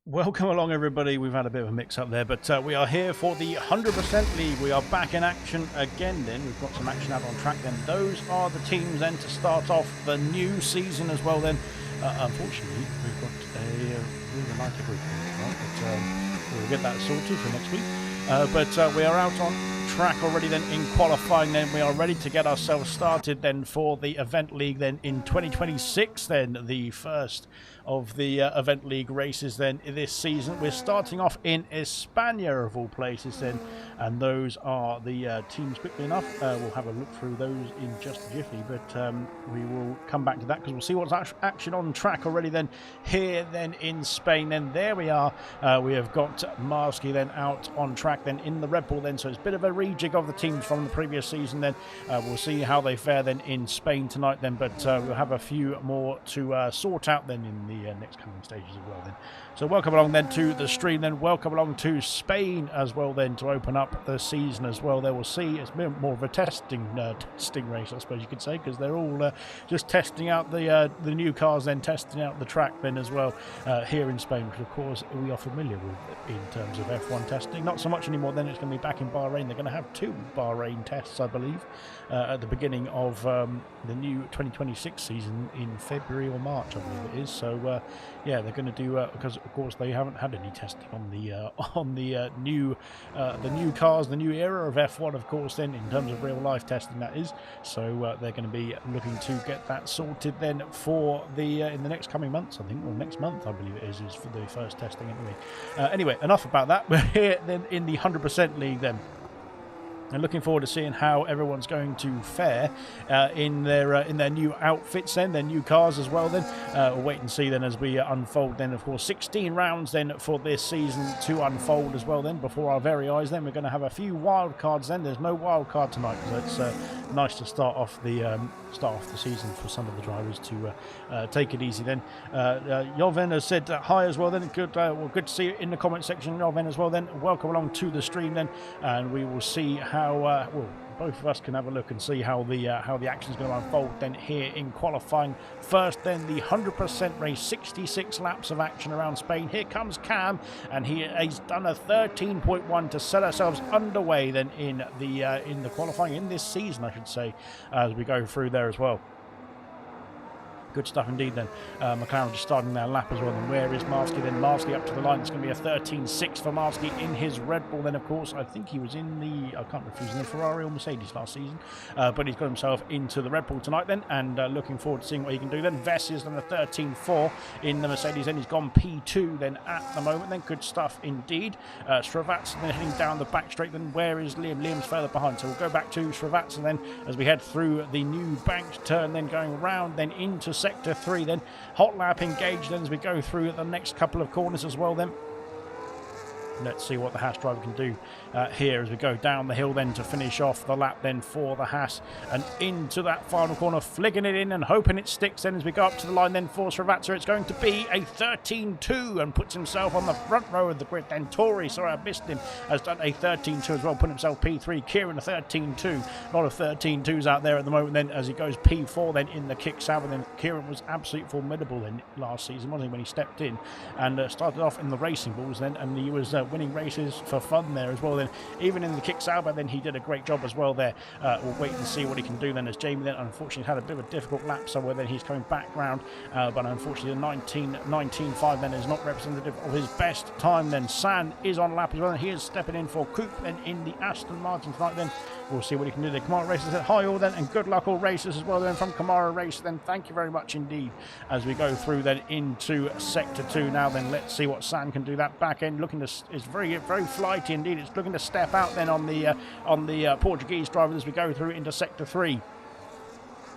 Welcome along, everybody. We've had a bit of a mix-up there, but we are here for the 100% League. We are back in action again then. We've got some action out on track then. Those are the teams then to start off the new season as well then. Unfortunately, we've got a really lighter group, right? But we'll get that sorted for next week. But we are out on track already then in qualifying then. We are ready to get ourselves started then for the Event League then in 2026 then, the first of the Event League races then this season. We're starting off in España of all places then, and those are the teams quickly enough. We'll have a look through those in just a jiffy, but we will come back to that because we'll see what's action on track already then here then in Spain. Then there we are. We have got Marsky then out on track then in the Red Bull then, so it's a bit of a rejig of the teams from the previous season then. We'll see how they fare then in Spain tonight then, but we'll have a few more to sort out then in the next coming stages as well then. So welcome along then to the stream then. Welcome along to Spain as well then to open up the season as well. There we'll see it's more of a testing race, I suppose you could say, because they're all just testing out the new cars then, testing out the track then as well here in Spain, which of course we are familiar with in terms of F1 testing. Not so much anymore then. It's going to be back in Bahrain. They're going to have 2 Bahrain tests, I believe, at the beginning of the new 2026 season in February or March, I believe it is. So yeah, they're going to do because of course they haven't had any testing on the new cars, the new era of F1, of course, then in terms of real life testing, that is. So they're going to be looking to get that sorted then for the in the next coming months, I think, or next month I believe it is for the first testing anyway. Anyway, enough about that. We're here then in the 100% League then. And looking forward to seeing how everyone's going to fare in their new outfits then, their new cars as well then. We'll wait and see then as we unfold then. Of course, 16 rounds then for this season to unfold as well then before our very eyes then. We're going to have a few wild cards then. There's no wild card tonight, so it's nice to start off the season for some of the drivers to take it easy then. Joven has said hi as well then. Good to see you in the comment section, Joven, as well then. Welcome along to the stream then, and we will see how well, both of us can have a look and see how the action is going to unfold then here in qualifying. First then the 100% race, 66 laps of action around Spain. Here comes Cam, and he's done a 13.1 to set ourselves underway then in the qualifying in this season, I should say, as we go through there as well. Good stuff indeed then. McLaren just starting their lap as well. And where is Marsky then? Marsky up to the line. It's going to be a 13.6 for Marsky in his Red Bull then, of course. I think he was in the, I can't remember if he was in the Ferrari or Mercedes last season, but he's got himself into the Red Bull tonight then, and looking forward to seeing what he can do then. Vess is done a 13.4 in the Mercedes then. He's gone P2 then at the moment then. Good stuff indeed. Srivatsa then heading down the back straight then. Where is Liam? Liam's further behind, so we'll go back to Srivatsa then as we head through the new banked turn then, going round then into Sector 3 then. Hot lap engaged then as we go through the next couple of corners as well then. Let's see what the Haas driver can do here as we go down the hill then to finish off the lap then for the Haas, and into that final corner, flicking it in and hoping it sticks then as we go up to the line then for Srivatsa. It's going to be a 13.2 and puts himself on the front row of the grid then. Tori, sorry I missed him, has done a 13.2 as well, putting himself P3. Kieran a 13.2. A lot of 13.2s out there at the moment then as he goes P4 then in the kick salvo then. Kieran was absolutely formidable then last season, wasn't he, when he stepped in and started off in the racing balls then, and he was winning races for fun there as well. Then even in the kick Sauber, then he did a great job as well there. We'll wait and see what he can do then, as Jamie then unfortunately had a bit of a difficult lap somewhere. Then he's coming back round, but unfortunately the 19.5 then is not representative of his best time. Then San is on lap as well, and he is stepping in for Coop then in the Aston Martin tonight. Then we'll see what he can do. The Kamara Racers said hi all then, and good luck all racers as well then from Kamara Race. Then thank you very much indeed as we go through then into sector 2 now. Then let's see what San can do. That back end looking to is very flighty indeed. It's looking to step out then on the Portuguese driver as we go through into sector 3.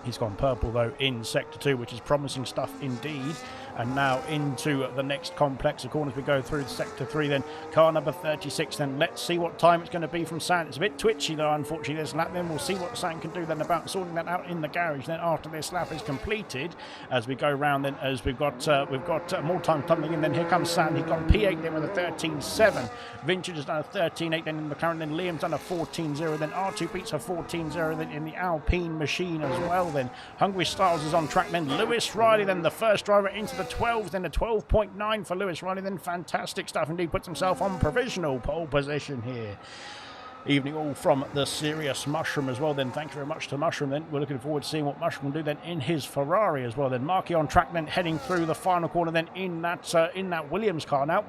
He's gone purple though in sector 2, which is promising stuff indeed. And now into the next complex of corners we go through sector 3 then. Car number 36 then. Let's see what time it's going to be from San. It's a bit twitchy though, unfortunately, this lap. Then we'll see what San can do then about sorting that out in the garage then after this lap is completed, as we go round then, as we've got more time coming in. Then here comes San. He's got P8 then with a 13.7. Vintage has done a 13.8 then in the McLaren. Then Liam's done a 14.0. Then R2 beats a 14.0 then in the Alpine machine as well. Then Hungry Styles is on track. Then Lewis Riley then the first driver into the 12, then a 12.9 for Lewis Riley. Then fantastic stuff indeed, puts himself on provisional pole position here. Evening all from the Serious Mushroom as well. Then thank you very much to Mushroom. Then we're looking forward to seeing what Mushroom will do then in his Ferrari as well. Then Marky on track then heading through the final corner then in that Williams car now.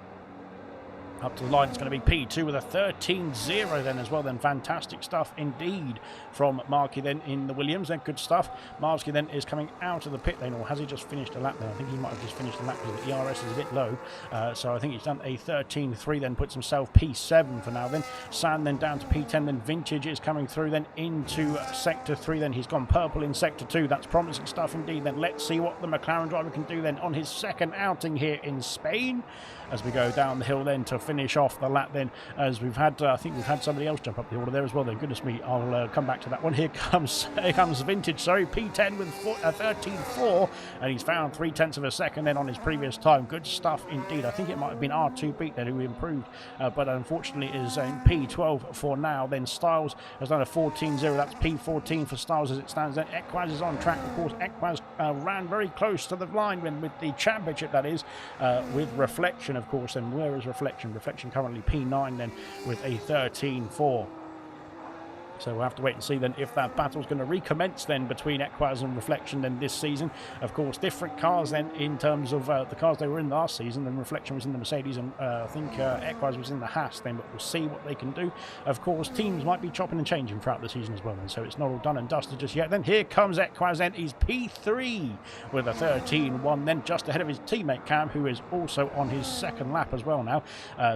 Up to the line, it's going to be P2 with a 13.0 then as well. Then fantastic stuff indeed from Marky then in the Williams. Then good stuff. Marski then is coming out of the pit lane, or has he just finished a lap then? I think he might have just finished a lap because the ERS is a bit low. So I think he's done a 13.3 then, puts himself P7 for now then. San then down to P10. Then Vintage is coming through then into sector 3 then. He's gone purple in sector 2. That's promising stuff indeed. Then let's see what the McLaren driver can do then on his second outing here in Spain, as we go down the hill then to finish off the lap then, as we've had I think we've had somebody else jump up the order there as well then. Goodness me, I'll come back to that one. Here comes Vintage, sorry, P10 with 13.4, and he's found 0.3 of a second then on his previous time. Good stuff indeed. I think it might have been R2 Beat then who improved, but unfortunately is in P12 for now. Then Styles has done a 14.0. That's P14 for Styles as it stands. Then Equaz is on track. Of course, Equaz ran very close to the line with the championship, that is, with Reflection, of course. And where is Reflection? Reflection currently P9 then with a 13.4. So we'll have to wait and see then if that battle's going to recommence then between Equaz and Reflection then this season. Of course, different cars then in terms of the cars they were in last season. Then Reflection was in the Mercedes and I think Equaz was in the Haas then, but we'll see what they can do. Of course, teams might be chopping and changing throughout the season as well, and so it's not all done and dusted just yet. Then here comes Equaz then. He's P3 with a 13.1, then just ahead of his teammate Cam, who is also on his second lap as well now.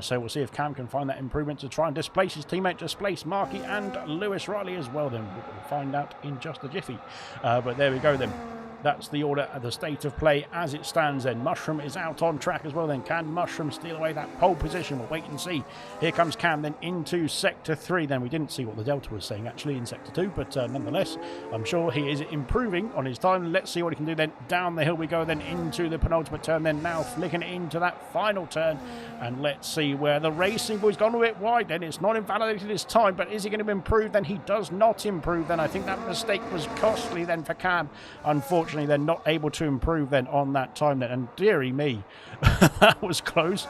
So we'll see if Cam can find that improvement to try and displace his teammate, displace Marky and Lewis Riley as well. Then we'll find out in just a jiffy, but there we go then. That's the order, the state of play as it stands then. Mushroom is out on track as well then. Can Mushroom steal away that pole position? We'll wait and see. Here comes Cam then into sector 3 then. We didn't see what the Delta was saying actually in sector 2, but nonetheless I'm sure he is improving on his time. Let's see what he can do then. Down the hill we go then into the penultimate turn then, now flicking it into that final turn, and let's see where the Racing Boy's gone a bit wide then. It's not invalidated this time, but is he going to improve then? He does not improve then. I think that mistake was costly then for Cam, unfortunately. They're not able to improve then on that time then, and dearie me, that was close.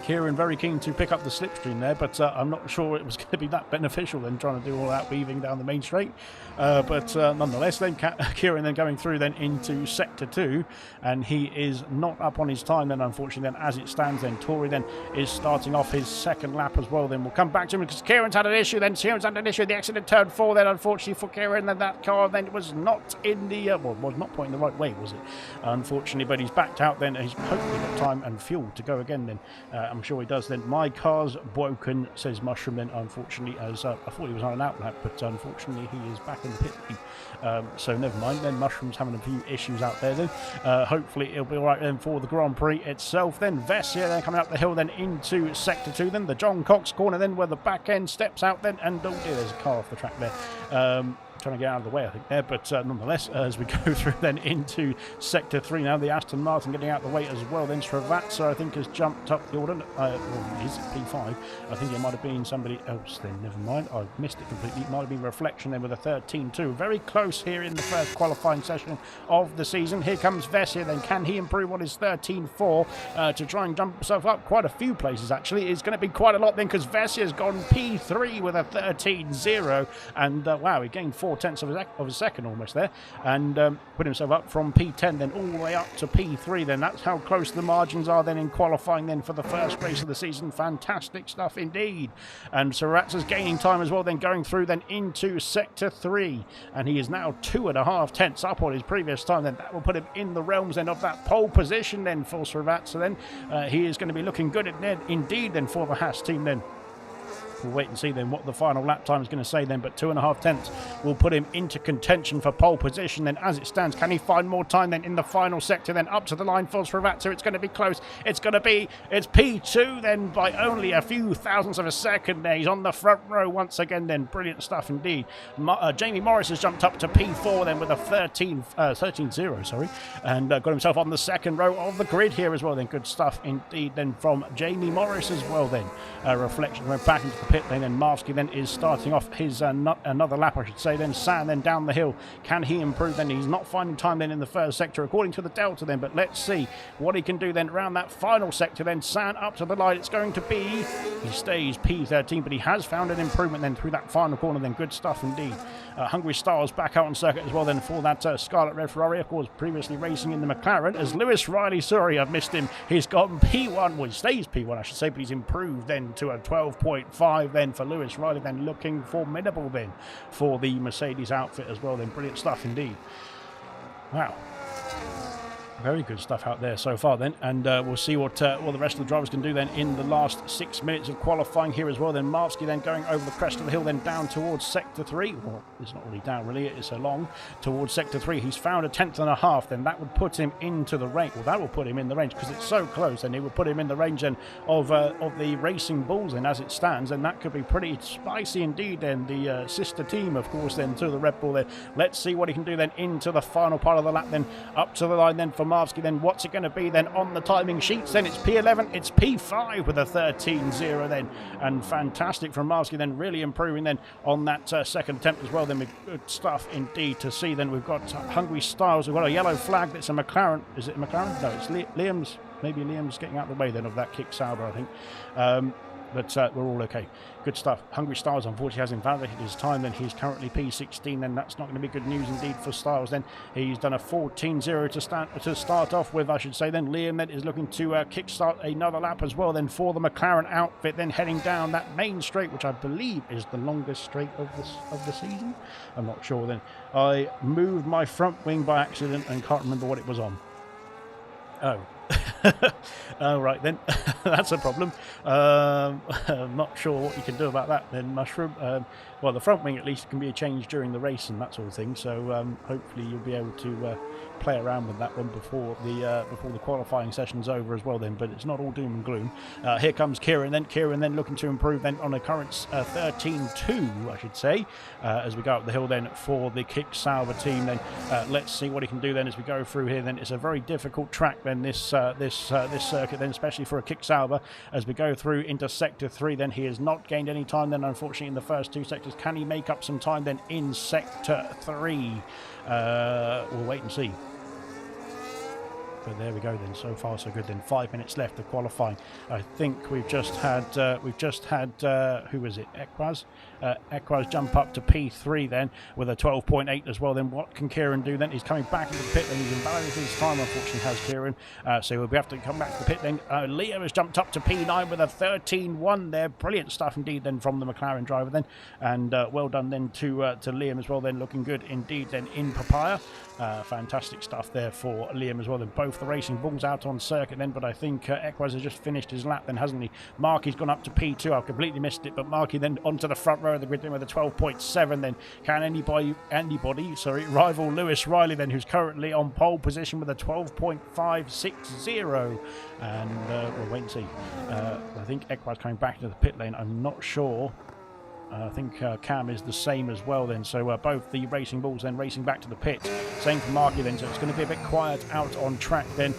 Kieran very keen to pick up the slipstream there, but I'm not sure it was going to be that beneficial then, trying to do all that weaving down the main straight. But nonetheless, then Kieran then going through then into sector 2, and he is not up on his time then, unfortunately. Then as it stands then, Tory then is starting off his second lap as well. Then we'll come back to him because Kieran's had an issue then. Kieran's had an issue. The accident turn 4 then, unfortunately for Kieran. Then that car then was not in the well, was not pointing the right way, was it? Unfortunately, but he's backed out then. He's hopefully got time and fuel to go again then. I'm sure he does then. My car's broken, says Mushroom then, unfortunately, as I thought he was on an out lap, but unfortunately he is back in the pit lane. So never mind then. Mushroom's having a few issues out there then. Hopefully it'll be alright then for the Grand Prix itself then. Vessia then coming up the hill then into sector 2 then. The John Cox corner then, where the back end steps out then, and oh dear, there's a car off the track there. trying to get out of the way, I think, there. But nonetheless, as we go through then into Sector 3 now, the Aston Martin getting out of the way as well. Then Srivatsa, I think, has jumped up the order. Is P5. I think it might have been somebody else then. Never mind. I missed it completely. It might have been Reflection then with a 13-2. Very close here in the first qualifying session of the season. Here comes Vessia then. Can he improve on his 13-4 to try and jump himself up quite a few places, actually? It's going to be quite a lot then, because Vessia's gone P3 with a 13-0. And wow, he gained 0.4 of a second almost there. And put himself up from P10 then all the way up to P3 then. That's how close the margins are then in qualifying then for the first race of the season. Fantastic stuff indeed. And Srivatsa's gaining time as well then, going through then into Sector 3. And he is now 2.5 tenths up on his previous time then. That will put him in the realms then of that pole position then for Srivatsa then. He is going to be looking good indeed then for the Haas team then. We'll wait and see then what the final lap time is going to say then, but 2.5 tenths will put him into contention for pole position then as it stands. Can he find more time then in the final sector then up to the line for Srivatsa? It's going to be close. It's P2 then by only a few thousandths of a second there. He's on the front row once again then. Brilliant stuff indeed. Jamie Morris has jumped up to P4 then with a 13-0, sorry, and got himself on the second row of the grid here as well then. Good stuff indeed then from Jamie Morris as well then. Reflection went back into the pit lane, and Marski then is starting off his another lap, I should say. Then San then down the hill. Can he improve then? He's not finding time then in the first sector according to the Delta then, but let's see what he can do then around that final sector then. San up to the line. It's going to be, he stays P13, but he has found an improvement then through that final corner then. Good stuff indeed. Hungry Styles back out on circuit as well then for that Scarlet Red Ferrari, of course previously racing in the McLaren as Lewis Riley. Sorry, I've missed him. He's gotten P1, well he stays P1 I should say, but he's improved then to a 12.5 then for Lewis Riley then, looking formidable then for the Mercedes outfit as well then. Brilliant stuff indeed. Wow. Very good stuff out there so far then, and we'll see what the rest of the drivers can do then in the last 6 minutes of qualifying here as well. Then Marski then going over the crest of the hill then down towards Sector 3. Well, it's not really down really, it's along towards Sector 3. He's found a 1/10.5, then that would put him into the range. Well, that will put him in the range because it's so close, and it would put him in the range then of the Racing Bulls then as it stands, and that could be pretty spicy indeed then. The sister team, of course, then to the Red Bull then. Let's see what he can do then into the final part of the lap then, up to the line then for Marski. Then what's it going to be then on the timing sheets? Then it's P11, it's P5 with a 13-0 then, and fantastic from Marski then, really improving then on that second attempt as well then. With good stuff indeed to see then. We've got Hungry Styles, we've got a yellow flag that's a McLaren. Is it a McLaren? No, it's Liam's. Maybe Liam's getting out of the way then of that kick Sauber, I think. But we're all okay. Good stuff. Hungry Styles unfortunately has invalidated his time then. He's currently P16 then. That's not going to be good news indeed for Styles then. He's done a 14-0 to start off with, I should say then. Liam then is looking to kickstart another lap as well then for the McLaren outfit, then heading down that main straight, which I believe is the longest straight of the season. I'm not sure then. I moved my front wing by accident and can't remember what it was on. Oh. Oh, right then. That's a problem. I'm not sure what you can do about that then, Mushroom. Well, the front wing at least can be changed during the race and that sort of thing, so hopefully you'll be able to play around with that one before the qualifying session's over as well then, but it's not all doom and gloom. Here comes Kieran then looking to improve then on a current 13-2, I should say, as we go up the hill then for the Kick Sauber team then. Let's see what he can do then as we go through here then. It's a very difficult track then, this circuit then, especially for a Kick Sauber, as we go through into Sector 3 then. He has not gained any time then, unfortunately, in the first two sectors. Can he make up some time then in Sector 3? We'll wait and see. But there we go then. So far so good then. 5 minutes left of qualifying. I think we've just had who was it? Equaz. Equaz jump up to P3 then with a 12.8 as well. Then what can Kieran do then? He's coming back into the pit then. He's invalidated his time, unfortunately, has Kieran. So we'll have to come back to the pit then. Liam has jumped up to P9 with a 13.1 there. Brilliant stuff indeed then from the McLaren driver then. And well done then to Liam as well then. Looking good indeed then in Papaya. Fantastic stuff there for Liam as well then. Both the Racing Bulls out on circuit then, but I think Equaz has just finished his lap then, hasn't he? Marky's gone up to P2. I've completely missed it, but Marky then onto the front row of the grid then with a 12.7 then. Can anybody rival Lewis Riley then, who's currently on pole position with a 12.560, and we'll wait and see. I think Equaz coming back into the pit lane. I'm not sure I think Cam is the same as well then. So both the Racing Bulls then racing back to the pit. Same for Marky then. So it's going to be a bit quiet out on track then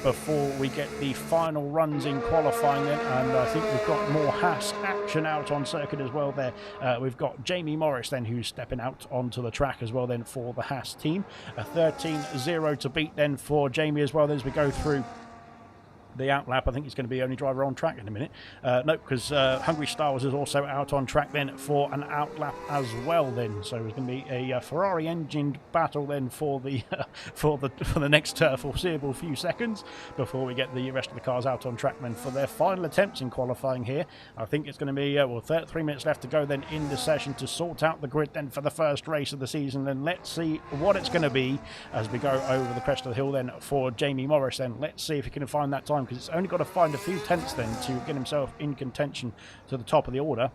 before we get the final runs in qualifying then. And I think we've got more Haas action out on circuit as well there. We've got Jamie Morris then who's stepping out onto the track as well then for the Haas team. A 13-0 to beat then for Jamie as well then as we go through the outlap. I think he's going to be only driver on track in a minute. No, because Hungry Stars is also out on track then for an outlap as well then. So it's going to be a Ferrari engined battle then for the for the next foreseeable few seconds before we get the rest of the cars out on track then for their final attempts in qualifying here. I think it's going to be 3 minutes left to go then in the session to sort out the grid then for the first race of the season. Then let's see what it's going to be as we go over the crest of the hill then for Jamie Morris. Then let's see if he can find that time, because it's only got to find a few tenths then to get himself in contention to the top of the order.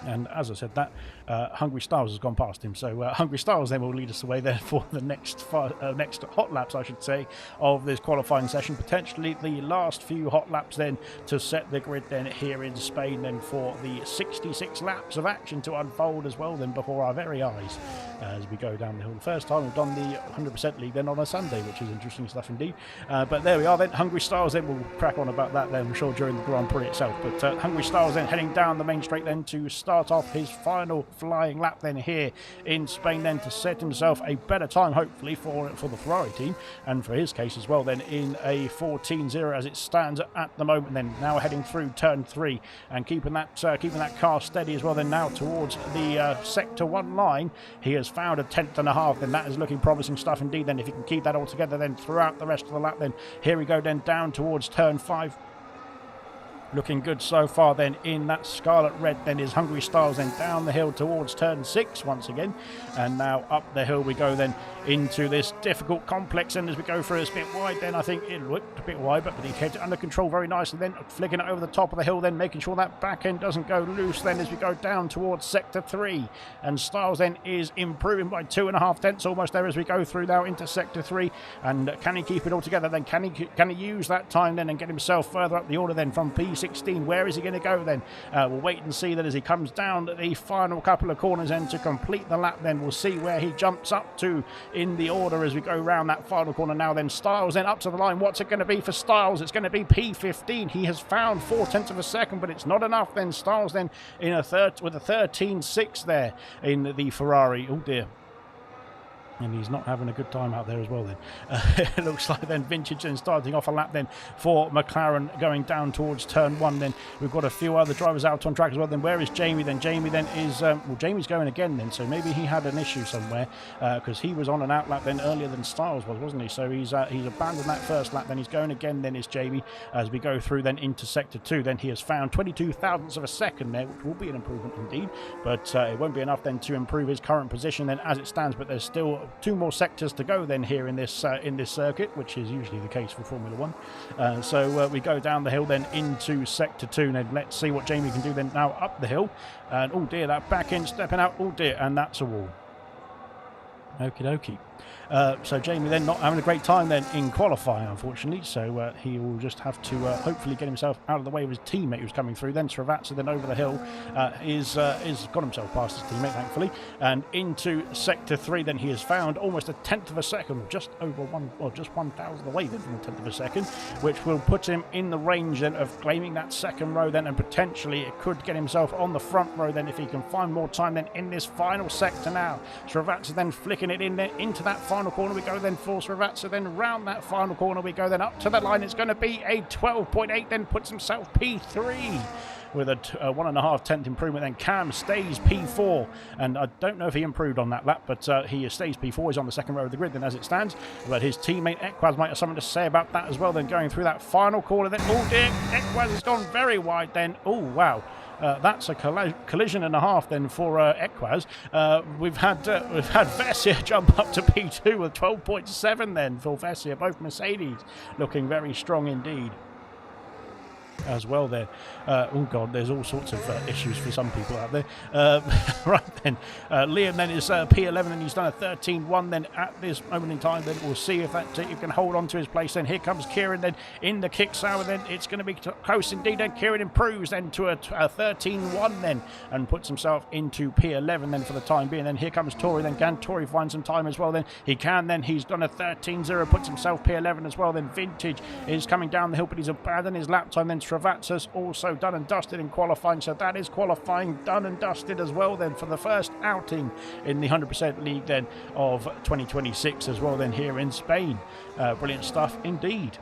And as I said, that Hungry Stars has gone past him. So Hungry Stars then will lead us away there for the next hot laps, I should say, of this qualifying session. Potentially the last few hot laps then to set the grid then here in Spain then for the 66 laps of action to unfold as well then before our very eyes as we go down the hill. The first time we've done the 100% league then on a Sunday, which is interesting stuff indeed. But there we are then. Hungry Stars then, we'll crack on about that then I'm sure during the Grand Prix itself. But Hungry Stars then heading down the main straight then to start off his final flying lap then here in Spain then to set himself a better time hopefully for the Ferrari team, and for his case as well then in a 14-0 as it stands at the moment. Then now heading through turn 3 and keeping that car steady as well then now towards the sector 1 line. He has found a 10.5, then that is looking promising stuff indeed. Then if he can keep that all together then throughout the rest of the lap, then here we go then down towards turn 5. Looking good so far then in that scarlet red then is Hungry Stars then down the hill towards turn 6 once again, and now up the hill we go then into this difficult complex. And as we go through, it's a bit wide then. I think it looked a bit wide, but he kept it under control very nicely then, flicking it over the top of the hill then, making sure that back end doesn't go loose then as we go down towards sector 3. And Styles then is improving by 2.5 tenths almost there as we go through now into sector 3. And can he keep it all together then? Can he use that time then and get himself further up the order then from P16? Where is he going to go then? We'll wait and see that as he comes down the final couple of corners and to complete the lap then we'll see where he jumps up to in the order as we go round that final corner now. Then Styles then up to the line. What's it going to be for Styles? It's going to be P15. He has found 4 tenths of a second, but it's not enough. Then Styles then in with a 13.6 there in the Ferrari. Oh dear. And he's not having a good time out there as well then. It looks like then Vintage then starting off a lap then for McLaren going down towards turn 1 then. We've got a few other drivers out on track as well. Then where is Jamie then? Jamie then is, Jamie's going again then, so maybe he had an issue somewhere because he was on an outlap then earlier than Styles was, wasn't he? So he's abandoned that first lap, then he's going again then is Jamie as we go through then into sector 2. Then he has found 22 thousandths of a second there, which will be an improvement indeed, but it won't be enough then to improve his current position then as it stands. But there's still 2 more sectors to go then here in this circuit, which is usually the case for Formula 1. So we go down the hill then into sector 2. Then let's see what Jamie can do then now up the hill. And oh dear, that back end stepping out. Oh dear, and that's a wall. Okie dokie. So Jamie then not having a great time then in qualifying, unfortunately. So he will just have to hopefully get himself out of the way of his teammate who's coming through. Then Srivatsa then over the hill is got himself past his teammate, thankfully, and into sector 3. Then he has found almost a 1/10 of a second, just over just 1,000 away then from a 1/10 of a second, which will put him in the range then of claiming that second row then, and potentially it could get himself on the front row then if he can find more time then in this final sector now. Srivatsa then flicking it in there into that final corner we go then for Srivatsa. Then round that final corner we go then up to the line. It's going to be a 12.8, then puts himself P3 with a 1.5 tenth improvement. Then Cam stays P4, and I don't know if he improved on that lap, but he stays P4. He's on the second row of the grid then as it stands, but his teammate Equaz might have something to say about that as well. Then going through that final corner then, oh dear, Equaz has gone very wide then. Oh wow. That's a collision and a half then for Equaz. We've had Vessia jump up to P2 with 12.7 then for Vessia. Both Mercedes looking very strong indeed. as well there. Oh god, there's all sorts of issues for some people out there. Right then, Liam then is P11 and he's done a 13-1 then at this moment in time. Then we'll see if that he can hold on to his place. Then here comes Kieran then in the kick sour. Then it's going to be close indeed. Then Kieran improves then to a 13-1 then and puts himself into P11 then for the time being. Then here comes Tori. Then can Tori find some time as well? Then he can. Then he's done a 13-0, puts himself P11 as well. Then Vintage is coming down the hill, but he's abandoning his lap time. Then Travatsa's also done and dusted in qualifying, so that is qualifying done and dusted as well then for the first outing in the 100% league then of 2026 as well then here in Spain. Brilliant stuff indeed.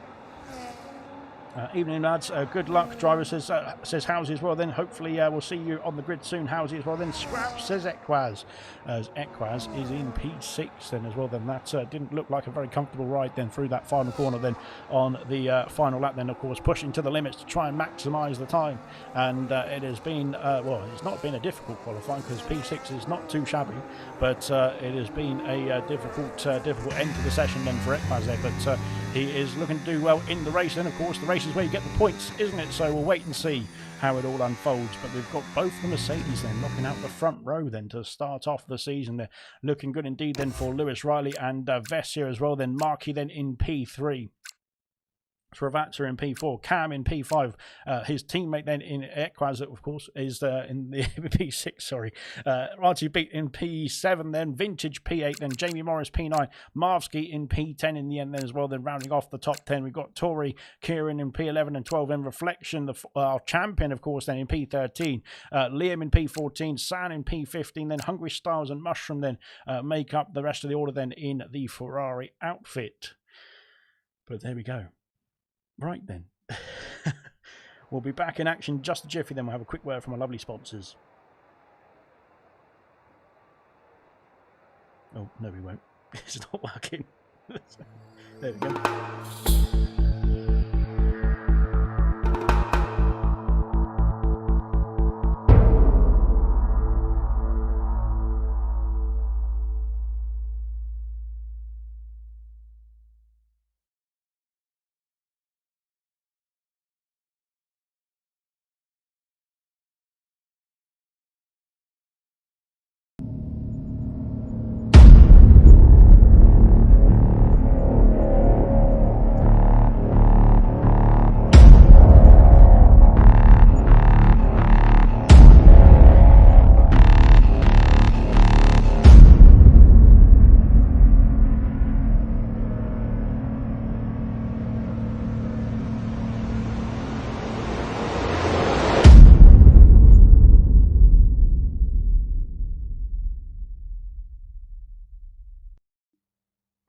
Evening lads, good luck. Driver says Housie as well then. Hopefully we'll see you on the grid soon, Housie as well then. Scrap says Equaz, as Equaz is in P6 then as well then. That didn't look like a very comfortable ride then through that final corner then on the final lap then, of course pushing to the limits to try and maximise the time, and it has been well, it's not been a difficult qualifying because P6 is not too shabby, but it has been a difficult end to the session then for Equaz there, but he is looking to do well in the race then. Of course the race is where you get the points, isn't it? So we'll wait and see how it all unfolds. But we've got both the Mercedes then knocking out the front row then to start off the season. They're looking good indeed then for Lewis Riley and Vessia as well. Then Markey then in P3. Travatsa in P4, Cam in P5, his teammate then in Equaz, of course, is in the P6, sorry. RTB in P7, then Vintage P8, then Jamie Morris P9, Marvsky in P10 in the end then as well. Then rounding off the top 10, we've got Tori, Kieran in P11 and 12, then Reflection, our champion, of course, then in P13, Liam in P14, San in P15, then Hungry Styles and Mushroom then make up the rest of the order then in the Ferrari outfit. But there we go. Right then, we'll be back in action just a jiffy, then we'll have a quick word from our lovely sponsors. Oh, no we won't. It's not working. There we go.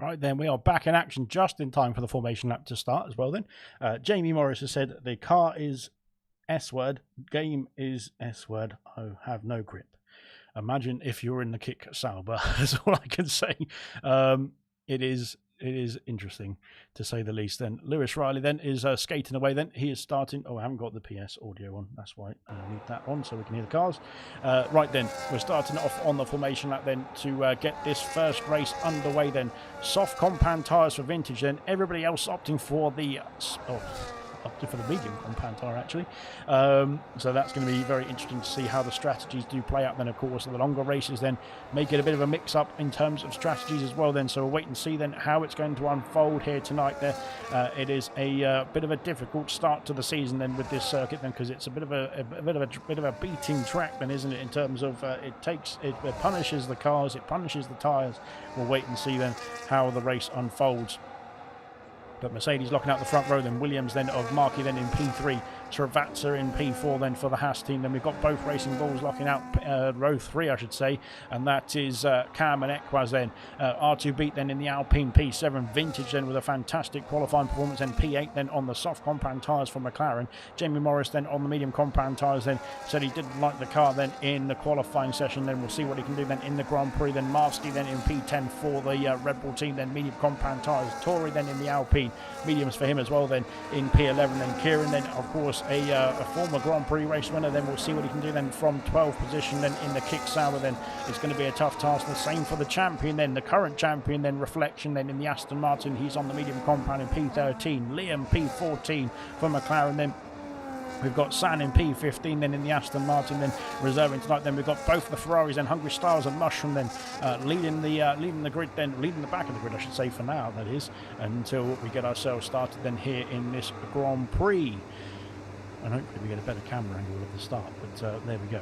Right then, we are back in action just in time for the formation lap to start as well then. Jamie Morris has said the car is S-word, game is S-word, I have no grip. Imagine if you're in the kick Sauber, that's all I can say. It is interesting to say the least. Then Lewis Riley then is skating away then. He is starting. Oh, I haven't got the PS audio on. That's why I need that on so we can hear the cars. Right then, we're starting off on the formation lap then to get this first race underway then. Soft compound tyres for Vintage then. Everybody else opting for the... opted for the medium compound tyre actually, so that's going to be very interesting to see how the strategies do play out then. Of course the longer races then make it a bit of a mix up in terms of strategies as well then, so we'll wait and see then how it's going to unfold here tonight there. It is a bit of a difficult start to the season then with this circuit then, because it's a bit of a beating track then, isn't it, in terms of it punishes the cars, it punishes the tyres. We'll wait and see then how the race unfolds. But Mercedes locking out the front row, then Williams then of Markey then in P3, Travatsa in P4 then for the Haas team. Then we've got both Racing Bulls locking out row 3 I should say, and that is Cam and Equaz then. R2 Beat then in the Alpine P7, Vintage then with a fantastic qualifying performance, and P8 then on the soft compound tyres for McLaren. Jamie Morris then on the medium compound tyres then, said he didn't like the car then in the qualifying session. Then we'll see what he can do then in the Grand Prix. Then Marsky then in P10 for the Red Bull team, then medium compound tyres. Tori then in the Alpine, mediums for him as well then in P11. Then Kieran then of course a former Grand Prix race winner. Then we'll see what he can do then from 12th position then in the kick sour. Then it's going to be a tough task. The same for the champion then, the current champion then, Reflection then in the Aston Martin. He's on the medium compound in P13. Liam P14 for McLaren then. We've got San in P15, then in the Aston Martin, then reserving tonight. Then we've got both the Ferraris, then Hungry Stars and Mushroom, then leading the grid, then leading the back of the grid, I should say, for now. That is until we get ourselves started. Then here in this Grand Prix, and hopefully we get a better camera angle at the start. But there we go.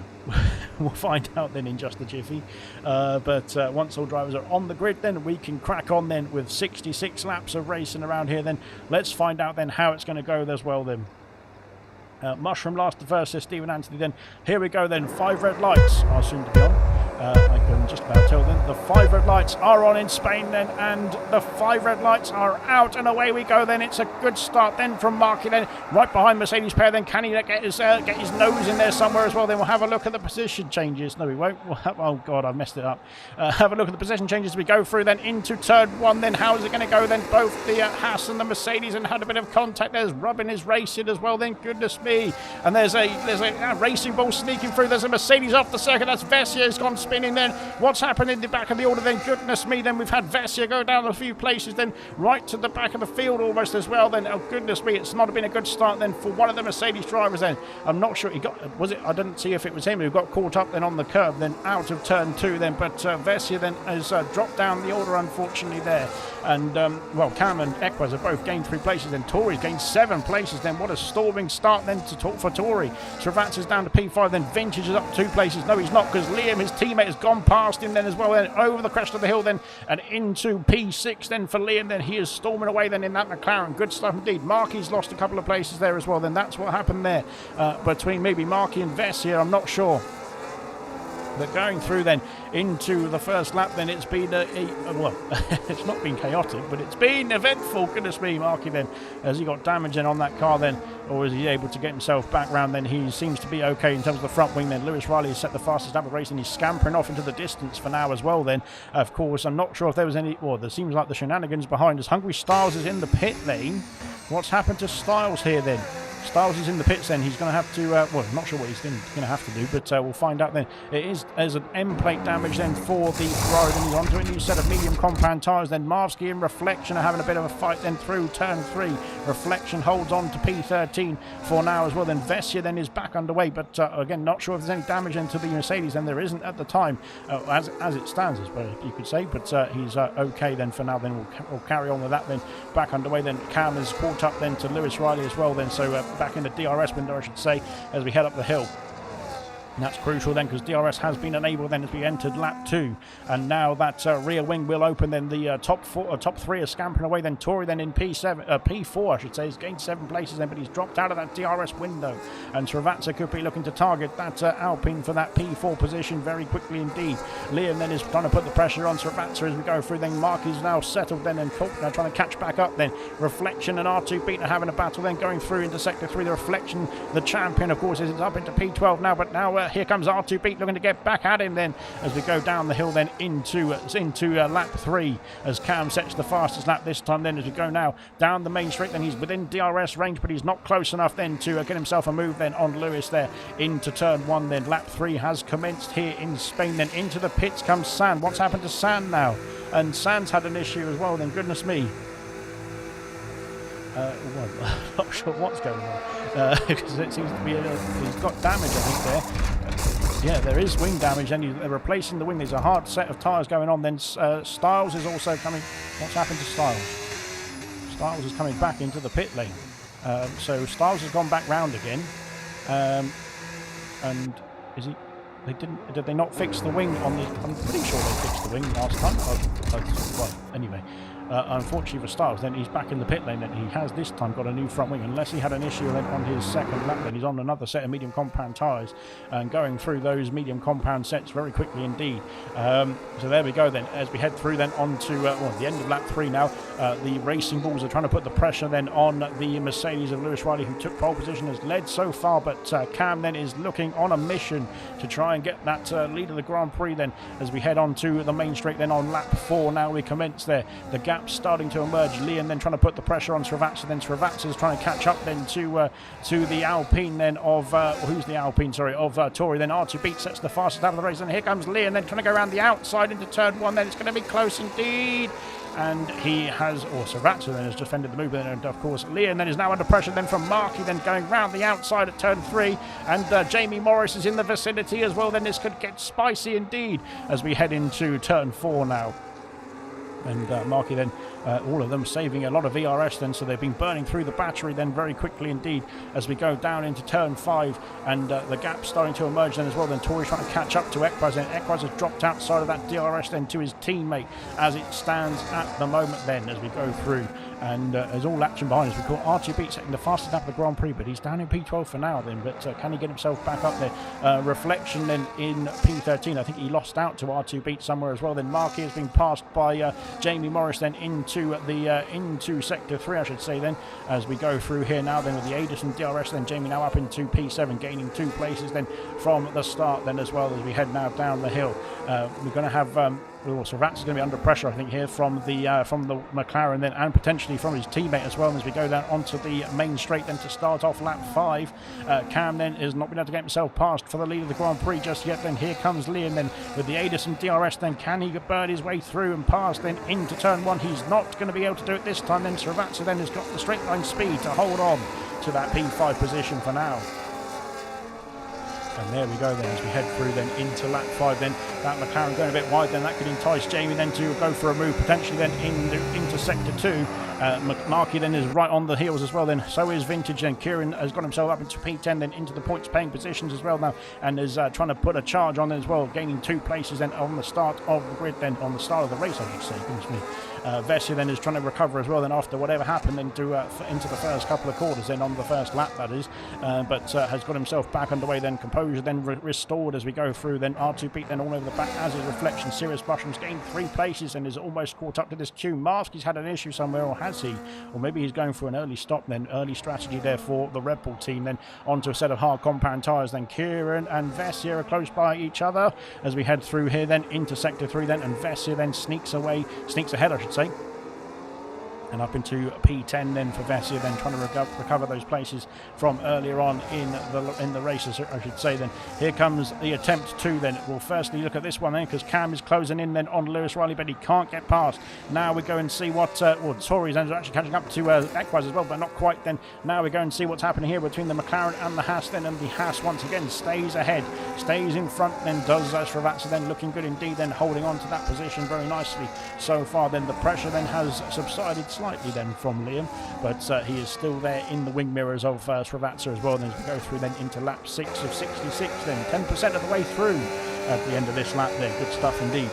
We'll find out then in just a jiffy. But once all drivers are on the grid, then we can crack on then with 66 laps of racing around here. Then let's find out then how it's going to go as well then. Mushroom last the first, says Stephen Anthony. Then here we go then. 5 red lights are soon to be on. I can just about tell them the 5 red lights are on in Spain then, and the 5 red lights are out, and away we go then. It's a good start then from Marky then, right behind Mercedes pair. Then can he get his nose in there somewhere as well? Then we'll have a look at the position changes. No, we won't. We'll have, oh God, I've messed it up. Have a look at the position changes as we go through then into turn 1. Then how is it going to go then? Both the Haas and the Mercedes, and had a bit of contact. There's Robin is racing as well then. Goodness me. And there's a racing ball sneaking through. There's a Mercedes off the circuit. That's Vessia has gone spinning then. What's happened in the back of the order then? Goodness me. Then we've had Vessia go down a few places then, right to the back of the field almost as well then. Oh goodness me, it's not been a good start then for one of the Mercedes drivers then. I'm not sure he got, was it, I didn't see if it was him who got caught up then on the curb then out of turn 2 then, but Vessia then has dropped down the order unfortunately there. And well, Cam and Equaz have both gained 3 places then. Tori's gained 7 places then. What a storming start then for Tori. Travats is down to P5 then. Vintage is up 2 places. No, he's not, because Liam, his teammate, has gone past him then as well, then over the crest of the hill then, and into P6 then for Liam. Then he is storming away then in that McLaren. Good stuff indeed. Marky's lost a couple of places there as well. Then that's what happened there between maybe Marky and Vessia. I'm not sure. But going through then into the first lap, then it's been well, it's not been chaotic, but it's been eventful. Goodness me, Marky then, has he got damage then on that car then, or is he able to get himself back round? Then he seems to be okay in terms of the front wing. Then Lewis Riley has set the fastest lap of the race, and he's scampering off into the distance for now as well. Then of course, I'm not sure if there was any, or there seems like the shenanigans behind us. Hungry Styles is in the pit lane. What's happened to Styles here then? Styles is in the pits then. He's going to have to, well, I'm not sure what he's going to have to do, but we'll find out then. There's an M plate damage then for the Ferrari. Then he's onto a new set of medium compound tyres. Then Marvsky and Reflection are having a bit of a fight then through turn 3. Reflection holds on to P13 for now as well. Then Vessia then is back underway, but again, not sure if there's any damage into the Mercedes. Then there isn't at the time, as it stands, as well, you could say, but he's okay then for now. Then we'll carry on with that then. Back underway then. Cam is caught up then to Lewis Riley as well then, so back in the DRS window, I should say, as we head up the hill. And that's crucial then, because DRS has been enabled then as we entered lap 2, and now that rear wing will open. Then the top 3 are scampering away. Then Tori then in P4 I should say, has gained 7 places then, but he's dropped out of that DRS window, and Travatsa could be looking to target that Alpine for that P4 position very quickly indeed. Liam then is trying to put the pressure on Travatsa as we go through. Then Mark is now settled then, and trying to catch back up then. Reflection and R2 are having a battle then, going through into sector 3. The Reflection, the champion of course, is up into P12 now, but now here comes R2 Beat looking to get back at him then as we go down the hill then into lap 3, as Cam sets the fastest lap this time then as we go now down the main straight. Then he's within DRS range, but he's not close enough then to get himself a move then on Lewis there into turn 1. Then lap 3 has commenced here in Spain. Then into the pits comes San. What's happened to San now? And San's had an issue as well then, goodness me. Well, I'm not sure what's going on, because it seems to be he's got damage, I think, there. Yeah, there is wing damage, and they're replacing the wing. There's a hard set of tyres going on. Then Styles is also coming. What's happened to Styles? Styles is coming back into the pit lane. So Styles has gone back round again. And is he? Did they not fix the wing on the? I'm pretty sure they fixed the wing last time. Well, anyway. Unfortunately for Styles, then he's back in the pit lane, and he has this time got a new front wing, unless he had an issue then on his second lap. Then he's on another set of medium compound tyres and going through those medium compound sets very quickly indeed. So there we go then, as we head through then on to the end of lap 3 now. The Racing Bulls are trying to put the pressure then on the Mercedes of Lewis Riley, who took pole position, has led so far, but Cam then is looking on a mission to try and get that lead of the Grand Prix then, as we head on to the main straight then on lap 4. Now we commence there. The gap starting to emerge. Liam then trying to put the pressure on Travatsa. Then Travatsa is trying to catch up then to the Alpine then of who's the Alpine? Sorry, of Tori. Then R2 Beat sets the fastest out of the race, and here comes Liam then trying to go around the outside into turn 1. Then it's going to be close indeed. and he has, or Servatza then has defended the movement, and of course Leon then is now under pressure then from Markey, then going round the outside at turn 3, and Jamie Morris is in the vicinity as well. Then this could get spicy indeed as we head into turn 4 now. And Markey then, all of them saving a lot of ERS then, so they've been burning through the battery then very quickly indeed as we go down into turn 5, and the gap's starting to emerge then as well. Then Tori's trying to catch up to Ekwaz, and Ekwaz has dropped outside of that DRS then to his teammate as it stands at the moment then as we go through. And there's all action behind us. We call R2 Beat second, the fastest lap of the Grand Prix, but he's down in P12 for now then, but can he get himself back up there? Reflection then in P13, I think he lost out to R2 Beat somewhere as well. Then Markey has been passed by Jamie Morris then into sector 3, I should say then, as we go through here now then with the Adis and DRS. Then Jamie now up into P7, gaining 2 places then from the start then as well as we head now down the hill. We're going to have Servat's going to be under pressure, I think, here from the McLaren then, and potentially from his teammate as well as we go down onto the main straight then to start off lap 5. Cam then has not been able to get himself past for the lead of the Grand Prix just yet. Then here comes Liam then with the Adis and DRS. Then can he burn his way through and pass then into turn 1? He's not going to be able to do it this time. Then Servatza then has got the straight line speed to hold on to that P5 position for now. And there we go then as we head through then into lap 5 then. That McLaren going a bit wide then, that could entice Jamie then to go for a move potentially then into sector 2. Markey then is right on the heels as well then, so is Vintage, and Kieran has got himself up into P10 then into the points paying positions as well now, and is trying to put a charge on as well, gaining 2 places then on the start of the grid then, on the start of the race I should say, goodness me. Vessia then is trying to recover as well then after whatever happened then to into the first couple of quarters then on the first lap that is, but has got himself back underway then, composure then restored as we go through then. R2 Beat then all over the back as his Reflection. Serious Mushrooms gained 3 places and is almost caught up to this queue. Mask, he's had an issue somewhere, or has he? Or maybe he's going for an early stop then, early strategy there for the Red Bull team then, onto a set of hard compound tyres. Then Kieran and Vessia are close by each other as we head through here then into sector 3 then, and Vessia then sneaks ahead I should say, and up into P10 then for Vessia, then trying to recover those places from earlier on in the race, I should say. Then here comes the attempt to then. We'll firstly look at this one then, because Cam is closing in then on Lewis Riley, but he can't get past. Now we go and see what Tori's actually catching up to Ekwaz as well, but not quite. Then now we go and see what's happening here between the McLaren and the Haas then, and the Haas once again stays ahead, stays in front then, does Srivatsa then, looking good indeed then, holding on to that position very nicely so far. Then the pressure then has subsided slightly then from Liam, but he is still there in the wing mirrors of Srivatsa as well. And as we go through then into lap 6 of 66 then, 10% of the way through at the end of this lap there. Good stuff indeed.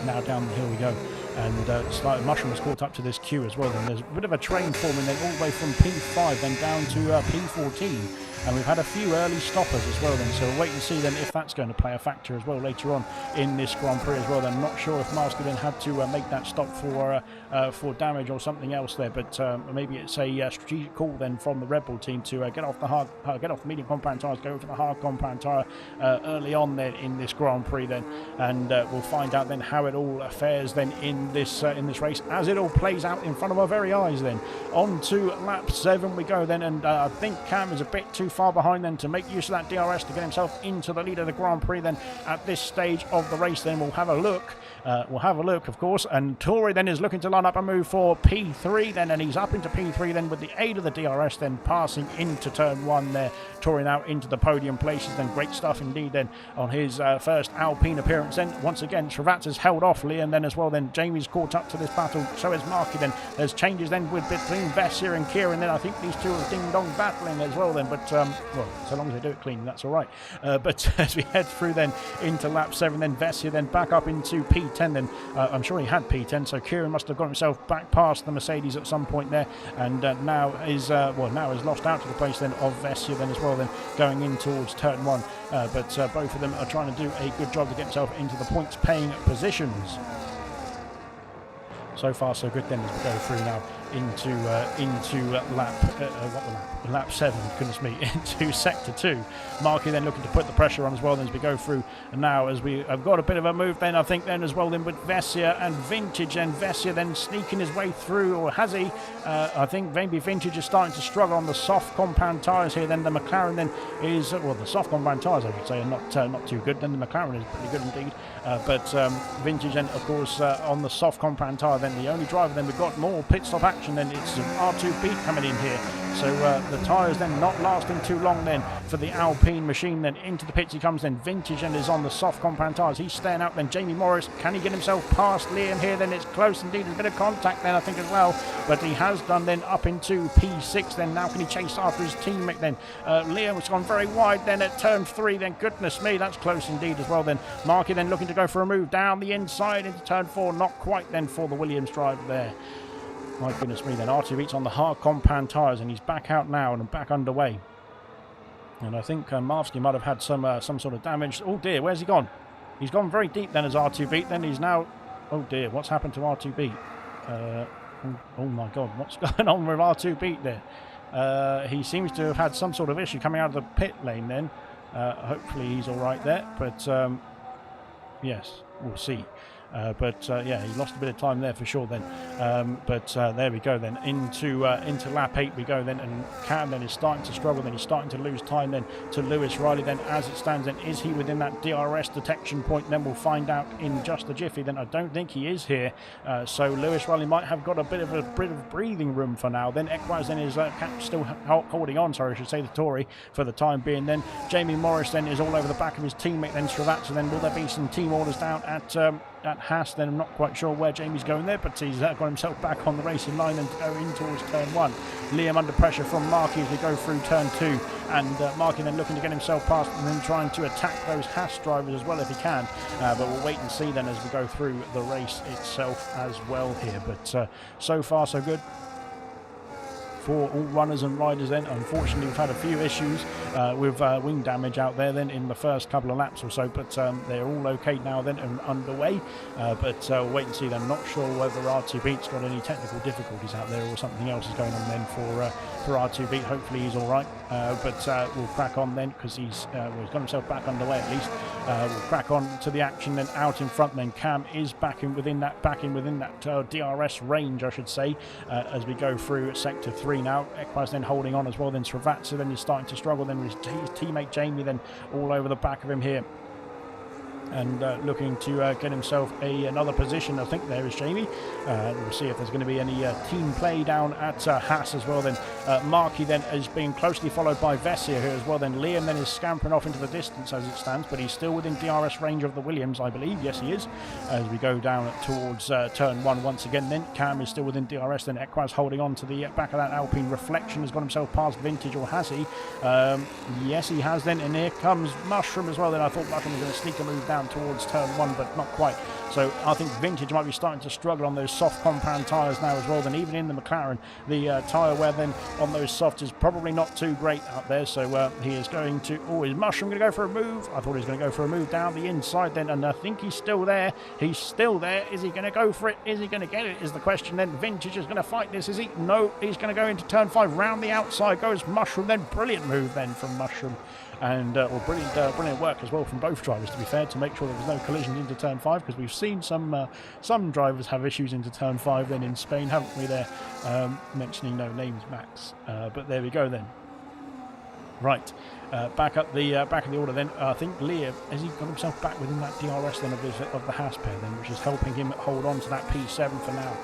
Now down the hill we go, and Slight Mushroom was caught up to this queue as well. Then there's a bit of a train forming then all the way from P5 then down to P14. And we've had a few early stoppers as well then, so we'll wait and see then if that's going to play a factor as well later on in this Grand Prix as well. Then not sure if Master then had to make that stop for damage or something else there, but maybe it's a strategic call then from the Red Bull team to get off the medium compound tyres, go for the hard compound tyre early on then in this Grand Prix then, and we'll find out then how it all fares then in this race as it all plays out in front of our very eyes. Then on to lap 7 we go then, and I think Cam is a bit too far behind then to make use of that DRS to get himself into the lead of the Grand Prix then at this stage of the race. Then we'll have a look of course, and Tori then is looking to line up a move for P3 then, and he's up into P3 then with the aid of the DRS then, passing into turn 1 there. Tori now into the podium places then, great stuff indeed then on his first Alpine appearance then. Once again Srivatsa's held off Liam then as well. Then Jamie's caught up to this battle, so is Marky then. There's changes then between Vessia and Kieran then. I think these two are ding-dong battling as well then, but well, so long as they do it clean, that's all right. But as we head through then into lap 7 then, Vessia then back up into P10 then. I'm sure he had P10, so Kieran must have got himself back past the Mercedes at some point there, and now is lost out to the place then of Vessia then as well then, going in towards turn 1. But both of them are trying to do a good job to get themselves into the points paying positions. So far so good then as we go through now lap 7, goodness me, into sector 2. Markey then looking to put the pressure on as well then as we go through. And now as we have got a bit of a move then, I think then as well then with Vessia and Vintage, and Vessia then sneaking his way through, or has he? I think maybe Vintage is starting to struggle on the soft compound tyres here. Then the McLaren then is, well, the soft compound tyres I should say are not too good. Then the McLaren is pretty good indeed. But Vintage then of course on the soft compound tyre, then the only driver then we've got more pit stop action, then it's R2B coming in here. So the tyres then not lasting too long then for the Alpine machine. Then into the pits he comes then. Vintage and is on the soft compound tyres. He's staying out then. Jamie Morris, can he get himself past Liam here? Then it's close indeed. There's a bit of contact then I think as well. But he has done then up into P6 then. Now can he chase after his teammate then? Liam has gone very wide then at turn 3 then. Goodness me, that's close indeed as well then. Markey then looking to go for a move down the inside into turn 4. Not quite then for the Williams driver there. My goodness me then. R2 beats on the hard compound tyres and he's back out now and back underway. And I think Marvsky might have had some sort of damage. Oh dear, where's he gone? He's gone very deep then as R2 beat. Then he's now... Oh dear, what's happened to R2 beat? Oh my god, what's going on with R2 beat there? He seems to have had some sort of issue coming out of the pit lane then. Hopefully he's alright there. But yes, we'll see. Yeah, he lost a bit of time there for sure then. There we go then. Into lap 8 we go then, and Cam then is starting to struggle, then he's starting to lose time then to Lewis Riley then as it stands then. Is he within that DRS detection point? Then we'll find out in just a jiffy. Then I don't think he is here. So Lewis Riley might have got a bit of breathing room for now. Then Equaz then is still holding on, sorry I should say, the Tory for the time being. Then Jamie Morris then is all over the back of his teammate then Srivatsa. Then will there be some team orders down at Haas? Then I'm not quite sure where Jamie's going there, but he's got himself back on the racing line and to go in towards turn 1. Liam under pressure from Markey as we go through turn 2, and Markey then looking to get himself past and then trying to attack those Haas drivers as well if he can, but we'll wait and see then as we go through the race itself as well here. But so far so good for all runners and riders then. Unfortunately we've had a few issues with wing damage out there then in the first couple of laps or so, but they're all okay now then and underway. We'll wait and see then. Not sure whether R2 Beat's got any technical difficulties out there or something else is going on then for R2 Beat. Hopefully he's alright, we'll crack on then because he's got himself back underway at least. We'll crack on to the action then. Out in front then Cam is back in within that DRS range I should say, as we go through sector 3 now. Equaz then holding on as well then. Srivatsa then is starting to struggle then with his teammate Jamie then all over the back of him here, and looking to get himself another position. I think there is Jamie. We'll see if there's going to be any team play down at Haas as well then. Markey then is being closely followed by Vessia here as well then. Liam then is scampering off into the distance as it stands, but he's still within DRS range of the Williams I believe. Yes he is, as we go down towards turn 1 once again then. Cam is still within DRS then. Equaz holding on to the back of that Alpine. Reflection has got himself past Vintage, or has he? Yes he has then, and here comes Mushroom as well then. I thought Mushroom was going to sneak a move down towards turn 1, but not quite. So I think Vintage might be starting to struggle on those soft compound tyres now as well. Then even in the McLaren, the tyre wear then on those softs is probably not too great out there. So he is going to... Oh, is Mushroom going to go for a move? I thought he was going to go for a move down the inside then, and I think he's still there. He's still there. Is he going to go for it? Is he going to get it? Is the question then. Vintage is going to fight this, is he? No, he's going to go into turn 5. Round the outside goes Mushroom then. Brilliant move then from Mushroom. And brilliant work as well from both drivers, to be fair, to make sure there was no collision into turn 5, because we've seen some drivers have issues into turn 5 then in Spain, haven't we there? Mentioning no names, Max, but there we go then. Right, back of the order then. I think Liam, has he got himself back within that DRS then of the Haas pair then, which is helping him hold on to that P7 for now.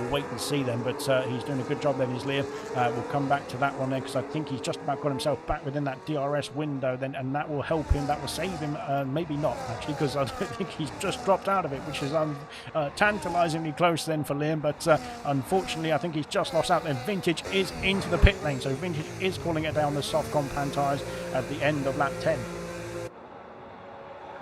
We'll wait and see then, but he's doing a good job then, is Liam. We'll come back to that one then, because I think he's just about got himself back within that DRS window then, and that will help him, that will save him. Maybe not actually, because I don't think he's just dropped out of it, which is tantalisingly close then for Liam, but unfortunately I think he's just lost out then. Vintage is into the pit lane, so Vintage is calling it down the soft compound tyres at the end of lap 10.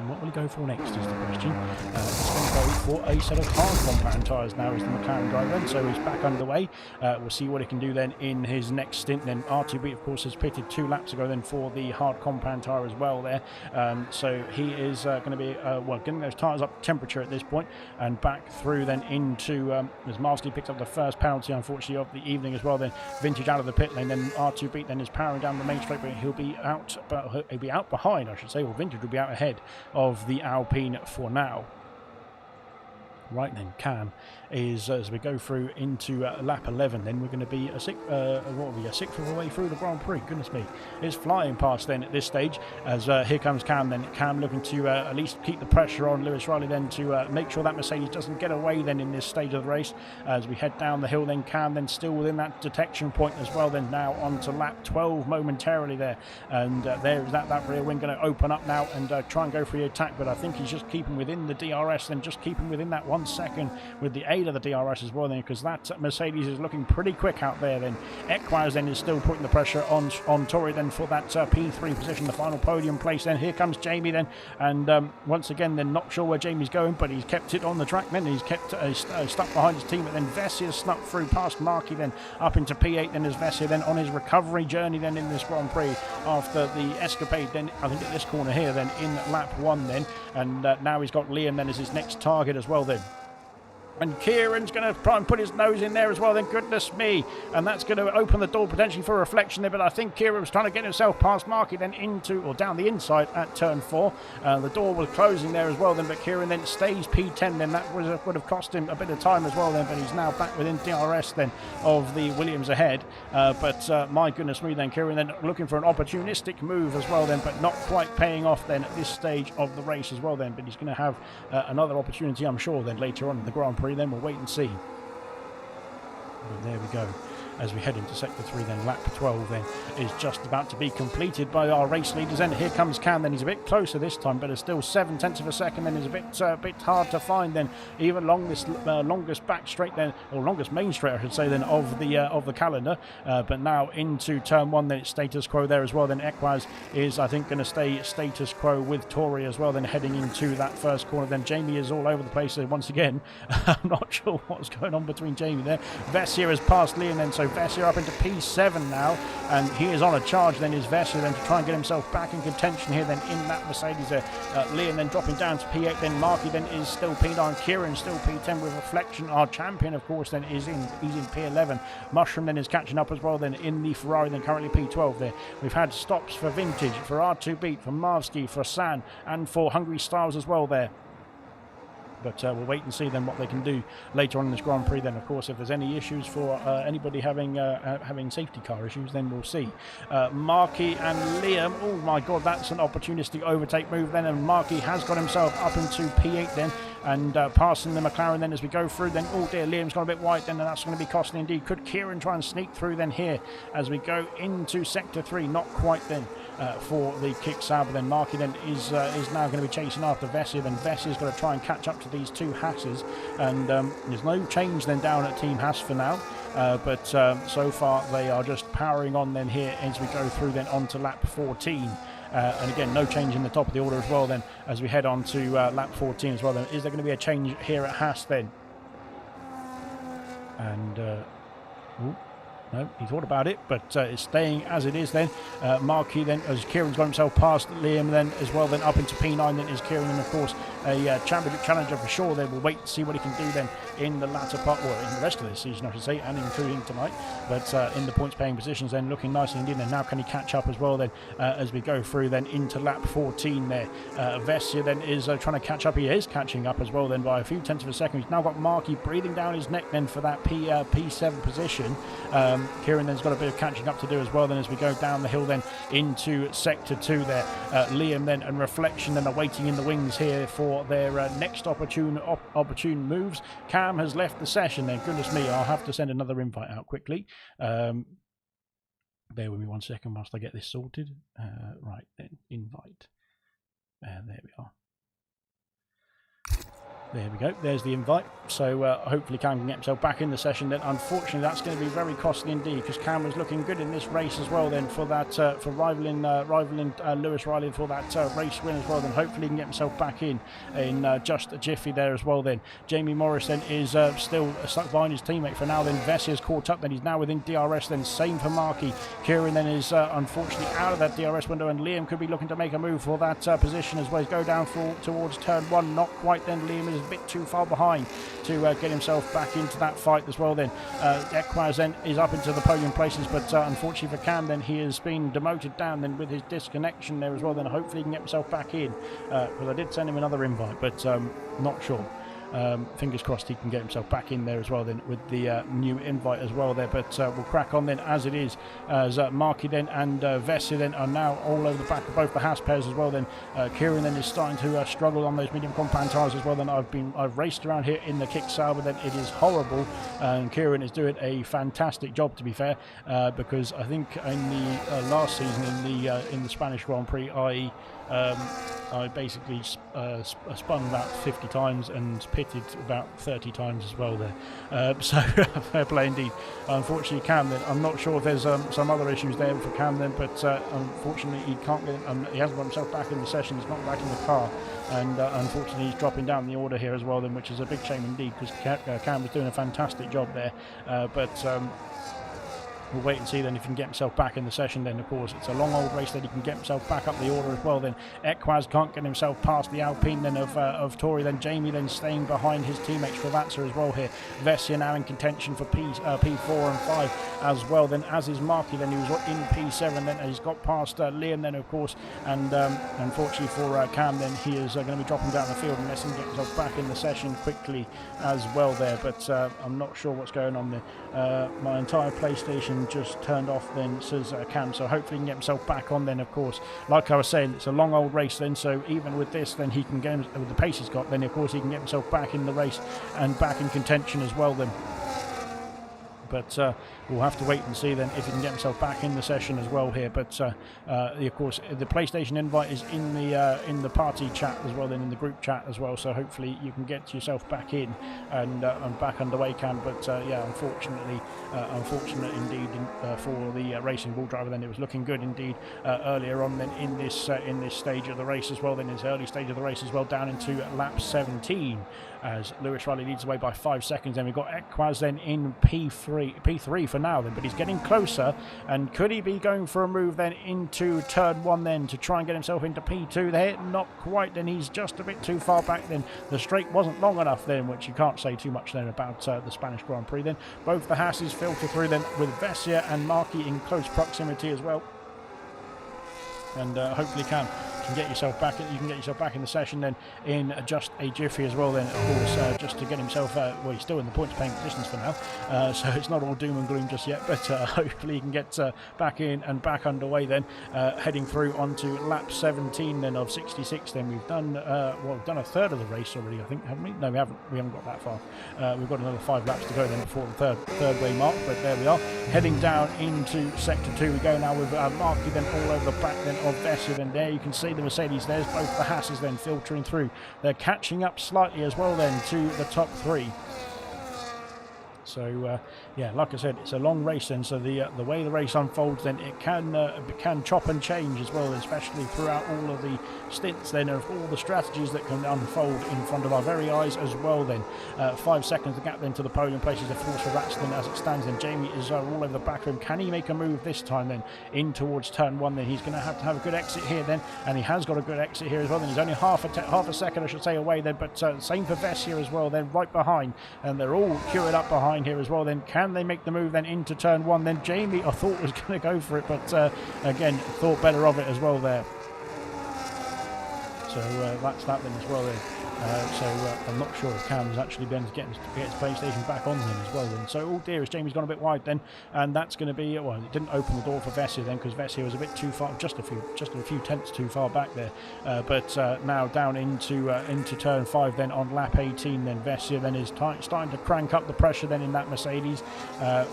And what will he go for next is the question. He's going to go for a set of hard compound tyres now as the McLaren driver, so he's back underway. We'll see what he can do then in his next stint. Then R2B, of course, has pitted 2 laps ago then for the hard compound tyre as well there. So he is going to be, getting those tyres up to temperature at this point and back through then into, as Marsky picks up the first penalty, unfortunately, of the evening as well. Then Vintage out of the pit lane, then R2B then is powering down the main straight, but he'll be out behind, I should say, or Vintage will be out ahead of the Alpine for now. Right then, Cam is, as we go through into lap 11, then we're going to be a sixth of the way through the Grand Prix. Goodness me, it's flying past then at this stage, as here comes Cam then. Cam looking to at least keep the pressure on Lewis Riley then to make sure that Mercedes doesn't get away then in this stage of the race. As we head down the hill then, Cam then still within that detection point as well, then now on to lap 12 momentarily there, and there is that rear wing going to open up now and try and go for the attack, but I think he's just keeping within the DRS, then just keeping within that 1 second with the aid of the DRS as well then, because that Mercedes is looking pretty quick out there then. Equaz then is still putting the pressure on Torrey then for that P3 position, the final podium place. Then here comes Jamie then, and once again then not sure where Jamie's going, but he's kept it on the track then. He's kept stuck behind his team, but then Vessier snuck through past Markey then up into P8 then, as Vessier then on his recovery journey then in this Grand Prix after the escapade then, I think at this corner here then in lap 1 then, and now he's got Liam then as his next target as well then. And Kieran's going to try and put his nose in there as well then, goodness me. And that's going to open the door potentially for a reflection there, but I think Kieran was trying to get himself past Markey then into, or down the inside at turn 4. The door was closing there as well then, but Kieran then stays P10 then. That would have cost him a bit of time as well then, but he's now back within DRS then of the Williams ahead. But my goodness me then, Kieran then looking for an opportunistic move as well then, but not quite paying off then at this stage of the race as well then. But he's going to have another opportunity, I'm sure, then later on in the Grand Prix. Then we'll wait and see. But there we go. As we head into sector 3 then, lap 12 then is just about to be completed by our race leaders. And here comes Cam then. He's a bit closer this time, but it's still 7/10 of a second then. Is a bit hard to find then. Even longest back straight then, or longest main straight I should say then, of the calendar. But now into turn 1 then, it's status quo there as well. Then Equaz is, I think, going to stay status quo with Tory as well. Then heading into that first corner, then Jamie is all over the place once again. I'm not sure what's going on between Jamie there. Vessier has passed Liam then, so Vessier up into P7 now, and he is on a charge then, is Vessier then, to try and get himself back in contention here then in that Mercedes there. Liam then dropping down to P8 then. Markey then is still P9, Kieran still P10 with Reflection. Our champion of course then is in P11. Mushroom then is catching up as well then in the Ferrari, then currently P12 there. We've had stops for Vintage, for R2B, for Marvsky, for San, and for Hungry Styles as well there. But we'll wait and see then what they can do later on in this Grand Prix then. Of course, if there's any issues for anybody having safety car issues, then we'll see. Markey and Liam, oh my god, that's an opportunistic overtake move then, and Markey has got himself up into P8 then, and passing the McLaren then as we go through then. Oh dear, Liam's gone a bit wide then, and that's going to be costly indeed. Could Kieran try and sneak through then here as we go into sector 3? Not quite then. For the kick Sauber then. Markey then is now going to be chasing after Vessier. Then Vessier's got to try and catch up to these two Hasses, and there's no change then down at Team Haas for now, but so far they are just powering on then here as we go through then onto lap 14. And again, no change in the top of the order as well then as we head on to lap 14 as well then. Is there going to be a change here at Haas then? And no, he thought about it, but it's staying as it is then. Markey then, as Kieran's got himself past Liam then as well, then up into P9 then is Kieran, and of course a championship challenger for sure. Then we'll wait to see what he can do then in the latter part, or in the rest of the season I should say, and including tonight. But in the points paying positions then, looking nice indeed. And now can he catch up as well then as we go through then into lap 14 there. Vessier then is trying to catch up. He is catching up as well then by a few tenths of a second. He's now got Markey breathing down his neck then for that P7 position. Kieran then's got a bit of catching up to do as well then as we go down the hill then into sector 2 there. Liam then and Reflection then are waiting in the wings here for their next opportune moves. Cam has left the session then. Goodness me, I'll have to send another invite out quickly. Bear with me 1 second whilst I get this sorted. Right then, invite. There we are. There we go. There's the invite. So hopefully Cam can get himself back in the session. Then unfortunately that's going to be very costly indeed, because Cam was looking good in this race as well. Then for that for rivaling Lewis Riley for that race win as well. Then hopefully he can get himself back in just a jiffy there as well. Then Jamie Morris then is still stuck behind his teammate for now. Then Vessia's caught up. Then he's now within DRS. Then same for Markey. Kieran then is unfortunately out of that DRS window, and Liam could be looking to make a move for that position as well. He's go down towards turn 1. Not quite. Then Liam is a bit too far behind to get himself back into that fight as well. Then Equaz then is up into the podium places, but unfortunately for Cam then he has been demoted down then with his disconnection there as well. Then hopefully he can get himself back in, because I did send him another invite, but not sure. Fingers crossed he can get himself back in there as well then with the new invite as well there. But we'll crack on then as it is, as Markey then and Vessi then are now all over the back of both the Haas pairs as well. Then Kieran then is starting to struggle on those medium compound tyres as well. Then I've raced around here in the kick Sauber, then it is horrible, and Kieran is doing a fantastic job, to be fair, because I think in the last season in the Spanish Grand Prix I basically spun about 50 times and pitted about 30 times as well there. So fair play indeed. Unfortunately, Cam then, I'm not sure if there's some other issues there for Cam then, but unfortunately he can't get. He hasn't got himself back in the session. He's not back in the car, and unfortunately he's dropping down the order here as well then, which is a big shame indeed, because Cam was doing a fantastic job there, but. We'll wait and see then if he can get himself back in the session. Then of course it's a long old race that he can get himself back up the order as well. Then Equaz can't get himself past the Alpine then of Tory. Then Jamie then staying behind his teammates for Vatsa as well here. Vessia now in contention for P4 and 5 as well. Then as is Markey then, he was in P7 then, he's got past Liam then of course, and unfortunately for Cam then he is going to be dropping down the field unless he can get himself back in the session quickly as well there. But I'm not sure what's going on there. My entire PlayStation just turned off then, says Cam, so hopefully he can get himself back on then of course. Like I was saying, it's a long old race then, so even with this then he can get with the pace he's got, then of course he can get himself back in the race and back in contention as well then. But we'll have to wait and see then if he can get himself back in the session as well here. But of course the PlayStation invite is in the party chat as well, then in the group chat as well, so hopefully you can get yourself back in and back underway, Cam. But yeah, unfortunate indeed for the racing bull driver then. It was looking good indeed earlier on then in this stage of the race as well, then in this early stage of the race as well, down into lap 17 as Lewis Riley leads away by 5 seconds. Then we've got Equaz then in P3 for now then, but he's getting closer, and could he be going for a move then into turn 1 then to try and get himself into P2 there? Not quite. Then he's just a bit too far back then. The straight wasn't long enough then, which you can't say too much then about the Spanish Grand Prix then. Both the Hasses filter through then with Vessia and Markey in close proximity as well, and hopefully can get yourself back. You can get yourself back in the session then in just a jiffy as well then, of course, just to get himself well, he's still in the points paying positions for now, so it's not all doom and gloom just yet, but hopefully he can get back in and back underway then, heading through onto lap 17 then of 66 then. We've done we've done a third of the race already, I think, haven't we? No, we haven't got that far. We've got another 5 laps to go then before the third way mark, but there we are, heading down into sector 2 we go now with Markey then all over the back then of Vessi. Then there you can see the Mercedes, there's both the Hasses then filtering through. They're catching up slightly as well then to the top 3. So yeah, like I said, it's a long race then, so the way the race unfolds then, it can chop and change as well, especially throughout all of the stints then of all the strategies that can unfold in front of our very eyes as well then. 5 seconds the gap then to the podium places a force for Ratchton as it stands then. Jamie is all over the back of him. Can he make a move this time then in towards turn 1 then? He's going to have a good exit here then, and he has got a good exit here as well then. He's only half a second I should say away then, but same for Vess here as well then, right behind, and they're all queued up behind here as well then. Can they make the move then into turn 1 then? Jamie I thought was going to go for it, but again thought better of it as well there. So that's that then as well then. I'm not sure if Cam's actually been able to get his PlayStation back on then as well then. So oh dear, as Jamie's gone a bit wide then, and that's going to be, well, it didn't open the door for Vessi then, because Vessi was a bit too far, just a few tenths too far back there. But now down into turn 5 then on lap 18 then, Vessi then is starting to crank up the pressure then in that Mercedes.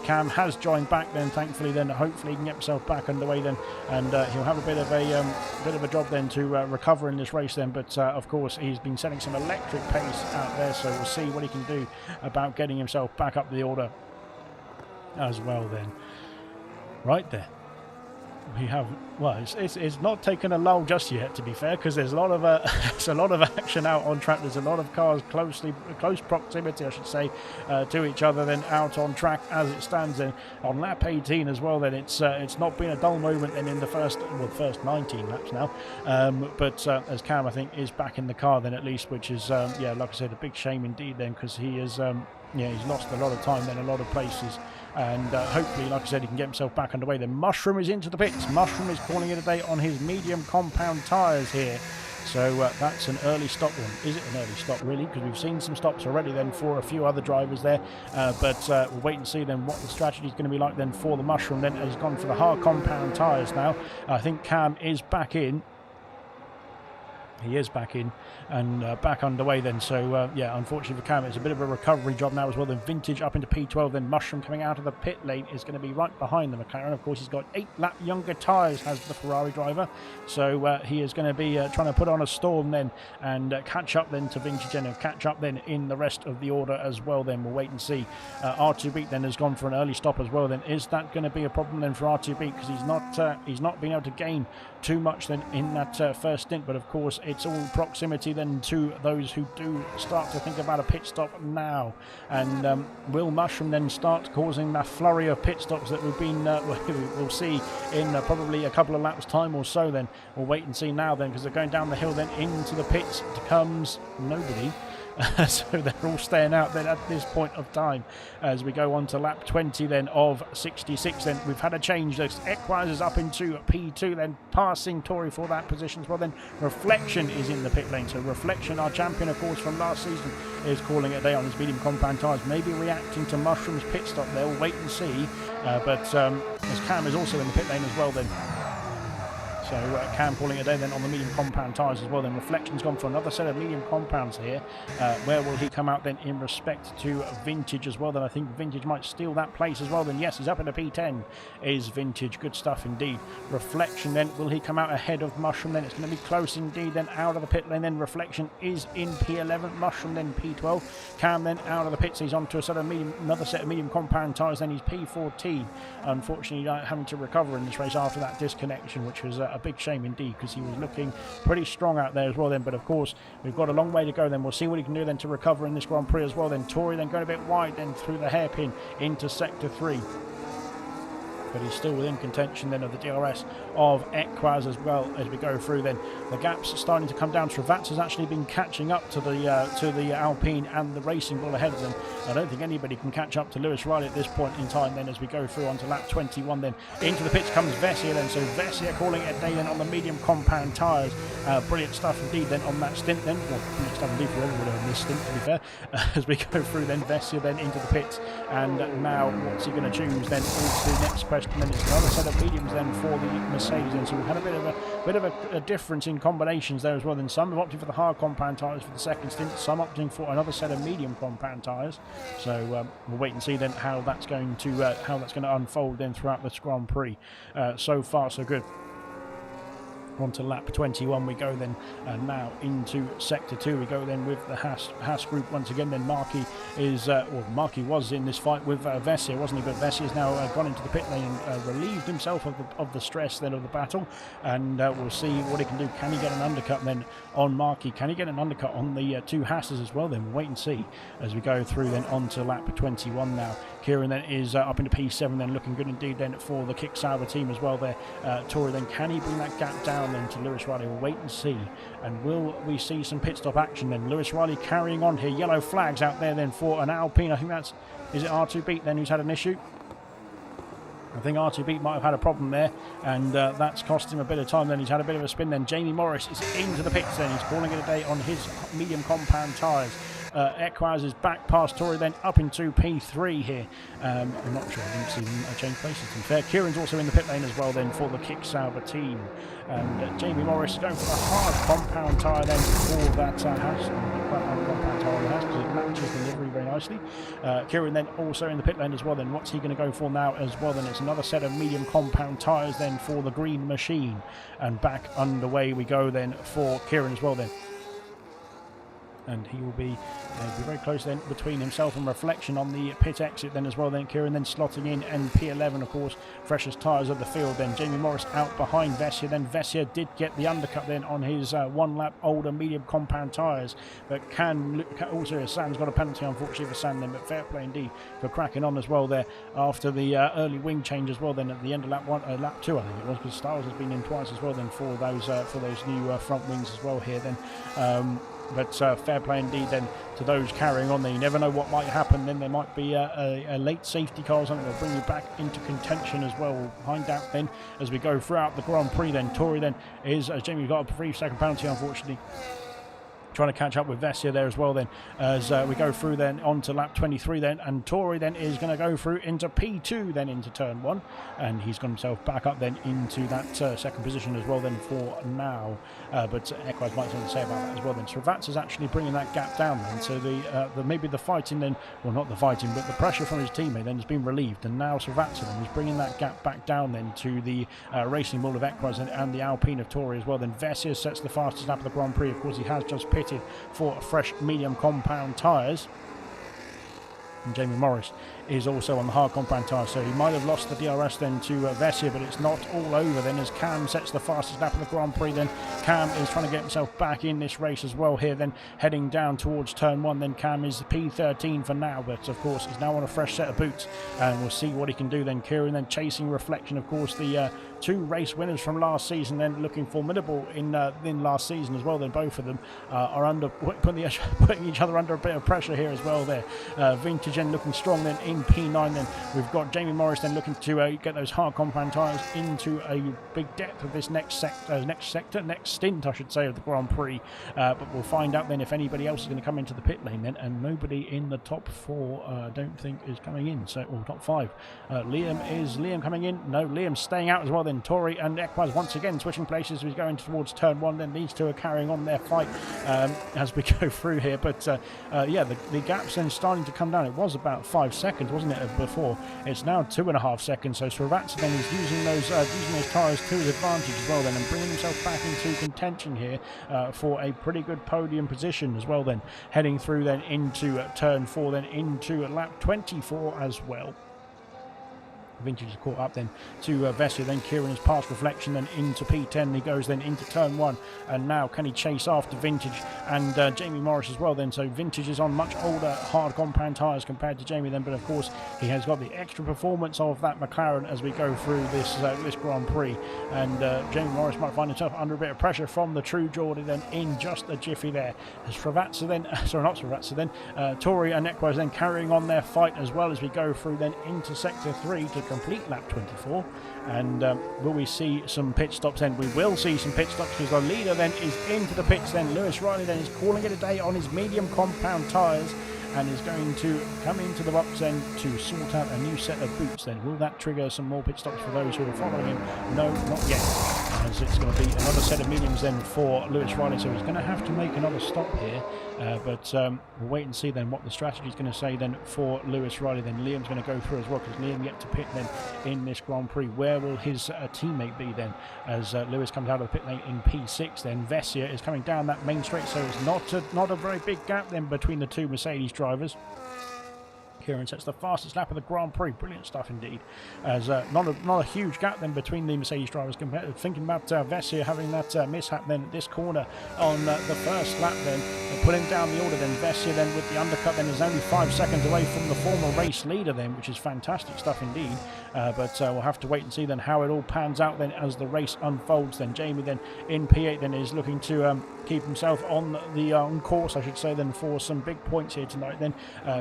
Cam has joined back then, thankfully then. Hopefully he can get himself back underway then, and he'll have a bit of a job then to recover in this race then. But of course he's been setting some electric pace out there, so we'll see what he can do about getting himself back up the order as well then. Right there. We have, well, it's not taken a lull just yet, to be fair, because there's a lot of there's a lot of action out on track. There's a lot of cars close proximity, I should say, to each other. Then out on track as it stands. Then on lap 18 as well. Then it's not been a dull moment. Then in the first 19 laps now. But as Cam, I think, is back in the car then at least, which is yeah, like I said, a big shame indeed then, because he is yeah, he's lost a lot of time then, a lot of places. And hopefully, like I said, he can get himself back underway. Then Mushroom is into the pits. Mushroom is calling it a day on his medium compound tyres here. So that's an early stop one. Is it an early stop, really? Because we've seen some stops already then for a few other drivers there. But we'll wait and see then what the strategy is going to be like then for the Mushroom. Then he's gone for the hard compound tyres now. I think Cam is back in. He is back in and back underway then. So, yeah, unfortunately for Cam, it's a bit of a recovery job now as well. Then Vintage up into P12. Then Mushroom coming out of the pit lane is going to be right behind the McLaren. Of course, he's got 8 lap younger tyres, has the Ferrari driver. So he is going to be trying to put on a storm then and catch up then to Vintage and catch up then in the rest of the order as well then. We'll wait and see. R2Beat then has gone for an early stop as well then. Is that going to be a problem then for R2Beat? Because he's not been able to gain too much then in that first stint. But of course, it's all proximity then to those who do start to think about a pit stop now. And will Mushroom then start causing that flurry of pit stops that we've been we'll see in probably a couple of laps time or so then. We'll wait and see now then, because they're going down the hill then into the pits comes nobody. So they're all staying out then at this point of time as we go on to lap 20 then of 66. Then we've had a change. Equaz is up into P2 then, passing Tory for that position as well. Then Reflection is in the pit lane. So Reflection, our champion of course from last season, is calling it a day on his medium compound tyres, maybe reacting to Mushroom's pit stop there. We'll wait and see. But as Cam is also in the pit lane as well then. So Cam calling it a day then on the medium compound tyres as well. Then Reflection's gone for another set of medium compounds here. Where will he come out then in respect to Vintage as well? Then I think Vintage might steal that place as well. Then yes, he's up in the P10 is Vintage. Good stuff indeed. Reflection then, will he come out ahead of Mushroom? Then it's going to be close indeed then out of the pit lane. Then Reflection is in P11. Mushroom then P12. Cam then out of the pits. He's onto another set of medium compound tyres. Then he's P14. Unfortunately having to recover in this race after that disconnection, which was a big shame indeed, because he was looking pretty strong out there as well then. But of course we've got a long way to go then. We'll see what he can do then to recover in this Grand Prix as well then. Tory then going a bit wide then through the hairpin into sector 3, but he's still within contention then of the DRS of Equaz as well as we go through then. The gaps are starting to come down. Travats has actually been catching up to the Alpine and the Racing Bull ahead of them. I don't think anybody can catch up to Lewis Riley at this point in time then as we go through onto lap 21 then. Into the pits comes Vessier then. So Vessier calling it a day then on the medium compound tyres. Brilliant stuff indeed then on that stint then. Well, brilliant stuff indeed for everybody on this stint, to be fair. As we go through then, Vessier then into the pits. And now what's he going to choose then into the next question? Then it's another set of mediums then for the Mercedes. And so we've had a bit of a difference in combinations there as well. Then some have opted for the hard compound tyres for the second stint, some opting for another set of medium compound tyres. So we'll wait and see then how that's going to unfold then throughout this Grand Prix. So far so good. On to lap 21 we go then, now into sector 2 we go then with the Haas group once again. Then Marquis is Marquis was in this fight with Vessier, wasn't he? But Vessier has now gone into the pit lane and relieved himself of the stress then of the battle, and we'll see what he can do. Can he get an undercut then on Marquis? Can he get an undercut on the two Haas's as well? Then we'll wait and see as we go through then on to lap 21 now. Kieran then is up into P7 then, looking good indeed then for the Kick Sauber team as well there. Tory then, can he bring that gap down then to Lewis Riley? We'll wait and see. And will we see some pit stop action then? Lewis Riley carrying on here. Yellow flags out there then for an Alpine. I think is it R2Beat then who's had an issue? I think R2Beat might have had a problem there, and that's cost him a bit of time. Then he's had a bit of a spin. Then Jamie Morris is into the pits then. He's calling it a day on his medium compound tyres. Equaz is back past Tory then up into P3 here. I'm not sure, I didn't see them change places to be fair. Kieran's also in the pit lane as well then for the Kick Sauber team. And Jamie Morris going for the hard compound tyre then for that Haas. Compound tyre on the Haas because it matches the livery very nicely. Kieran then also in the pit lane as well then. What's he going to go for now as well then? It's another set of medium compound tyres then for the Green Machine. And back underway we go then for Kieran as well then. and he will be very close then between himself and Reflection on the pit exit then as well. Then Kieran then slotting in, and P11 of course freshest tyres of the field. Then Jamie Morris out behind Vessia. Then Vessia did get the undercut then on his 1 lap older medium compound tyres, but also Sam's got a penalty unfortunately for Sam then, but fair play indeed for cracking on as well there after the early wing change as well then at the end of lap 2 I think it was, because Styles has been in twice as well then for those new front wings as well here then. But fair play indeed then to those carrying on there. You never know what might happen. Then there might be a late safety car or something that will bring you back into contention as well. We'll find out then as we go throughout the Grand Prix then. Tory then is, Jamie got a 3-second penalty unfortunately. Trying to catch up with Vessia there as well then as we go through then onto lap 23 then, and Tory then is going to go through into P2 then into turn 1, and he's got himself back up then into that second position as well then for now, but Equaz might have something to say about that as well then. Srivatsa is actually bringing that gap down then, so maybe the fighting then, well not the fighting but the pressure from his teammate then has been relieved, and now Srivatsa then is bringing that gap back down then to the Racing Bull of Equaz and the Alpine of Tory as well. Then Vessia sets the fastest lap of the Grand Prix. Of course he has just pitted for fresh medium compound tyres, and Jamie Morris is also on the hard compound tyre, so he might have lost the DRS then to Vessia, but it's not all over then as Cam sets the fastest lap of the Grand Prix. Then Cam is trying to get himself back in this race as well here then, heading down towards turn 1. Then Cam is P13 for now, but of course he's now on a fresh set of boots, and we'll see what he can do then. Kieran then chasing Reflection, of course the 2 race winners from last season then, looking formidable in last season as well. Then both of them are putting each other under a bit of pressure here as well there. Vintage then looking strong then in P9 then. We've got Jamie Morris then looking to get those hard compound tyres into a big depth of this next stint I should say of the Grand Prix, but we'll find out then if anybody else is going to come into the pit lane then, and nobody in the top 4 I don't think is coming in, so, or top 5. Liam coming in? No, Liam's staying out as well then. Tory and Equaz once again switching places. We're going towards turn 1 then. These two are carrying on their fight as we go through here, but yeah, the gap's then starting to come down. It was about 5 seconds wasn't it before, it's now 2.5 seconds, so Srivatsa then is using those tyres to his advantage as well then, and bringing himself back into contention here for a pretty good podium position as well then, heading through then into turn 4 then into lap 24 as well. Vintage is caught up then to Vessia. Then Kieran is past Reflection then into P10. He goes then into turn 1, and now can he chase after Vintage and Jamie Morris as well then. So Vintage is on much older hard compound tyres compared to Jamie then, but of course he has got the extra performance of that McLaren as we go through this Grand Prix, and Jamie Morris might find himself under a bit of pressure from the true Geordie then in just a jiffy there. As Srivatsa then, sorry not Srivatsa then, Tory and Equaz then carrying on their fight as well as we go through then into sector 3 to complete lap 24, and will we see some pit stops then? We will see some pit stops because the leader then is into the pits then. Lewis Riley then is calling it a day on his medium compound tyres and is going to come into the box then to sort out a new set of boots then. Will that trigger some more pit stops for those who are following him? No, not yet, as it's going to be another set of mediums then for Lewis Riley, so he's going to have to make another stop here, but we'll wait and see then what the strategy is going to say then for Lewis Riley. Then Liam's going to go through as well because Liam yet to pit then in this Grand Prix. Where will his teammate be then as Lewis comes out of the pit lane in P6 then? Vessia is coming down that main straight, so it's not a very big gap then between the two Mercedes drivers. Kieran sets the fastest lap of the Grand Prix. Brilliant stuff indeed. As not a huge gap then between the Mercedes drivers. Thinking about Vessia having that mishap then at this corner on the first lap then, putting down the order then. Vessia then with the undercut then is only 5 seconds away from the former race leader then, which is fantastic stuff indeed. But we'll have to wait and see then how it all pans out then as the race unfolds then. Jamie then in P8 then is looking to keep himself on the on course I should say then for some big points here tonight then,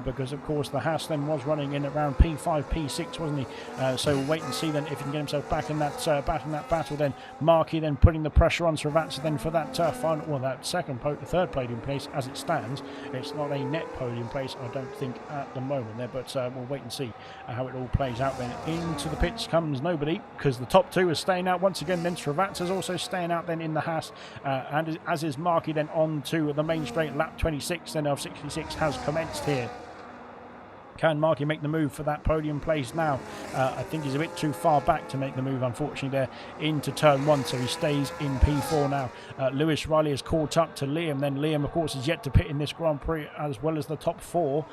because of course the Haas then was running in around P5 P6 wasn't he, so we'll wait and see then if he can get himself back in that battle then. Markey then putting the pressure on Srivatsa then for that final, well that third podium place as it stands. It's not a net podium place I don't think at the moment there, but we'll wait and see how it all plays out then. Into the pits comes nobody because the top 2 is staying out once again then. Srivatsa's also staying out then in the Haas, and as is Markey then on to the main straight. Lap 26 then of 66 has commenced here. Can Markey make the move for that podium place now? I think he's a bit too far back to make the move, unfortunately, there into turn 1, so he stays in P4 now. Lewis Riley has caught up to Liam. Then Liam, of course, is yet to pit in this Grand Prix, as well as the top 4.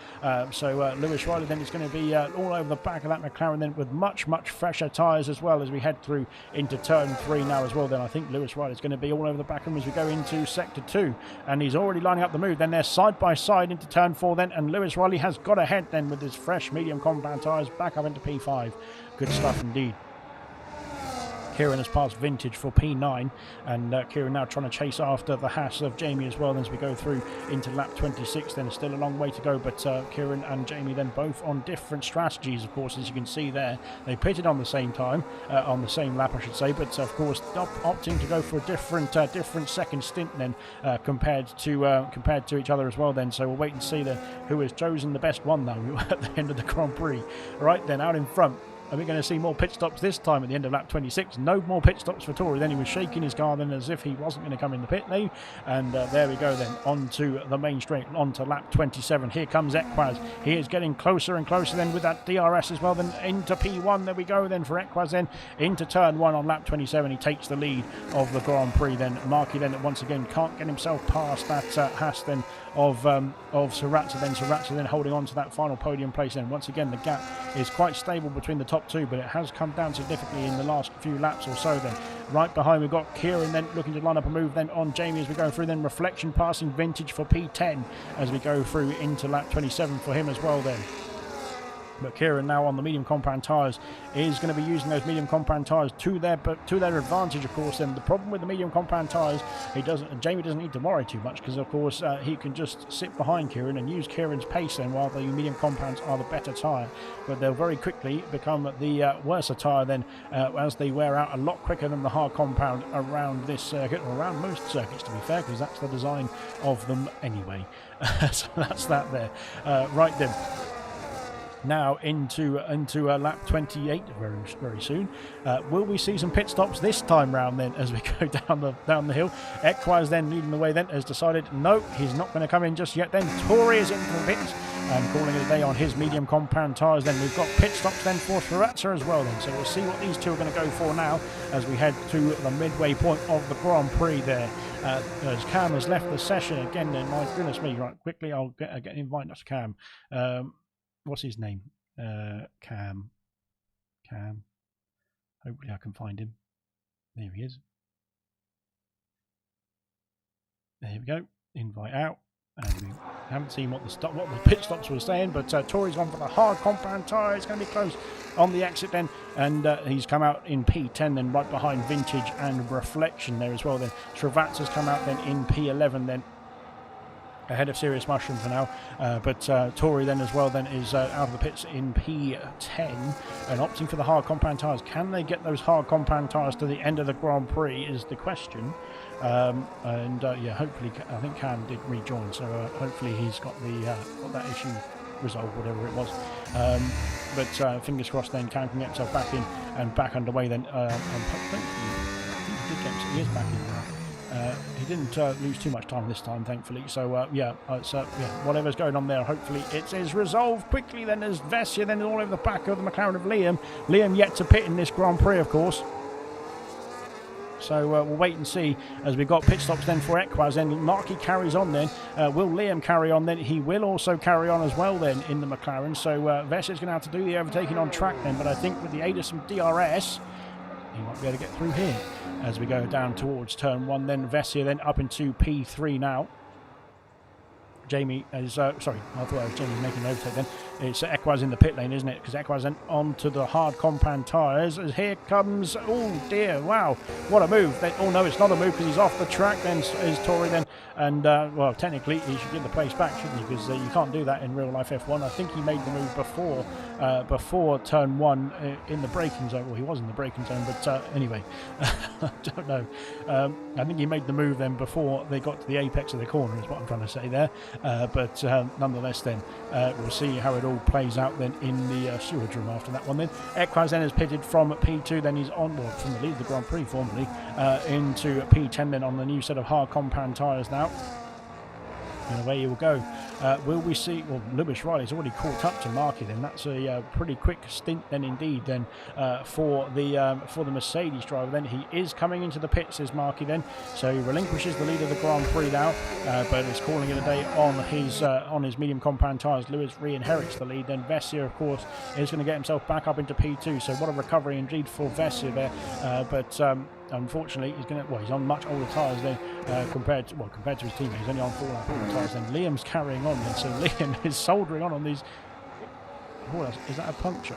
So Lewis Riley then is going to be all over the back of that McLaren then, with much, much fresher tyres as well, as we head through into turn 3 now as well. Then I think Lewis Riley is going to be all over the back of him as we go into sector 2. And he's already lining up the move. Then they're side by side into turn 4 then, and Lewis Riley has got ahead then with his fresh medium compound tyres back up into P5. Good stuff indeed. Kieran has passed Vintage for P9, and Kieran now trying to chase after the Haas of Jamie as well as we go through into lap 26. Then still a long way to go, but Kieran and Jamie then both on different strategies, of course, as you can see there. They pitted on the same time, on the same lap I should say, but of course opting to go for a different second stint then, compared to each other as well then. So we'll wait and see who has chosen the best one now at the end of the Grand Prix. Right then, out in front, are we going to see more pit stops this time at the end of lap 26? No more pit stops for Tory. Then he was shaking his car then as if he wasn't going to come in the pit lane. And there we go then, on to the main straight, on to lap 27. Here comes Equaz. He is getting closer and closer then with that DRS as well. Then into P1. There we go then for Equaz then. Into turn 1 on lap 27. He takes the lead of the Grand Prix then. Markey then once again can't get himself past that Haas then of Saratza then. Saratza then holding on to that final podium place then. Once again, the gap is quite stable between the top 2, but it has come down significantly in the last few laps or so then. Right behind we've got Kieran then looking to line up a move then on Jamie as we go through. Then Reflection passing Vintage for P10 as we go through into lap 27 for him as well then. But Kieran now on the medium compound tyres is going to be using those medium compound tyres to their advantage, of course. And the problem with the medium compound tyres, Jamie doesn't need to worry too much, because of course he can just sit behind Kieran and use Kieran's pace then, while the medium compounds are the better tyre. But they'll very quickly become the worse tyre then, as they wear out a lot quicker than the hard compound around this circuit, or around most circuits to be fair, because that's the design of them anyway. So that's that there. Right then. Now into lap 28 very soon. Will we see some pit stops this time round then as we go down the hill? Equaz then leading the way then has decided no, he's not going to come in just yet then. Tory is in for the pits and calling it a day on his medium compound tyres then. We've got pit stops then for Saratza as well then, so we'll see what these two are going to go for now as we head to the midway point of the Grand Prix there. As Cam has left the session again then, my goodness me. Right, quickly I'll get an invite to Cam. What's his name? Cam. Hopefully I can find him. There he is. There we go. Invite out. And we haven't seen what the pit stops were saying, but Tory's gone for the hard compound tyre. It's going to be close on the exit then, and he's come out in P10 then, right behind Vintage and Reflection there as well then. Srivatsa's come out then in P11 then, ahead of Serious Mushroom for now, but Tory then as well then is out of the pits in P10 and opting for the hard compound tyres. Can they get those hard compound tyres to the end of the Grand Prix is the question. Yeah, hopefully, I think Cam did rejoin, so hopefully he's got that issue resolved, whatever it was. But fingers crossed then Cam can get himself back in and back underway then. I think he did get himself, he is back in now. He didn't lose too much time this time, thankfully. So yeah, whatever's going on there, hopefully it is resolved quickly. Then there's Vessia, then all over the back of the McLaren of Liam. Liam yet to pit in this Grand Prix, of course. So we'll wait and see as we've got pit stops then for Equaz. And Markey carries on then. Will Liam carry on then? He will also carry on as well then in the McLaren. So Vessia's going to have to do the overtaking on track then. But I think with the aid of some DRS, he might be able to get through here as we go down towards turn 1. Then Vessia then up into P3 now. Jamie is, sorry, I thought it was Jamie making the overtake then. It's Equaz in the pit lane, isn't it? Because Equaz then onto the hard compound tyres. As here comes, oh dear, wow, what a move. Then, oh no, it's not a move because he's off the track then, is Tory then. And, well, technically he should give the place back, shouldn't he? Because you can't do that in real life F1. I think he made the move before turn 1 in the braking zone. Well, he was in the braking zone, but anyway, I don't know. I think he made the move then before they got to the apex of the corner is what I'm trying to say there. But nonetheless then, we'll see how it all plays out then in the stewards room after that one then. Equaz then is pitted from P2, then he's on, well, from the lead of the Grand Prix formerly, into P10 then on the new set of hard compound tyres now. And away he will go. Will we see? Well, Lewis Riley's already caught up to Marky. Then that's a pretty quick stint. Then indeed. Then for the Mercedes driver. Then he is coming into the pits. Is Marky then? So he relinquishes the lead of the Grand Prix now, but is calling it a day on his medium compound tyres. Lewis re-inherits the lead. Then Vessier, of course, is going to get himself back up into P2. So what a recovery indeed for Vessier there. But unfortunately, he's on much older tyres there compared to his teammate. He's only on 4-lap older tyres. Then Liam's carrying on. Then so Liam is soldering on these. Is that a puncture?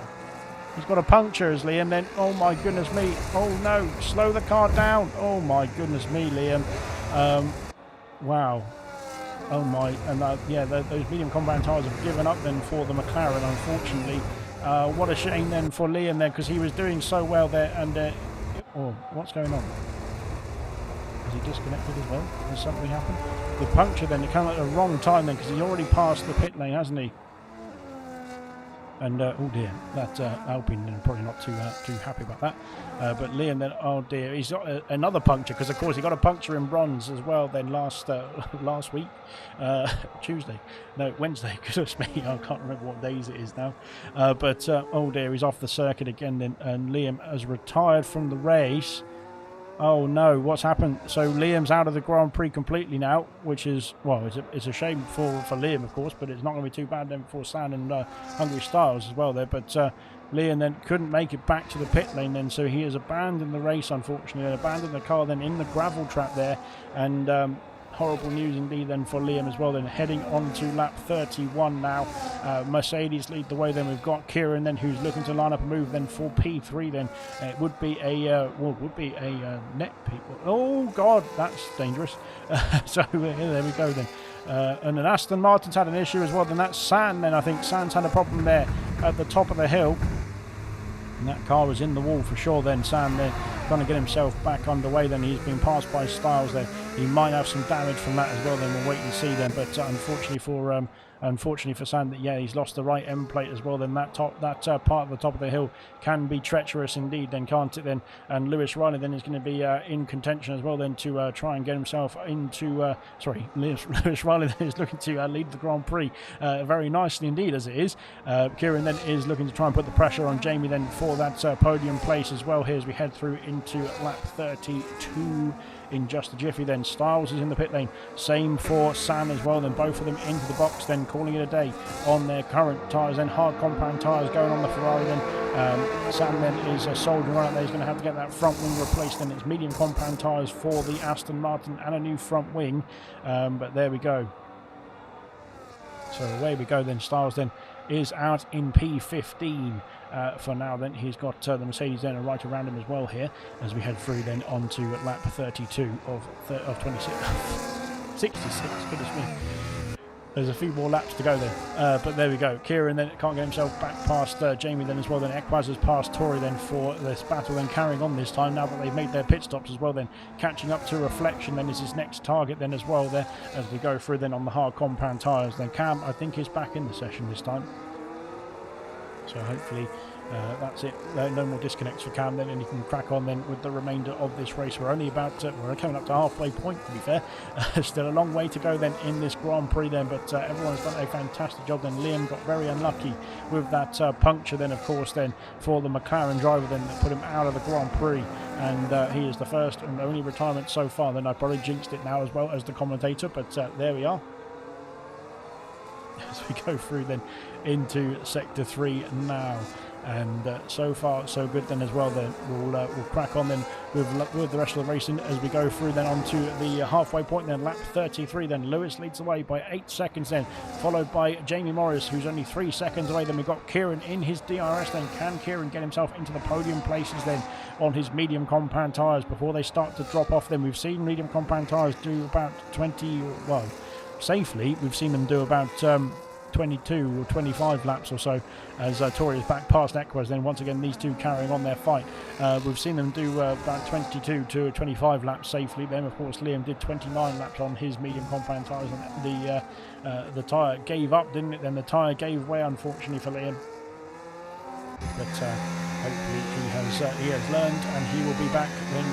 He's got a puncture as Liam then. Oh my goodness me. Oh no, slow the car down. Oh my goodness me, Liam. Wow. Oh my, and yeah, those medium compound tyres have given up then for the McLaren, unfortunately. What a shame then for Liam there, because he was doing so well there. And oh, what's going on? Is he disconnected as well? Has something happened? The puncture then, it came at the wrong time then, because he's already passed the pit lane, hasn't he? And oh dear, that Alpine probably not too happy about that. But Liam then, oh dear, he's got another puncture, because of course he got a puncture in bronze as well. Then last week, Wednesday. Goodness me, I can't remember what days it is now. But oh dear, he's off the circuit again. Then, and Liam has retired from the race. Oh no, what's happened? So Liam's out of the Grand Prix completely now, which is, well, it's a shame for Liam, of course, but it's not going to be too bad then for San and Hungry Styles as well there. But Liam then couldn't make it back to the pit lane then, so he has abandoned the race, unfortunately, and abandoned the car then in the gravel trap there. And horrible news indeed then for Liam as well. Then heading on to lap 31 now. Mercedes lead the way. Then we've got Kieran then, who's looking to line up a move then for P3. Then it would be a net people. Oh God, that's dangerous. So there we go then. And then Aston Martin's had an issue as well. Then that's San. Then I think San's had a problem there at the top of the hill. And that car was in the wall for sure. Then Sam there trying to get himself back underway. Then he's been passed by Styles there. He might have some damage from that as well. Then we'll wait and see then. But unfortunately for Sam, that he's lost the right end plate as well. Then that part of the top of the hill can be treacherous indeed. Then can't it then? And Lewis Riley then is going to be in contention as well. Then to try and get himself into. Lewis Riley then is looking to lead the Grand Prix very nicely indeed as it is. Kieran then is looking to try and put the pressure on Jamie then for that podium place as well here as we head through into lap 32 in just a jiffy. Then Styles is in the pit lane, same for Sam as well. Then both of them into the box, then calling it a day on their current tyres. Then hard compound tyres going on the Ferrari. Then Sam then is soldering on it there. He's going to have to get that front wing replaced. Then it's medium compound tyres for the Aston Martin and a new front wing, but there we go. So away we go then. Styles then is out in P15 for now. Then he's got the Mercedes then right around him as well here as we head through then onto lap 32 of 26 66. Goodness me, there's a few more laps to go then, but there we go. Kieran then can't get himself back past Jamie then as well. Then Equaz has passed Tori then for this battle, then carrying on this time now that they've made their pit stops as well. Then catching up to Reflection then is his next target then as well there as we go through then on the hard compound tyres. Then Cam, I think, is back in the session this time, so hopefully that's it. No more disconnects for Cam then, and he can crack on then with the remainder of this race. We're only about we're coming up to halfway point, to be fair. Still a long way to go then in this Grand Prix then, but everyone's done a fantastic job. Then Liam got very unlucky with that puncture then, of course, then for the McLaren driver then that put him out of the Grand Prix, and he is the first and only retirement so far. Then I probably jinxed it now as well as the commentator, but there we are as we go through then into sector 3 now. And so far so good then as well. Then we'll crack on then with the rest of the racing as we go through then onto the halfway point then, lap 33. Then Lewis leads the way by 8 seconds then, followed by Jamie Morris, who's only 3 seconds away. Then we've got Kieran in his DRS. Then can Kieran get himself into the podium places then on his medium compound tyres before they start to drop off? Then we've seen medium compound tyres do about 20, well, safely we've seen them do about 22 or 25 laps or so as Tori is back past Equaz. Then once again these two carrying on their fight. We've seen them do about 22 to 25 laps safely. Then of course Liam did 29 laps on his medium compound tyres, and the tyre gave up, didn't it? Then the tyre gave way, unfortunately, for Liam, but hopefully he has learned, and he will be back then,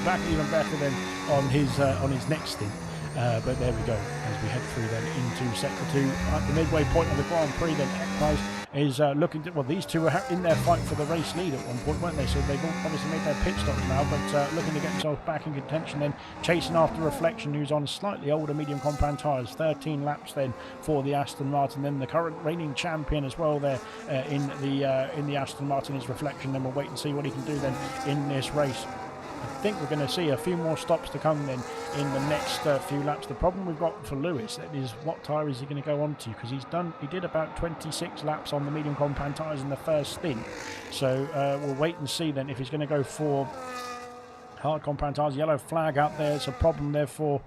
back even better than on his next stint. But there we go, as we head through then into Sector 2 at the midway point of the Grand Prix. Then Ekraz is looking to, well, these two were in their fight for the race lead at one point, weren't they? So they've obviously made their pit stops now, but looking to get themselves back in contention then, chasing after Reflection, who's on slightly older medium compound tyres. 13 laps then for the Aston Martin. Then the current reigning champion as well there in the Aston Martin is Reflection. Then we'll wait and see what he can do then in this race. I think we're going to see a few more stops to come then in the next few laps. The problem we've got for Lewis is what tyre is he going to go on to, because he did about 26 laps on the medium compound tyres in the first stint. So we'll wait and see then if he's going to go for hard compound tyres. Yellow flag out there. It's a problem there for...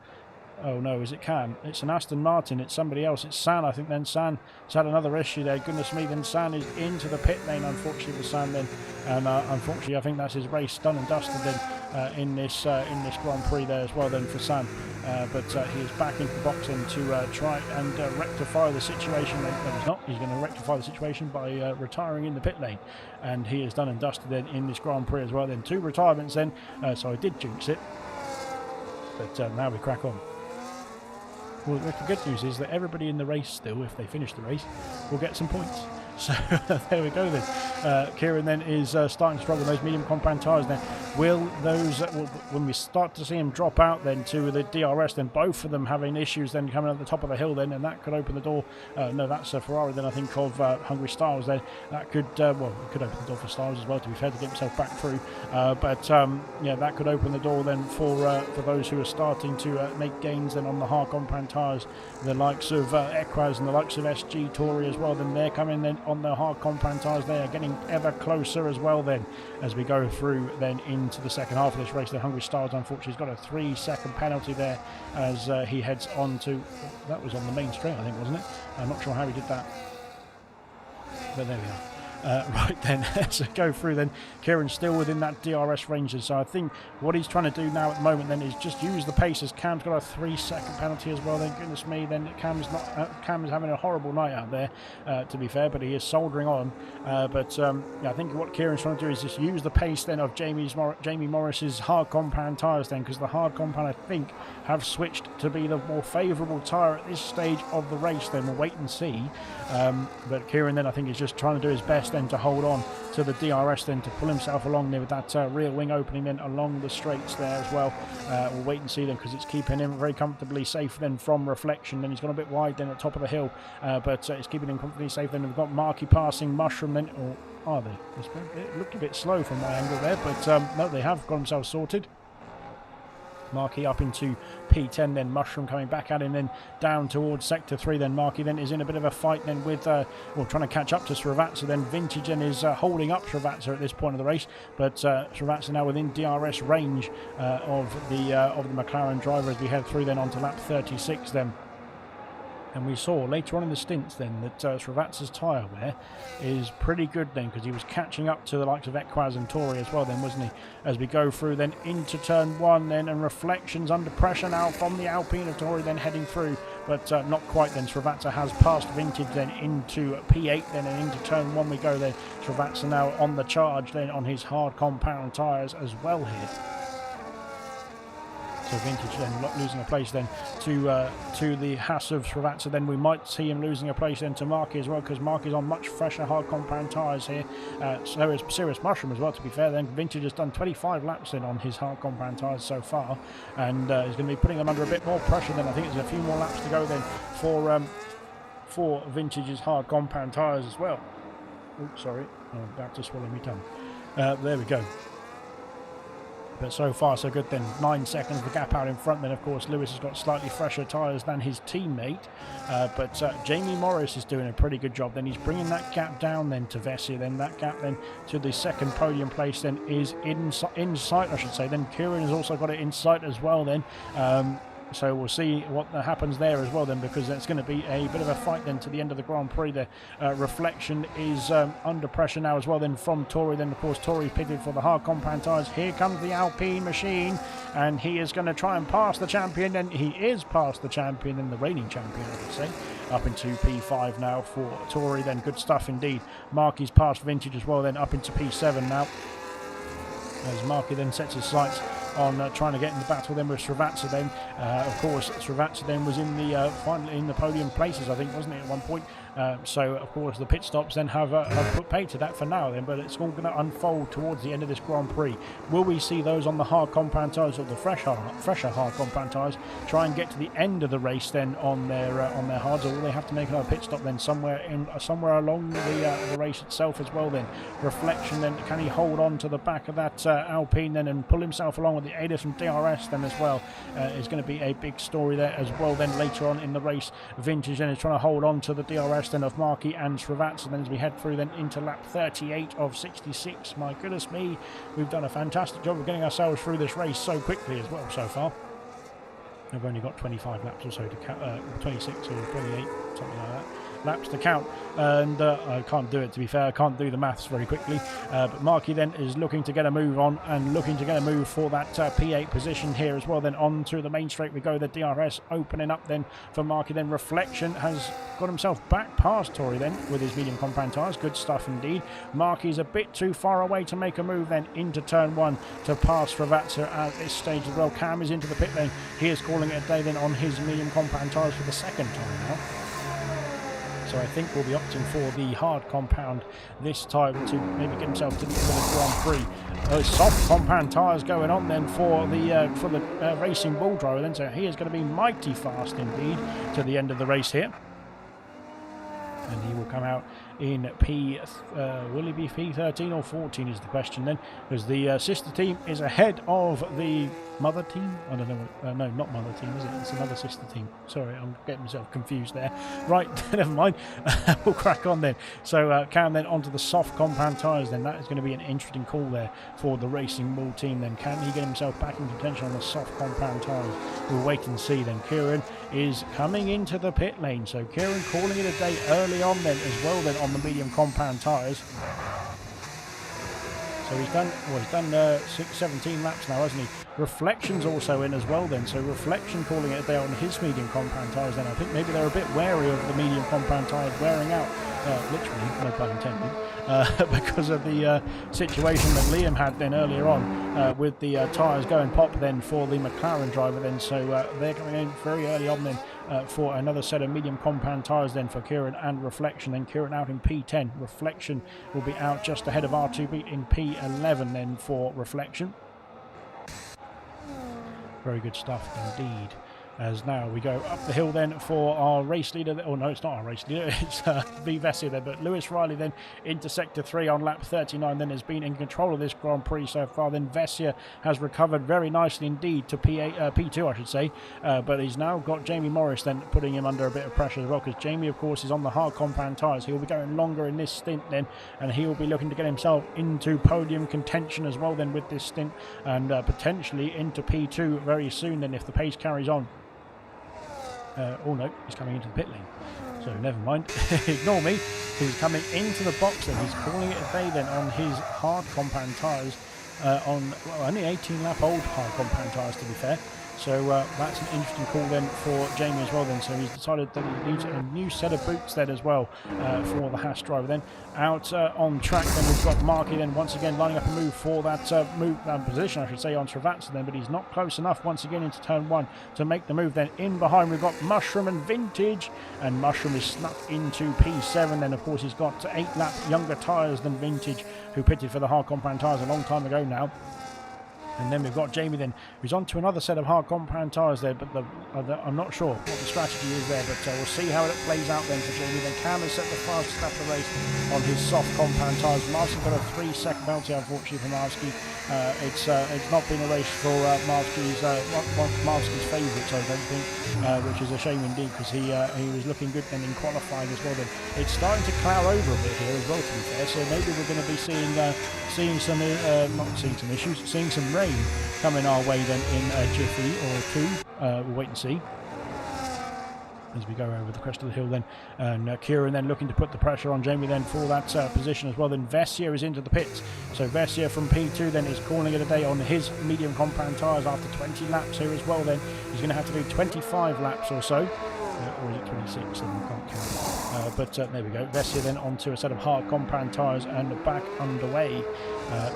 Oh no, is it Cam? It's an Aston Martin, it's somebody else, it's San, I think. Then San has had another issue there, goodness me. Then San is into the pit lane, unfortunately, for San then, and unfortunately I think that's his race done and dusted then in this Grand Prix there as well then for San. But he is back into the box then to try and rectify the situation. No, he's not. He's going to rectify the situation by retiring in the pit lane, and he is done and dusted then in this Grand Prix as well. Then 2 retirements then, so I did jinx it, but now we crack on. Well, the good news is that everybody in the race still, if they finish the race, will get some points. So there we go then. Kieran then is starting to struggle with those medium compound tyres then. Will those, when we start to see him drop out then to the DRS, then both of them having issues then coming at the top of the hill then, and that could open the door. No, that's Ferrari then, I think, of Hungry Styles then. That could, well, it could open the door for Styles as well, to be fair, to get himself back through. But yeah, that could open the door then for those who are starting to make gains then on the hard compound tyres. The likes of Ekraz and the likes of SG Tory as well, then they're coming then on the hard compound tyres. They are getting ever closer as well then as we go through then into the second half of this race. The Hungry Styles unfortunately has got a 3-second penalty there as he heads on to, that was on the main straight I think, wasn't it? I'm not sure how he did that, but there we are. Right then, so go through then. Kieran's still within that DRS range, so I think what he's trying to do now at the moment then is just use the pace, as Cam's got a 3-second penalty as well. Then goodness me, then Cam's having a horrible night out there, to be fair, but he is soldering on. Yeah, I think what Kieran's trying to do is just use the pace then of Jamie Morris's hard compound tyres then, because the hard compound I think have switched to be the more favourable tyre at this stage of the race. Then we'll wait and see. But Kieran then I think is just trying to do his best then to hold on to the DRS then, to pull himself along there with that rear wing opening then along the straights there as well. We'll wait and see then, because it's keeping him very comfortably safe then from Reflection. Then he's gone a bit wide then at the top of the hill, but it's keeping him comfortably safe. Then we've got Marky passing Mushroom then, or are they? It looked a bit slow from my angle there, but no, they have got themselves sorted. Marky up into P10, then Mushroom coming back at him, then down towards Sector 3. Then Marky then is in a bit of a fight then with, well, trying to catch up to Srivatsa. Then Vintage then is holding up Srivatsa at this point of the race, but Srivatsa now within DRS range of the McLaren driver as we head through then onto lap 36 then. And we saw later on in the stints then that Srivatsa's tyre wear is pretty good then, because he was catching up to the likes of Ekraz and Tory as well then, wasn't he? As we go through then into turn 1 then, and Reflections under pressure now from the Alpine of Tory then heading through, but not quite then. Srivatsa has passed Vintage then into P8 then, and into turn 1 we go then. Srivatsa now on the charge then on his hard compound tyres as well here. So Vintage then losing a place then to the Haas of Srivatsa. Then we might see him losing a place then to Marky as well, because Marky's on much fresher hard compound tyres here. So is Serious Mushroom as well, to be fair. Then Vintage has done 25 laps then on his hard compound tyres so far, and he's going to be putting them under a bit more pressure then. I think there's a few more laps to go then for Vintage's hard compound tyres as well. Oops, sorry, I'm about to swallow my tongue. There we go. But so far so good then. 9 seconds the gap out in front. Then of course Lewis has got slightly fresher tyres than his teammate, but Jamie Morris is doing a pretty good job. Then he's bringing that gap down then to Vessi. Then that gap then to the second podium place then is in sight, I should say. Then Kieran has also got it in sight as well then. So we'll see what happens there as well then, because it's going to be a bit of a fight then to the end of the Grand Prix there. Reflection is under pressure now as well then from Tory. Then of course Tory pitted for the hard compound tyres. Here comes the Alpine machine, and he is going to try and pass the champion. Then he is past the champion, and the reigning champion I would say, up into P5 now for Tory. Then good stuff indeed. Marky's past Vintage as well then, up into P7 now, as Marky then sets his sights on trying to get in the battle then with Srivatsa then. Of course, Srivatsa then was in the finally in the podium places, I think, wasn't it, at one point? So, of course, the pit stops then have put paid to that for now then, but it's all going to unfold towards the end of this Grand Prix. Will we see those on the hard compound tyres or the fresher hard compound tyres try and get to the end of the race then on their hards, or will they have to make another pit stop then somewhere along the race itself as well then? Reflection then, can he hold on to the back of that Alpine then and pull himself along with the aid of some DRS then as well? Is going to be a big story there as well then later on in the race. Vintage then is trying to hold on to the DRS then of Markey and Srivatsa then as we head through then into lap 38 of 66. My goodness me, we've done a fantastic job of getting ourselves through this race so quickly as well so far. We've only got 25 laps or so to count, 26 or 28, something like that. Laps to count, and I can't do it, to be fair. I can't do the maths very quickly, but Markey then is looking to get a move on and looking to get a move for that P8 position here as well. Then on to the main straight we go. The DRS opening up then for Markey. Then Reflection has got himself back past Tory then with his medium compound tyres. Good stuff indeed. Markey's a bit too far away to make a move then into turn one to pass Srivatsa at this stage as well. Cam is into the pit lane. He is calling it a day then on his medium compound tyres for the second time now. So I think we'll be opting for the hard compound this time to maybe get himself to the end of the Grand Prix. Those soft compound tyres going on then for the Racing Bull driver then, so he is going to be mighty fast indeed to the end of the race here. And he will come out in will he be P13 or 14 is the question then, because the sister team is ahead of the mother team. I don't know what, no, not mother team, is it? It's another sister team. Sorry, I'm getting myself confused there. Right, never mind. We'll crack on then. So Cam then onto the soft compound tyres then. That is going to be an interesting call there for the Racing Bull team then. Can he get himself back in contention on the soft compound tyres? We'll wait and see then. Kieran is coming into the pit lane, so Kieran calling it a day early on then as well then on the medium compound tyres. So he's done 17 laps now, hasn't he? Reflection's also in as well then, so Reflection calling it a day on his medium compound tyres then. I think maybe they're a bit wary of the medium compound tyres wearing out, literally, no pun intended, because of the situation that Liam had then earlier on with the tyres going pop then for the McLaren driver then, so they're coming in very early on then for another set of medium compound tyres then for Kieran and Reflection. Then Kieran out in P10, Reflection will be out just ahead of R2B in P11 then for Reflection. Very good stuff indeed. As now we go up the hill then for our race leader. Oh no, it's not our race leader, it's V. Vessia there, but Lewis Riley then into sector 3 on lap 39 then has been in control of this Grand Prix so far. Then Vessia has recovered very nicely indeed to P2 I should say, but he's now got Jamie Morris then putting him under a bit of pressure as well, because Jamie of course is on the hard compound tyres. He'll be going longer in this stint then, and he will be looking to get himself into podium contention as well then with this stint, and potentially into P2 very soon then if the pace carries on. Oh no, he's coming into the pit lane, so never mind. Ignore me. He's coming into the box and he's calling it a day then on his hard compound tyres, on only 18 lap old hard compound tyres to be fair. So that's an interesting call then for Jamie as well then. So he's decided that he needs a new set of boots then as well for the Haas driver then. Out on track then we've got Markey then once again lining up a move for that position I should say on Srivatsa then, but he's not close enough once again into turn 1 to make the move then. In behind we've got Mushroom and Vintage, and Mushroom is snuck into P7 then. Of course he's got 8 lap younger tyres than Vintage, who pitted for the hard compound tyres a long time ago now. And then we've got Jamie then, who's on to another set of hard compound tyres there, but I'm not sure what the strategy is there, but we'll see how it plays out then for Jamie. Then Cam has set the fastest lap of the race on his soft compound tyres. Marski got a 3-second penalty unfortunately for Marski. It's not been a race for Marski's favourites I don't think, which is a shame indeed, because he was looking good then in qualifying as well then. It's starting to cloud over a bit here as well to be fair, so maybe we're going to be seeing some rain coming our way then in a jiffy or two. We'll wait and see as we go over the crest of the hill then. And Kieran then looking to put the pressure on Jamie then for that position as well. Then Vessia is into the pits, so Vessia from P2 then is calling it a day on his medium compound tyres after 20 laps here as well then. He's going to have to do 25 laps or so. or is it 26? And I can't count. But there we go. Vessia then onto a set of hard compound tyres and back underway.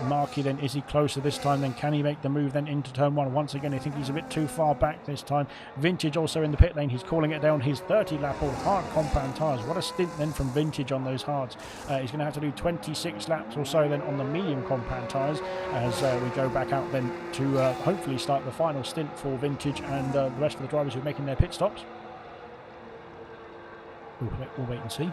Markey then, is he closer this time? Then can he make the move then into turn 1? Once again, I think he's a bit too far back this time. Vintage also in the pit lane. He's calling it down his 30 lap of hard compound tyres. What a stint then from Vintage on those hards. He's going to have to do 26 laps or so then on the medium compound tyres as we go back out then to hopefully start the final stint for Vintage and the rest of the drivers who are making their pit stops. We'll wait and see.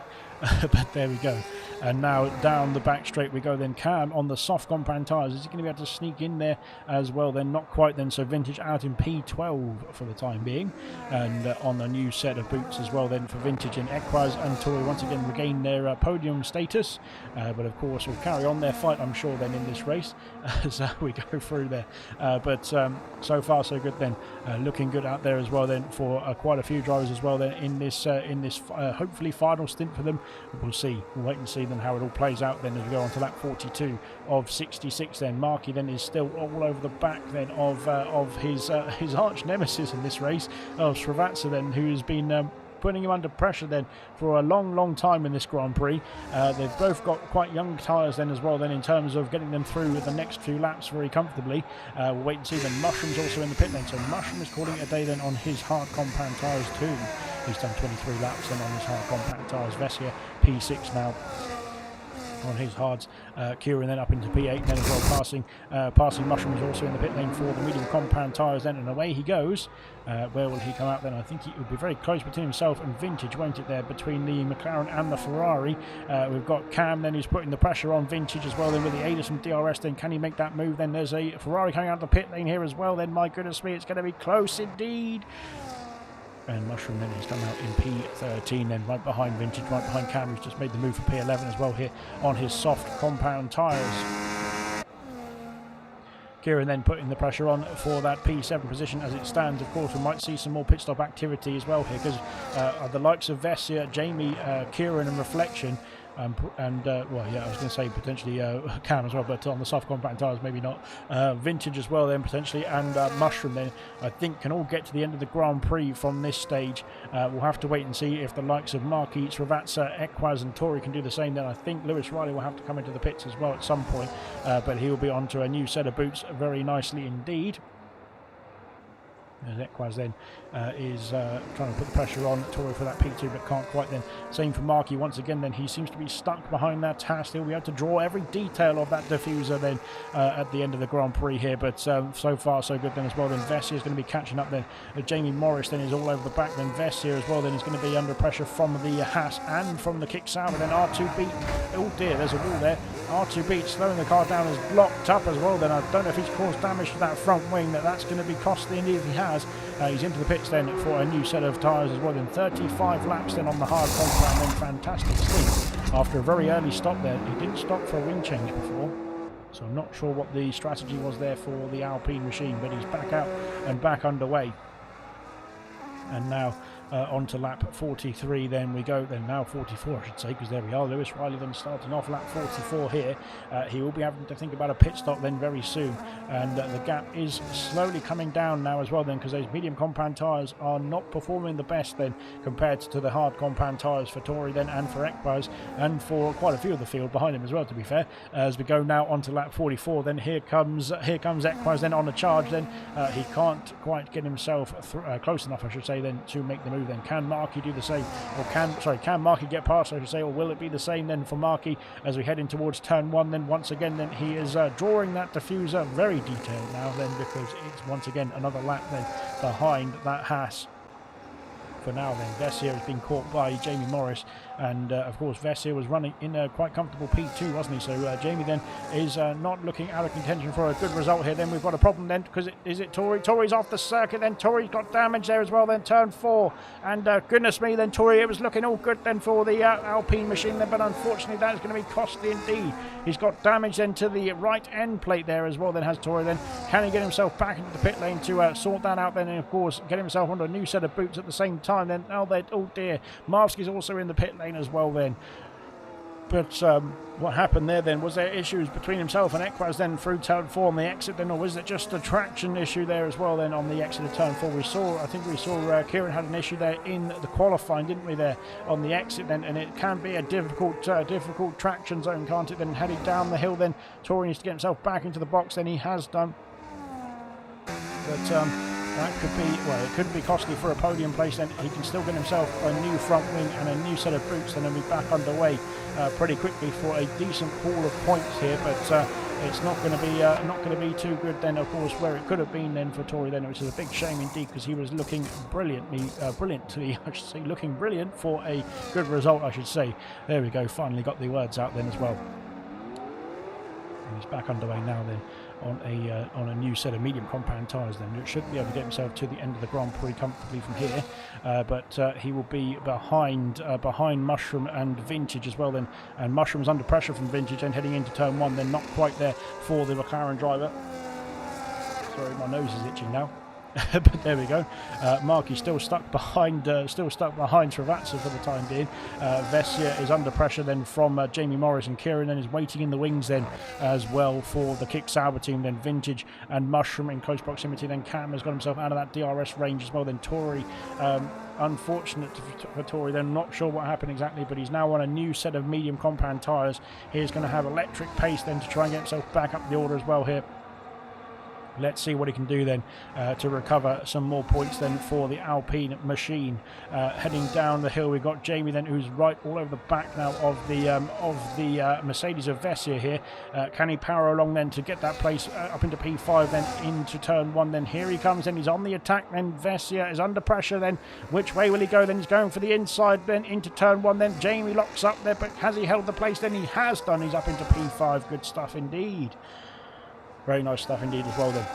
But there we go. And now down the back straight we go then. Cam on the soft compound tyres. Is he going to be able to sneak in there as well? Then not quite then. So Vintage out in P12 for the time being. And on a new set of boots as well then for Vintage. And Equaz and Tori once again regain their podium status. But of course will carry on their fight, I'm sure, then in this race as we go through there. But so far so good then. Looking good out there as well then for quite a few drivers as well then in this hopefully final stint for them. We'll see. We'll wait and see then how it all plays out then as we go on to lap 42 of 66 then. Markey then is still all over the back then of his arch nemesis in this race of Srivatsa then, who has been putting him under pressure then for a long time in this Grand Prix. They've both got quite young tyres then as well then in terms of getting them through the next few laps very comfortably. We'll wait and see then. Mushroom's also in the pit lane, so Mushroom is calling it a day then on his hard compound tyres too. He's done 23 laps then on his hard compact tyres. Vessia P6 now on his hards. Kieran then up into P8 then as well, passing Mushroom is also in the pit lane for the medium compound tyres then, and away he goes. Where will he come out then? I think it would be very close between himself and Vintage, won't it, there between the McLaren and the Ferrari. We've got Cam then who's putting the pressure on Vintage as well then with the aid of some DRS then. Can he make that move then? There's a Ferrari coming out of the pit lane here as well then. My goodness me, it's going to be close indeed. And Mushroom then has come out in P13 then, right behind Vintage, right behind Cam, who's just made the move for P11 as well here on his soft compound tyres. Kieran then putting the pressure on for that P7 position as it stands. Of course, we might see some more pit stop activity as well here because the likes of Vessia, Jamie, Kieran and Reflection well, yeah, I was going to say potentially Cam as well, but on the soft compact tyres maybe not. Vintage as well then potentially, and Mushroom then I think can all get to the end of the Grand Prix from this stage. We'll have to wait and see if the likes of Markey, Srivatsa, Equaz and Tori can do the same. Then I think Lewis Riley will have to come into the pits as well at some point, but he will be onto a new set of boots very nicely indeed. As Equaz then is trying to put the pressure on Tori for that P2 but can't quite then. Same for Markey once again then. He seems to be stuck behind that task. He'll be able to draw every detail of that diffuser then at the end of the Grand Prix here, but so far so good then as well. Then Vessia is going to be catching up then. Jamie Morris then is all over the back then. Vessia as well then is going to be under pressure from the Haas and from the kick Sauber then. R2B, oh dear, there's a wall there. R2B slowing the car down, is blocked up as well then. I don't know if he's caused damage to that front wing. That's going to be costly indeed if he has. He's into the pits then for a new set of tyres as well. Then 35 laps then on the hard compound then. Fantastic sleep after a very early stop there. He didn't stop for a wing change before, so I'm not sure what the strategy was there for the Alpine machine, but he's back out and back underway. And now on to lap 43 then we go, then now 44 I should say, because there we are. Lewis Riley then starting off lap 44 here. He will be having to think about a pit stop then very soon, and the gap is slowly coming down now as well then, because those medium compound tyres are not performing the best then compared to the hard compound tyres for Tori then and for Ekbaz and for quite a few of the field behind him as well, to be fair. As we go now on to lap 44 then, here comes Ekbaz then on the charge then. He can't quite get himself close enough I should say then to make the move then. Can Markey do the same, or can Markey get past I should say, or will it be the same then for Markey as we head in towards turn 1 then? Once again then he is drawing that diffuser very detailed now then, because it's once again another lap then behind that Haas. For now then, Vessia has been caught by Jamie Morris, and of course Vessia was running in a quite comfortable P2, wasn't he? So Jamie then is not looking out of contention for a good result here. Then we've got a problem then, because is it Tori? Tori's off the circuit then. Tori's got damage there as well then, turn 4, and goodness me then, Tori, it was looking all good then for the Alpine machine then, but unfortunately that is going to be costly indeed. He's got damage then to the right end plate there as well then, has Tori then. Can he get himself back into the pit lane to sort that out then, and of course get himself onto a new set of boots at the same time then? Oh dear, Marvsky's also in the pit lane as well then. But what happened there then? Was there issues between himself and Ekwaz then through turn 4 on the exit then, or was it just a traction issue there as well then on the exit of turn 4? I think we saw Kieran had an issue there in the qualifying, didn't we, there on the exit then, and it can be a difficult traction zone, can't it, then heading down the hill then. Tori needs to get himself back into the box, then he has done. But that could be, well, it could be costly for a podium place then. He can still get himself a new front wing and a new set of boots, and then be back underway pretty quickly for a decent pool of points here. But it's not going to be too good then, of course, where it could have been then for Tori then, which is a big shame indeed, because he was looking brilliantly, looking brilliant for a good result, I should say. There we go, finally got the words out then as well. And he's back underway now then on a new set of medium compound tyres then. It should be able to get himself to the end of the Grand Prix comfortably from here, but he will be behind Mushroom and Vintage as well then, and Mushroom's under pressure from Vintage and heading into turn 1 then, not quite there for the McLaren driver. Sorry, my nose is itching now. But there we go. Marky's still stuck behind Travatsa for the time being. Vessia is under pressure then from Jamie Morris, and Kieran then is waiting in the wings then as well for the Kick Sauber team. Then Vintage and Mushroom in close proximity. Then Cam has got himself out of that DRS range as well. Then Tori, unfortunate for Tori then, not sure what happened exactly, but he's now on a new set of medium compound tyres. He's going to have electric pace then to try and get himself back up the order as well here. Let's see what he can do then to recover some more points then for the Alpine machine. Heading down the hill, we've got Jamie then, who's right all over the back now of the Mercedes of Vessia here. Can he power along then to get that place up into P5 then into turn 1 then? Here he comes then, he's on the attack then. Vessia is under pressure then. Which way will he go then? He's going for the inside then into turn 1 then. Jamie locks up there, but has he held the place then? He has done. He's up into P5. Good stuff indeed. Very nice stuff indeed as well then.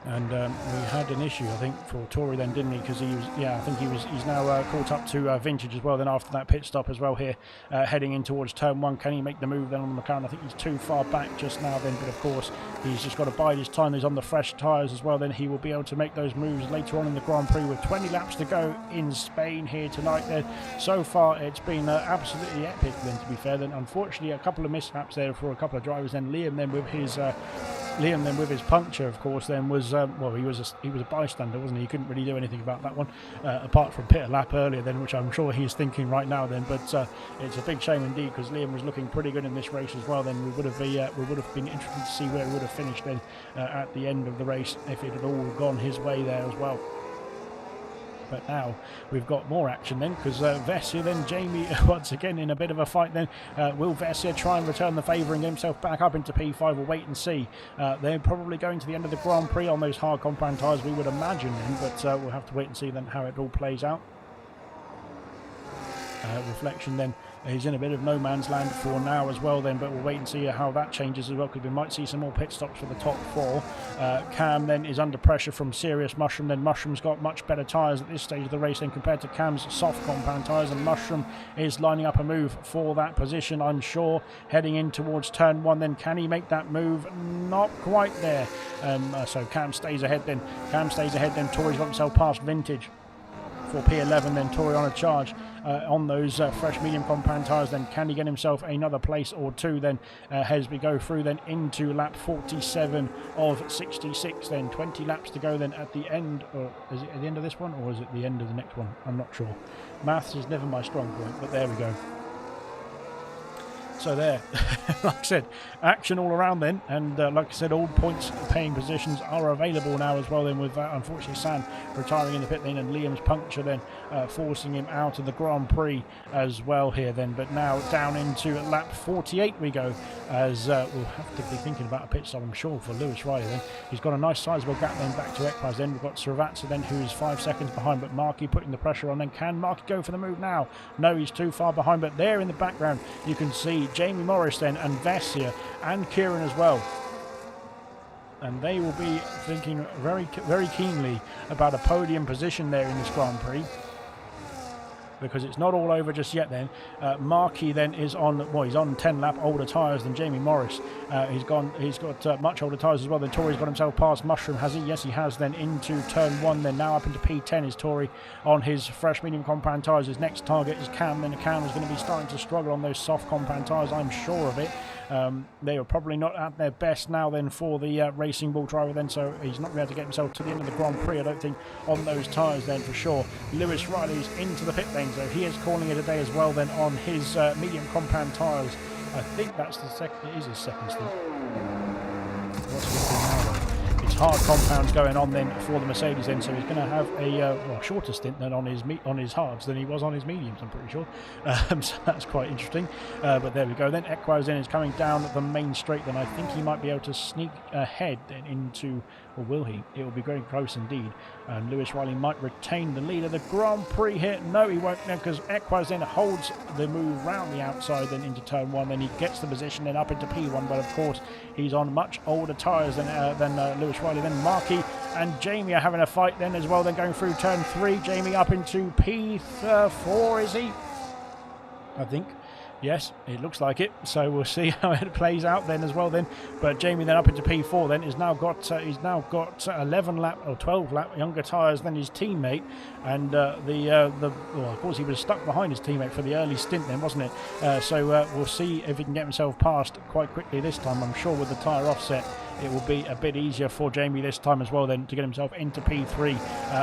And we had an issue, I think, for Tori then, didn't he? Because he was, I think he's now caught up to Vintage as well then after that pit stop as well here, heading in towards turn 1. Can he make the move then on the McLaren? I think he's too far back just now then, but of course he's just got to bide his time. He's on the fresh tyres as well then. He will be able to make those moves later on in the Grand Prix with 20 laps to go in Spain here tonight then. So far it's been absolutely epic then, to be fair then. Unfortunately a couple of mishaps there for a couple of drivers then. Liam then with his puncture, of course, then was he was a bystander, wasn't he? He couldn't really do anything about that one, apart from pit a lap earlier then, which I'm sure he's thinking right now then. But it's a big shame indeed, because Liam was looking pretty good in this race as well. Then we would have been interested to see where he would have finished then at the end of the race if it had all gone his way there as well. But now we've got more action then, because Vessia then, Jamie once again in a bit of a fight then. Will Vessia try and return the favour and get himself back up into P5? We'll wait and see. They're probably going to the end of the Grand Prix on those hard compound tyres, we would imagine then, but we'll have to wait and see then how it all plays out. Reflection then is in a bit of no man's land for now as well then, but we'll wait and see how that changes as well, because we might see some more pit stops for the top 4. Cam then is under pressure from Serious Mushroom. Then Mushroom's got much better tyres at this stage of the race then compared to Cam's soft compound tyres, and Mushroom is lining up a move for that position, I'm sure. Heading in towards turn 1 then, can he make that move? Not quite there. So Cam stays ahead then. Tori's got himself past Vintage for P11 then. Tori on a charge on those fresh medium compound tyres then. Can he get himself another place or two then as we go through then into lap 47 of 66 then? 20 laps to go then at the end, or is it at the end of this one, or is it the end of the next one? I'm not sure. Maths is never my strong point, but there we go. So there, like I said, action all around then, and like I said, all points paying positions are available now as well then, with unfortunately San retiring in the pit lane and Liam's puncture then forcing him out of the Grand Prix as well here then. But now down into lap 48 we go, as we'll have to be thinking about a pit stop, I'm sure, for Lewis Riley then. He's got a nice sizable gap then back to Ekpaz then. We've got Srivatsa then, who's 5 seconds behind, but Marky putting the pressure on then. Can Marky go for the move now? No, he's too far behind, but there in the background you can see Jamie Morris then, and Vessia and Kieran as well, and they will be thinking very keenly about a podium position there in this Grand Prix. because it's not all over just yet then. Markey then is on, well, he's on 10 lap older tyres than Jamie Morris. He's got much older tyres as well. Then Tory's got himself past Mushroom, has he? Yes, he has. Then into turn 1, then now up into P10 is Tory on his fresh medium compound tyres. His next target is Cam, then Cam is going to be starting to struggle on those soft compound tyres, I'm sure of it. They are probably not at their best now then for the Racing Bull driver then, so he's not going to be able to get himself to the end of the Grand Prix, I don't think, on those tyres then for sure. Lewis Riley's into the pit lane, so he is calling it a day as well then on his medium compound tyres. I think that's the second, it is his second stint. What's he doing now then? It's hard compounds going on then for the Mercedes then, so he's going to have a shorter stint than on his hards than he was on his mediums, I'm pretty sure. So that's quite interesting. But there we go. Then Equaz then is coming down the main straight. Then I think he might be able to sneak ahead then into, or will he? It will be very close indeed. And Lewis Riley might retain the lead of the Grand Prix here. No, he won't, because Equaz then holds the move round the outside then into turn 1. Then he gets the position then up into P1, but of course he's on much older tyres than Lewis Riley. Then Markey and Jamie are having a fight then as well. Then going through turn 3, Jamie up into P4, is he? I think. Yes, it looks like it. So we'll see how it plays out then as well then. But Jamie then up into P4 then he's now got 11 lap or 12 lap younger tyres than his teammate, and well, of course he was stuck behind his teammate for the early stint then, wasn't it? So we'll see if he can get himself past quite quickly this time. I'm sure with the tyre offset it will be a bit easier for Jamie this time as well then to get himself into P3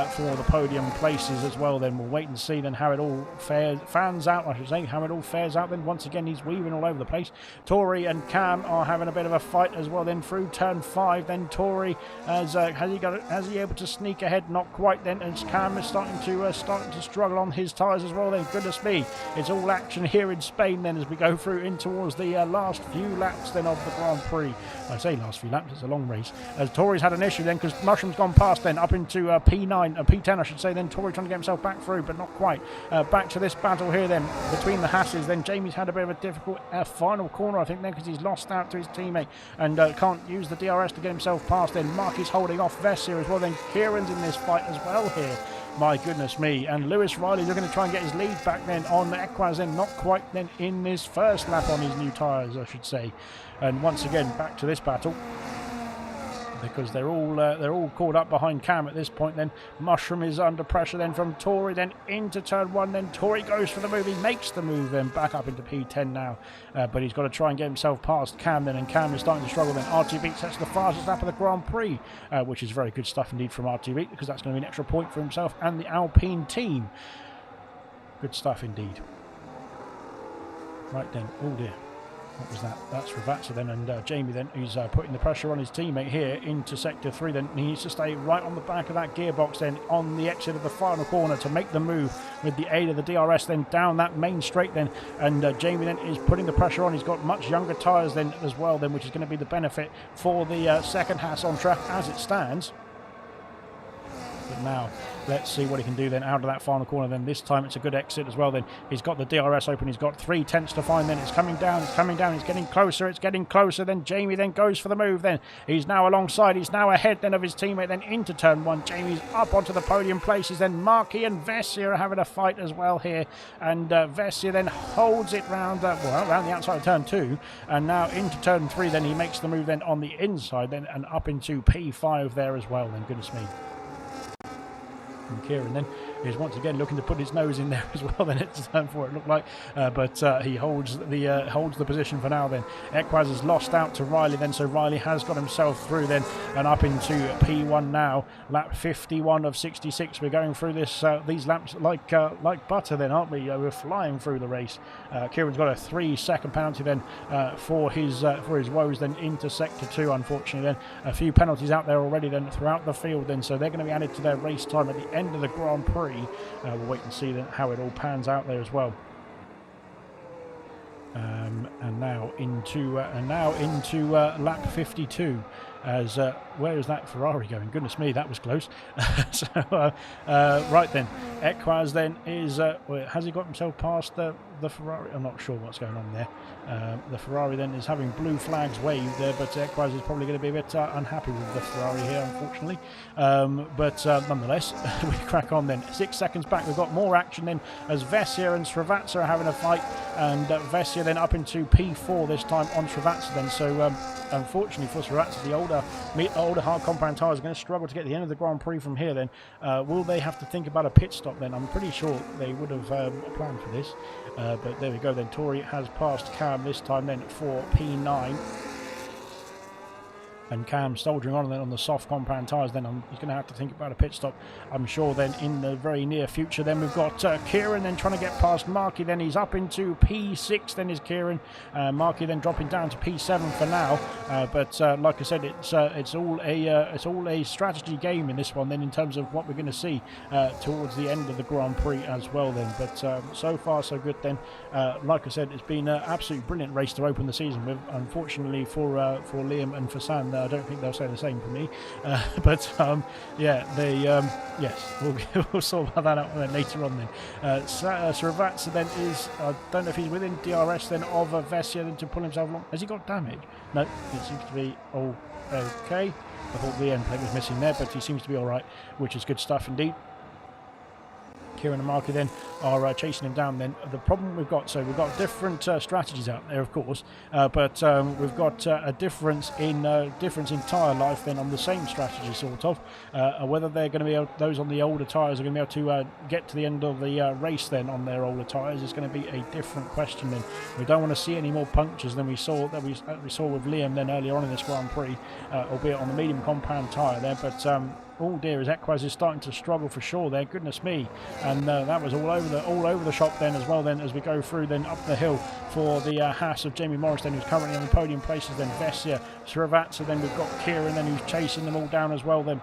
for the podium places as well. Then we'll wait and see then how it all fans out, I should say, how it all fares out then. Once again he's weaving all over the place. Tory and Cam are having a bit of a fight as well then through turn 5. Then Tory has he able to sneak ahead? Not quite then, as Cam is starting to struggle on his tyres as well then. Goodness me, it's all action here in Spain then as we go through in towards the last few laps then of the Grand Prix. I say last few laps, it's a long race, as Tory's had an issue then because Mushroom's gone past then up into P9, P10 I should say. Then Tory trying to get himself back through, but not quite. Back to this battle here then between the Hasses. Then Jamie's had a bit of a difficult final corner I think then, because he's lost out to his teammate and can't use the DRS to get himself past. Then Mark is holding off Vess here as well. Then Kieran's in this fight as well here. My goodness me. And Lewis Riley looking to try and get his lead back then on Equaz, then not quite then in this first lap on his new tyres I should say. And once again back to this battle, because they're all caught up behind Cam at this point. Then Mushroom is under pressure then from Tory, then into turn 1. Then Tory goes for the move, he makes the move, then back up into P10 now, but he's got to try and get himself past Cam then, and Cam is starting to struggle. Then RTB sets the fastest lap of the Grand Prix, which is very good stuff indeed from RTB, because that's going to be an extra point for himself and the Alpine team. Good stuff indeed. Right then, oh dear, what was that? That's Ravazza then, and Jamie then, who's putting the pressure on his teammate here into sector 3. Then he needs to stay right on the back of that gearbox then on the exit of the final corner to make the move with the aid of the DRS then down that main straight then. And Jamie then is putting the pressure on. He's got much younger tyres then as well then, which is going to be the benefit for the second Haas on track as it stands. But now let's see what he can do then out of that final corner. Then this time it's a good exit as well. Then he's got the DRS open, he's got 3 tenths to find. Then it's coming down, it's getting closer. Then Jamie then goes for the move. Then he's now alongside, he's now ahead then of his teammate then into turn 1. Jamie's up onto the podium places. Then Markey and Vessia are having a fight as well here, and Vessia then holds it round the outside of turn 2, and now into turn 3. Then he makes the move then on the inside then and up into P5 there as well. Then goodness me. And Kieran then is once again looking to put his nose in there as well. Then it's time for it looked like, but he holds the position for now. Then Equaz has lost out to Riley then, so Riley has got himself through then and up into P1 now. Lap 51 of 66. We're going through these laps like butter then, aren't we? We're flying through the race. Kieran's got a 3-second penalty then for his woes then into sector 2. Unfortunately, then a few penalties out there already then throughout the field then, so they're going to be added to their race time at the end of the Grand Prix. We'll wait and see how it all pans out there as well. And now into lap 52. As where is that Ferrari going? Goodness me, that was close. So right then, Equaz then is has he got himself past the Ferrari, I'm not sure what's going on there. The Ferrari then is having blue flags waved there, but Equaz is probably going to be a bit unhappy with the Ferrari here, unfortunately. But nonetheless, we crack on then. 6 seconds back, we've got more action then as Vessia and Srivatsa are having a fight, and Vessia then up into P4 this time on Srivatsa then. So unfortunately for Srivatsa, the older hard compound tyres are going to struggle to get to the end of the Grand Prix from here then. Will they have to think about a pit stop then? I'm pretty sure they would have planned for this. But there we go then. Tori has passed Cam this time then for P9. And Cam soldiering on then on the soft compound tyres then. He's going to have to think about a pit stop, I'm sure, then in the very near future. Then we've got Kieran then trying to get past Marky. Then he's up into P6 then is Kieran. Marky then dropping down to P7 for now. But like I said, it's all a strategy game in this one then, in terms of what we're going to see towards the end of the Grand Prix as well then. But so far so good then. Like I said, it's been an absolutely brilliant race to open the season with. Unfortunately for Liam and for Sam, I don't think they'll say the same for me, but yeah, they yes, we'll sort that out later on then. Srivatsa then is, I don't know if he's within DRS then of Vessia then to pull himself along. Has he got damage? No, it seems to be all okay. I thought the end plate was missing there, but he seems to be all right, which is good stuff indeed. Kieran and Marky then are chasing him down then. The problem we've got, so we've got different strategies out there, of course, but we've got a difference in tyre life then on the same strategy, sort of. Whether they're going to be able, those on the older tyres are going to be able to get to the end of the race then on their older tyres is going to be a different question then. We don't want to see any more punctures than we saw with Liam then earlier on in this Grand Prix, albeit on the medium compound tyre there, but oh dear, as Equaz is starting to struggle for sure there, goodness me. And that was all over the shop then as well then, as we go through then up the hill for the Haas of Jamie Morris then, who's currently on the podium places then. Vessia, Srivatsa, then we've got Kieran then, who's chasing them all down as well then.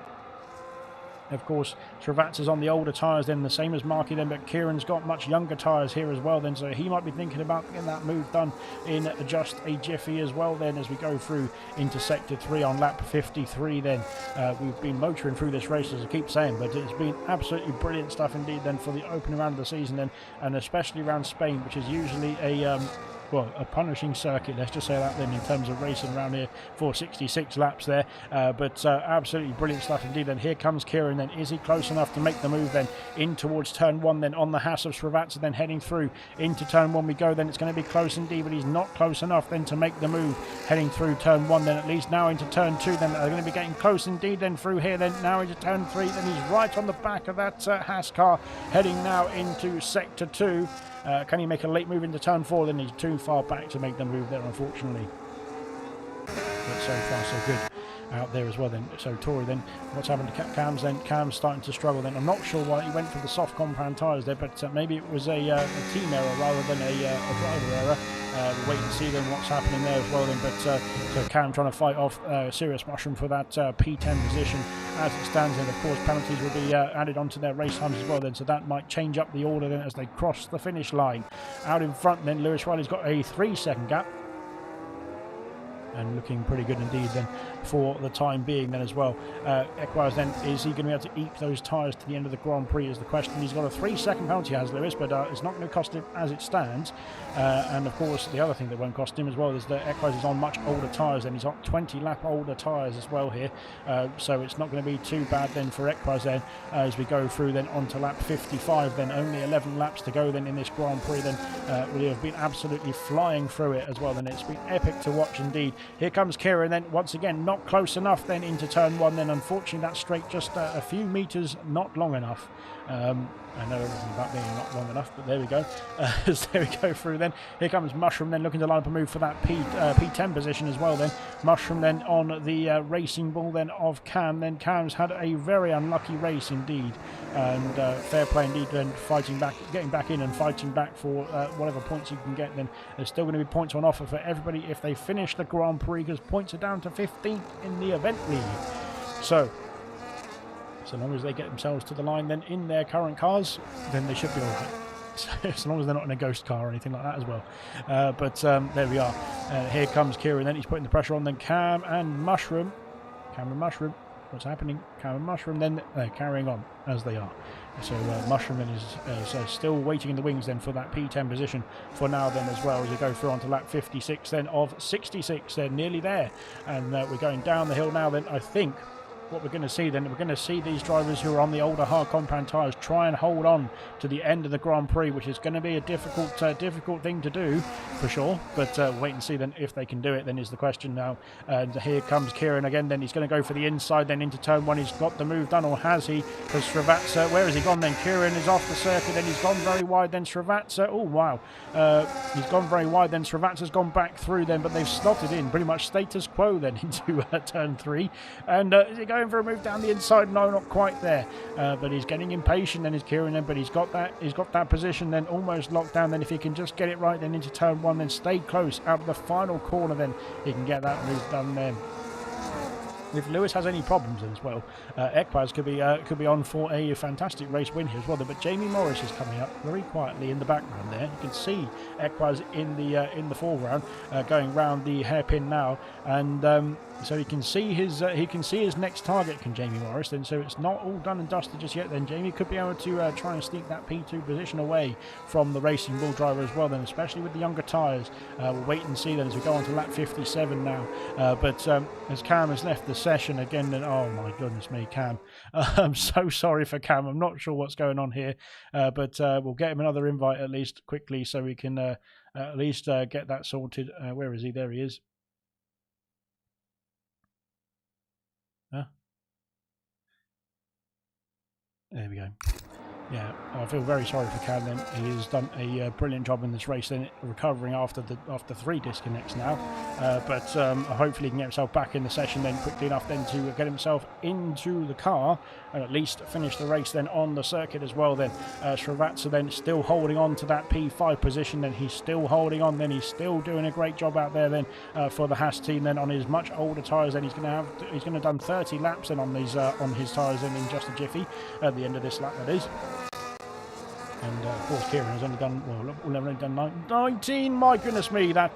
Of course, Srivatsa's on the older tyres then, the same as Marky then, but Kieran's got much younger tyres here as well then, so he might be thinking about getting that move done in just a jiffy as well then, as we go through into Sector 3 on lap 53 then. We've been motoring through this race, as I keep saying, but it's been absolutely brilliant stuff indeed then for the opening round of the season then, and especially around Spain, which is usually a punishing circuit, let's just say that then, in terms of racing around here for 66 laps there. But absolutely brilliant stuff indeed. And here comes Kieran then. Is he close enough to make the move then in towards turn 1 then on the Haas of Srivatsa, then heading through into turn 1 we go then. It's going to be close indeed, but he's not close enough then to make the move heading through turn 1 then, at least now into turn 2 then. They're going to be getting close indeed then through here then, now into turn 3 then. He's right on the back of that Haas car, heading now into Sector 2. Can he make a late move into turn 4? Then he's too far back to make the move there, unfortunately. But so far so good out there as well then. So Tori then, what's happened to Cam's then? Cam's starting to struggle then. I'm not sure why he went for the soft compound tyres there, but maybe it was a team error rather than a driver error. We'll wait and see then what's happening there as well then. But so Cam trying to fight off Serious Mushroom for that P10 position as it stands, and of course penalties will be added onto their race times as well then, so that might change up the order then as they cross the finish line. Out in front then, Lewis Riley's got a 3-second gap, and looking pretty good indeed then for the time being then as well. Equaz then, is he going to be able to eke those tyres to the end of the Grand Prix is the question. He's got a 3-second penalty, has Lewis, but it's not going to cost him as it stands. And of course the other thing that won't cost him as well is that Equaz is on much older tyres and he's got 20 lap older tyres as well here, so it's not going to be too bad then for Equaz then as we go through then onto lap 55 then. Only 11 laps to go then in this Grand Prix then. We have been absolutely flying through it as well then. It's been epic to watch indeed. Here comes Kieran then, once again not close enough then into turn 1 then. Unfortunately that straight just a few metres not long enough. I know everything about being not long enough, but there we go. There we go through then. Here comes Mushroom then, looking to line up a move for that P10 position as well then. Mushroom then on the racing ball then of Cam. Then Cam's had a very unlucky race indeed, and fair play indeed then, fighting back, getting back in and fighting back for whatever points you can get. Then there's still going to be points on offer for everybody if they finish the Grand Prix, because points are down to 15th in the event league. So long as they get themselves to the line then in their current cars, then they should be all right. So, as long as they're not in a ghost car or anything like that as well. But there we are. Here comes Kieran then, he's putting the pressure on then. Cam and Mushroom. what's happening. Cam and Mushroom then carrying on as they are. So Mushroom then is still waiting in the wings then for that P10 position for now then as well, as we go through onto lap 56 then of 66. They're nearly there, and we're going down the hill now then. I think what we're going to see then, we're going to see these drivers who are on the older hard compound tyres try and hold on to the end of the Grand Prix, which is going to be a difficult thing to do for sure, but wait and see then if they can do it then is the question now. And here comes Kieran again then. He's going to go for the inside then into turn 1. He's got the move done, or has he? Because Srivatsa, where has he gone then? Kieran is off the circuit, then he's gone very wide then. Srivatsa, oh wow, he's gone very wide then. Srivatsa's gone back through then, but they've slotted in pretty much status quo then into turn 3. And is he going for a move down the inside? No, not quite there, but he's getting impatient then, is Kieran then, but he's got that position then almost locked down then. If he can just get it right then into turn 1, then stay close out of the final corner, then he can get that move done then. If Lewis has any problems as well, Ekwaz could be on for a fantastic race win here as well. But Jamie Morris is coming up very quietly in the background there. You can see Ekwaz in the foreground, going round the hairpin now, and so he can see his next target, can Jamie Morris then. So it's not all done and dusted just yet. Then Jamie could be able to try and sneak that P2 position away from the Racing Bull driver as well. Then, especially with the younger tyres, we'll wait and see then as we go on to lap 57 now. But as Cam has left the session again, then oh my goodness me, Cam. I'm so sorry for Cam. I'm not sure what's going on here, but we'll get him another invite at least quickly so we can at least get that sorted. Where is he? There he is. There we go. Yeah, I feel very sorry for Cam then. He has done a brilliant job in this race then, recovering after 3 disconnects now. But hopefully he can get himself back in the session then quickly enough then to get himself into the car and at least finish the race then on the circuit as well then. Srivatsa then still holding on to that P5 position then. He's still holding on then. He's still doing a great job out there then for the Haas team then on his much older tyres then. He's going to have done 30 laps then on these on his tyres then in just a jiffy at the end of this lap, that is. And of course, Kieran has only done, well, only done 19. My goodness me, that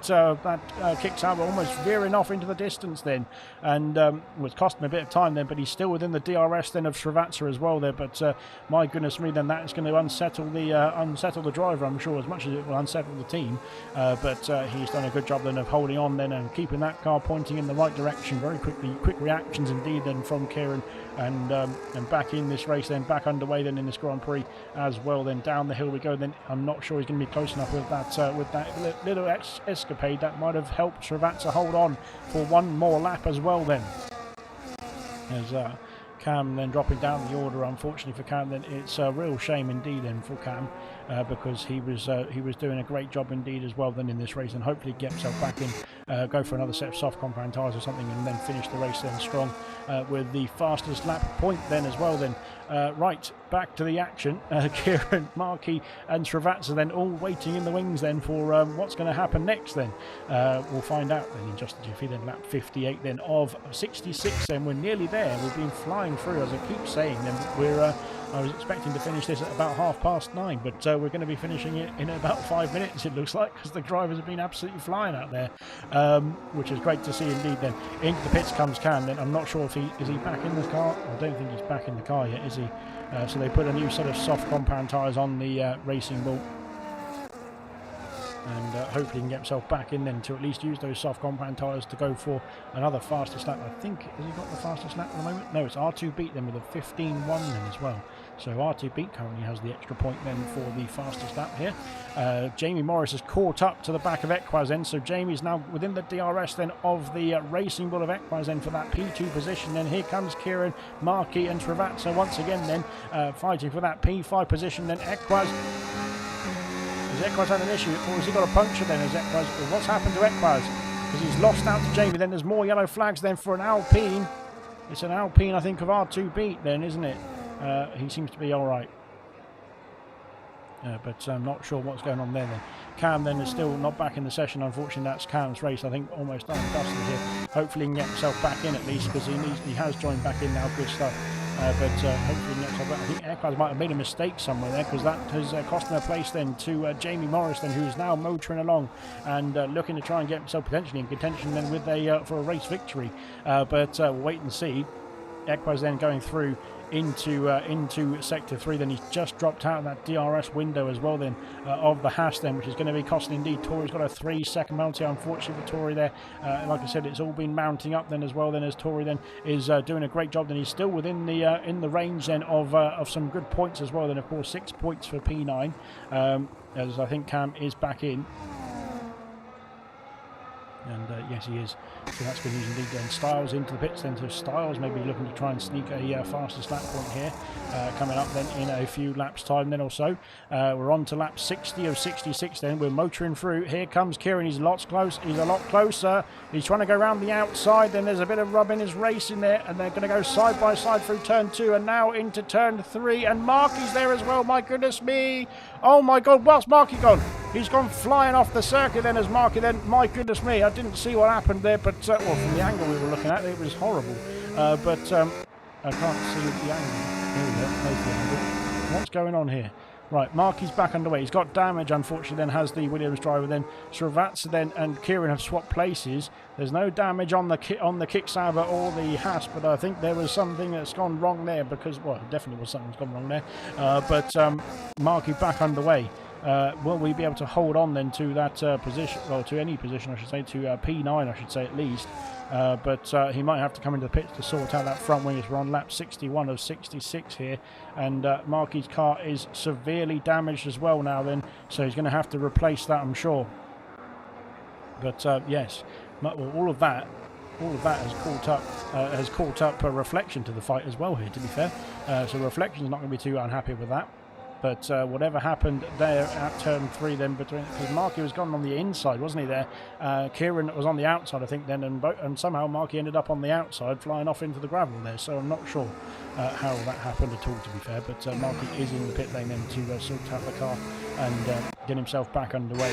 kicks out, almost veering off into the distance then, and was costing a bit of time then. But he's still within the DRS then of Srivatsa as well there. But my goodness me, then that is going to unsettle the driver, I'm sure, as much as it will unsettle the team. But he's done a good job then of holding on then and keeping that car pointing in the right direction very quickly. Quick reactions indeed then from Kieran, and back in this race then, back underway then in this Grand Prix as well. Then down the hill we go then. I'm not sure he's going to be close enough with that little escapade that might have helped Srivatsa hold on for one more lap as well then. As Cam then dropping down the order, unfortunately for Cam, then it's a real shame indeed then for Cam, because he was doing a great job indeed as well then in this race, and hopefully get himself back in, go for another set of soft compound tyres or something, and then finish the race then strong with the fastest lap point then as well then. Right, back to the action. Kieran, Markey and Srivatsa then all waiting in the wings then for what's going to happen next then. We'll find out then in just a jiffy then. Lap 58 then of 66 then. We're nearly there. We've been flying through, as I keep saying then. I was expecting to finish this at about 9:30, but we're going to be finishing it in about 5 minutes, it looks like, because the drivers have been absolutely flying out there, which is great to see indeed then. Into the pits comes Cam then. I'm not sure if is he back in the car. I don't think he's back in the car yet, is he? So they put a new set of soft compound tyres on the Racing Bull, and hopefully he can get himself back in then to at least use those soft compound tyres to go for another fastest lap. I think, has he got the fastest lap at the moment? No, it's R2 Beat then with a 15.1 then as well. So R2 Beat currently has the extra point then for the fastest lap here. Jamie Morris has caught up to the back of Ekwaz then, so Jamie's now within the DRS then of the Racing Bull of Ekwaz then for that P2 position. Then here comes Kieran, Markey and Srivatsa once again then fighting for that P5 position. Then Ekwaz. Has Ekwaz had an issue, or has he got a puncture then? Has Ekwaz, what's happened to Ekwaz? Because he's lost out to Jamie. Then there's more yellow flags then for an Alpine. It's an Alpine, I think, of R2 Beat then, isn't it? He seems to be all right. But I'm not sure what's going on there then. Cam then is still not back in the session. Unfortunately, that's Cam's race. I think almost done and dusted here. Hopefully he can get himself back in at least, because he has joined back in now. Good stuff. But hopefully he can get himself back. I think Ekwaz might have made a mistake somewhere there, because that has cost him a place then to Jamie Morris then, who's now motoring along and looking to try and get himself potentially in contention then with for a race victory. But we'll wait and see. Equaz then going through into sector 3. Then he's just dropped out of that DRS window as well then of the hash then, which is going to be costing indeed. Tori's got a 3-second penalty, unfortunately for Tori there. Like I said, it's all been mounting up then as well then, as Tori then is doing a great job. Then he's still within the in the range then of some good points as well then. Of course, 6 points for P9, as I think Cam is back in. And yes, he is. So that's good news indeed. Then Styles into the pits. Then to Styles, maybe looking to try and sneak a fastest lap point here. Coming up then in a few laps' time then or so. We're on to lap 60 of 66 then. We're motoring through. Here comes Kieran. He's lots close. He's a lot closer. He's trying to go around the outside. Then there's a bit of rub in his race in there. And they're going to go side by side through turn 2 and now into turn 3. And Marky's there as well. My goodness me. Oh my God. What's Marky gone? He's gone flying off the circuit then as Marky then. My goodness me. I didn't see what happened there, but well, from the angle we were looking at, it was horrible. But I can't see the angle. Here we go. There's the angle. What's going on here? Right, Marky's back underway. He's got damage, unfortunately, then has the Williams driver. Then Srivatsa then and Kieran have swapped places. There's no damage on the kick saber or the hash, but I think there was something that's gone wrong there because, well, definitely was something that's gone wrong there. But Marky back underway. Will we be able to hold on then to that position, well, to any position I should say, to P9 I should say at least, but he might have to come into the pits to sort out that front wing as we're on lap 61 of 66 here, and Marky's car is severely damaged as well now then, so he's going to have to replace that, I'm sure. But yes, all of that has caught up a Reflection to the fight as well here, to be fair. So Reflection's not going to be too unhappy with that. But whatever happened there at turn 3 then, because Marky was gone on the inside, wasn't he there? Kieran was on the outside, I think, then, and somehow Marky ended up on the outside, flying off into the gravel there. So I'm not sure how that happened at all, to be fair. But Marky is in the pit lane then to sort out the car and get himself back underway.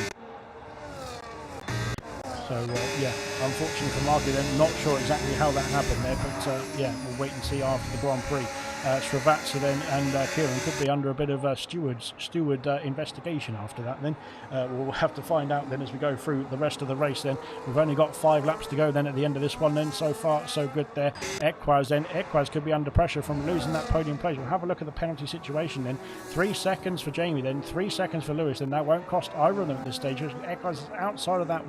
So, yeah, unfortunately for Marky then, not sure exactly how that happened there, but yeah, we'll wait and see after the Grand Prix. Srivatsa then and Kieran could be under a bit of a steward investigation after that then. We'll have to find out then as we go through the rest of the race then. We've only got 5 laps to go then at the end of this one then. So far, so good there. Equaz could be under pressure from losing that podium place. We'll have a look at the penalty situation then. 3 seconds for Jamie then, 3 seconds for Lewis, and that won't cost either of them at this stage. Equaz is outside of that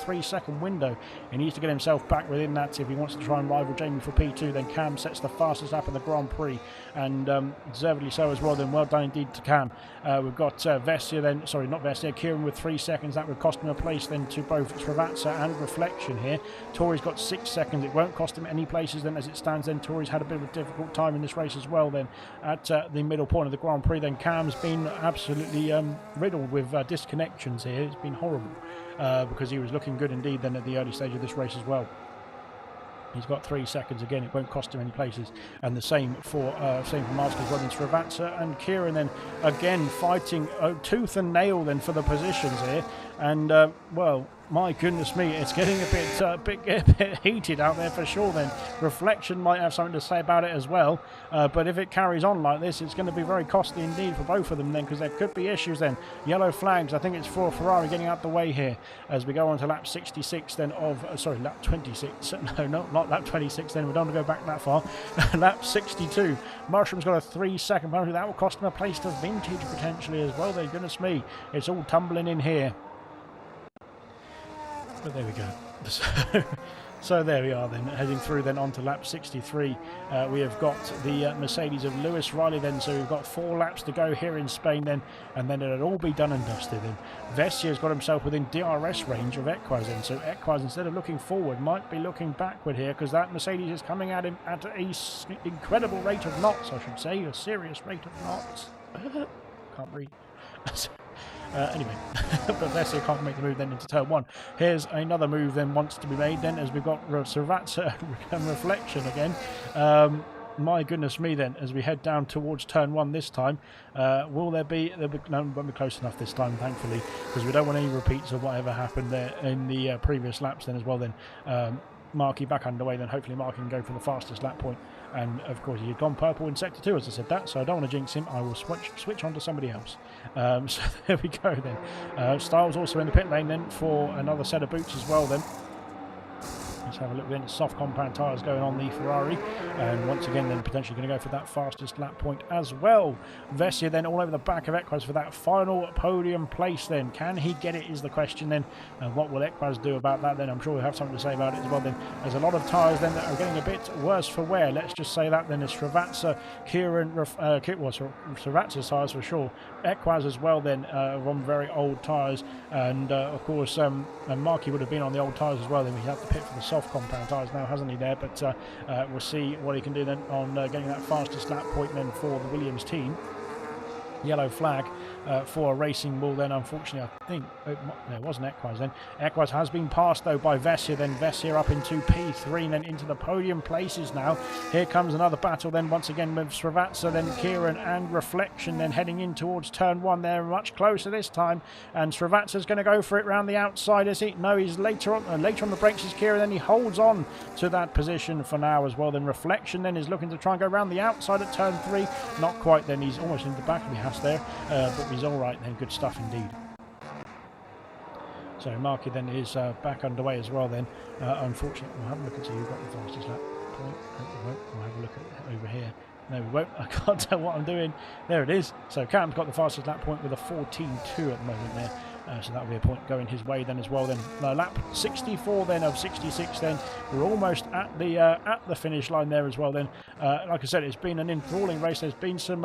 3-second window. He needs to get himself back within that if he wants to try and rival Jamie for P2. Then Cam sets the fastest lap in the Grand Prix, and deservedly so as well then. Well done indeed to Cam. We've got Vestia then, sorry, not Vestia, Kieran with 3 seconds. That would cost him a place then to both Srivatsa and Reflection here. Tori's got 6 seconds. It won't cost him any places then as it stands then. Tori's had a bit of a difficult time in this race as well then at the middle point of the Grand Prix. Then Cam's been absolutely riddled with disconnections here. It's been horrible because he was looking good indeed then at the early stage of this race as well. He's got 3 seconds again. It won't cost him any places, and the same for Marski as well. Then Srivatsa and Kieran then again fighting tooth and nail then for the positions here, and well, my goodness me, it's getting a bit heated out there for sure then. Reflection might have something to say about it as well, but if it carries on like this, it's going to be very costly indeed for both of them then, because there could be issues then. Yellow flags, I think it's for Ferrari getting out the way here as we go on to lap 66 then of, sorry, lap 26, no, not lap 26 then, we don't want to go back that far. Lap 62, Mushroom's got a 3-second penalty. That will cost him a place to Vintage potentially as well. Then, goodness me, it's all tumbling in here. But there we go. So there we are then, heading through then onto lap 63. We have got the Mercedes of Lewis Riley then, so we've got 4 laps to go here in Spain then, and then it'll all be done and dusted then. Vestia's got himself within DRS range of Equaz then, so Equaz, instead of looking forward, might be looking backward here, because that Mercedes is coming at him at an incredible rate of knots, I should say, a serious rate of knots. Can't breathe. Anyway, but Vestia can't make the move then into turn 1. Here's another move then wants to be made then, as we've got Srivatsa and Reflection again. My goodness me then, as we head down towards turn 1 this time, will there be, no, it won't be close enough this time thankfully, because we don't want any repeats of whatever happened there in the previous laps then as well then. Marky back underway then, hopefully Marky can go for the fastest lap point. And of course he'd gone purple in sector 2 as I said that, so I don't want to jinx him. I will switch on to somebody else. So there we go then. Styles also in the pit lane then for another set of boots as well then. Let's have a look then. Soft compound tyres going on the Ferrari, and once again then potentially going to go for that fastest lap point as well. Vessia then all over the back of Equaz for that final podium place then. Can he get it is the question then, and what will Equaz do about that then? I'm sure we'll have something to say about it as well then. There's a lot of tyres then that are getting a bit worse for wear, let's just say that then. Is Srivatsa, Kieran, Srivatsa's tyres for sure, Equaz as well then, on very old tyres, and of course and Marky would have been on the old tyres as well then. We have to pit for the soft compound tyres now, hasn't he there? But we'll see what he can do then on getting that fastest lap point then for the Williams team. Yellow flag for a Racing Bull then, unfortunately. I think it wasn't Equaz then. Equaz has been passed though by Vessia, then Vessia up into P3 and then into the podium places now. Here comes another battle then once again with Srivatsa, then Kieran and Reflection then heading in towards turn 1. They're much closer this time, and Srivatsa's going to go for it round the outside, is he? No, he's later on the brakes is Kieran, then he holds on to that position for now as well. Then Reflection then is looking to try and go around the outside at turn 3, not quite then. He's almost in the back of the house there, but he's all right then. Good stuff indeed. So Marky then is back underway as well then. Unfortunately, we'll have a look and see who got the fastest lap point. We'll have a look at over here. No, we won't. I can't tell what I'm doing. There it is. So Cam's got the fastest lap point with a 14.2 at the moment there. So that'll be a point going his way then as well. Then lap 64 then of 66 then. We're almost at the finish line there as well then. Like I said, it's been an enthralling race. There's been some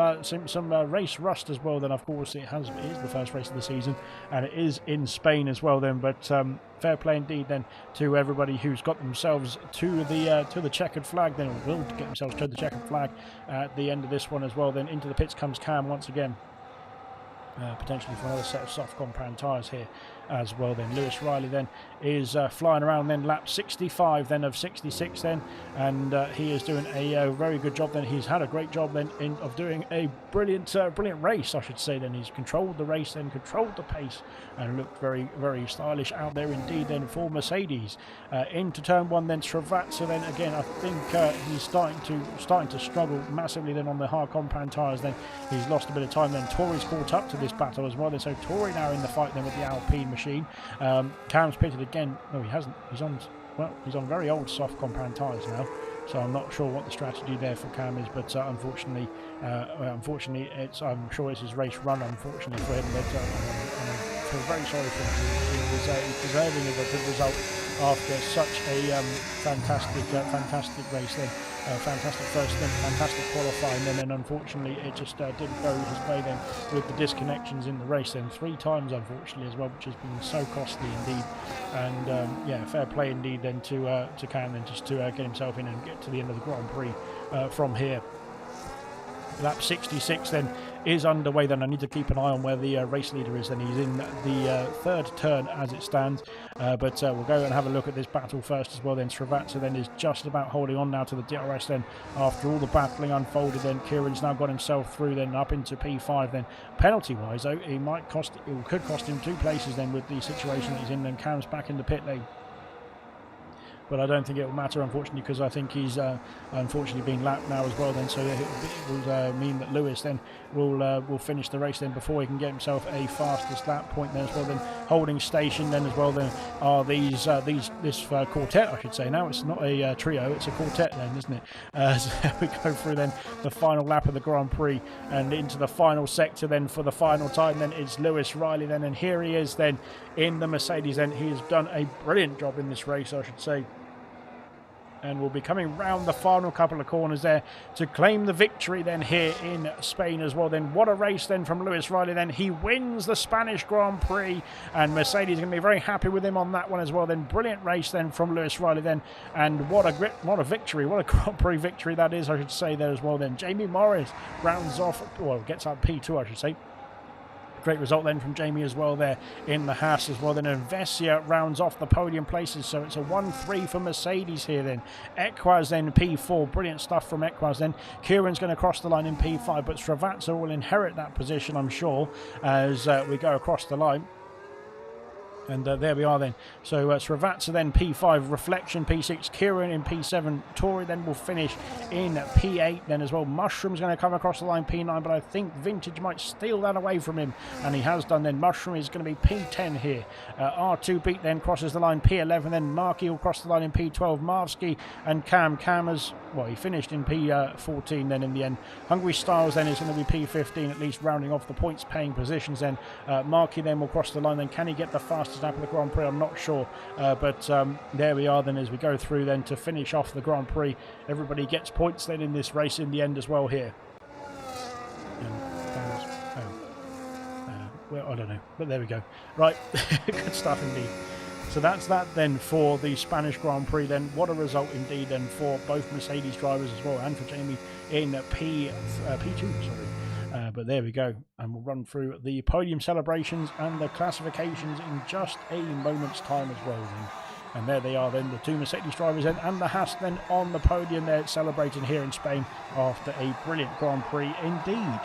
race rust as well then. Of course, it is the first race of the season, and it is in Spain as well then. But fair play indeed then to everybody who's got themselves to the checkered flag then, or will get themselves to the checkered flag at the end of this one as well. Then into the pits comes Cam once again. Potentially for another set of soft compound tyres here as well then. Lewis Riley then is flying around then, lap 65 then of 66 then, and he is doing a very good job then. He's had a great job then of doing a brilliant race, I should say then. He's controlled the race then, controlled the pace, and looked very, very stylish out there indeed then for Mercedes. Into turn 1 then, Srivatsa then again, I think he's starting to struggle massively then on the hard compound tyres then. He's lost a bit of time then. Tori's caught up to this battle as well then, so Tori now in the fight then with the Alpine machine. Cam's pitted again. No, he hasn't. He's on very old soft compound tyres now, so I'm not sure what the strategy there for Cam is, but unfortunately I'm sure it's his race run, unfortunately for him, but I feel very sorry for him. He's deserving of a good result after such a fantastic race then. Fantastic first then, fantastic qualifying then, and unfortunately it just didn't go his way then with the disconnections in the race then 3 times unfortunately as well, which has been so costly indeed. And yeah, fair play indeed then to Cam then, just to get himself in and get to the end of the Grand Prix from here. Lap 66 then is underway then. I need to keep an eye on where the race leader is then. He's in the 3rd turn as it stands, but we'll go and have a look at this battle first as well then. Srivatsa then is just about holding on now to the DRS then after all the battling unfolded then. Kieran's now got himself through then up into P5 then. Penalty wise though, it could cost him 2 places then with the situation that he's in then. Cam's back in the pit lane, but I don't think it will matter unfortunately, because I think he's unfortunately being lapped now as well then, so it will mean that Lewis then will finish the race then before he can get himself a fastest lap point then as well then. Holding station then as well then are this quartet, I should say. Now it's not a trio, it's a quartet then, isn't it? So we go through then the final lap of the Grand Prix and into the final sector then for the final time then. It's Lewis Riley then, and here he is then in the Mercedes then. He has done a brilliant job in this race, I should say, and will be coming round the final couple of corners there to claim the victory then here in Spain as well then. What a race then from Lewis Riley then. He wins the Spanish Grand Prix, and Mercedes going to be very happy with him on that one as well then. Brilliant race then from Lewis Riley then, and what a victory, what a Grand Prix victory that is, I should say there as well then. Jamie Morris rounds off, well, gets up P2 I should say. Great result then from Jamie as well there in the Haas as well then, and Vessia rounds off the podium places, so it's a 1-3 for Mercedes here then. Equaz then P4, brilliant stuff from Equaz then. Kieran's going to cross the line in P5, but Srivatsa will inherit that position I'm sure as we go across the line. And there we are then. So Srivatsa then P5, Reflection P6, Kieran in P7, Tori then will finish in P8 then as well. Mushroom's going to come across the line P9, but I think Vintage might steal that away from him, and he has done then. Mushroom is going to be P10 here. R2 Beat then crosses the line P11, then Marky will cross the line in P12. Marski and Cam has, well, he finished in P14 then in the end. Hungry Styles then is going to be P15, at least rounding off the points paying positions then. Marky then will cross the line, then can he get the fastest lap of the Grand Prix? I'm not sure, but there we are then as we go through then to finish off the Grand Prix. Everybody gets points then in this race in the end as well here. Well, I don't know, but there we go. Right, good stuff indeed. So that's that then for the Spanish Grand Prix then. What a result indeed then for both Mercedes drivers as well, and for Jamie in P2, sorry. But there we go, and we'll run through the podium celebrations and the classifications in just a moment's time as well then. And there they are then, the two Mercedes drivers then, and the Haas then on the podium there, celebrating here in Spain after a brilliant Grand Prix indeed.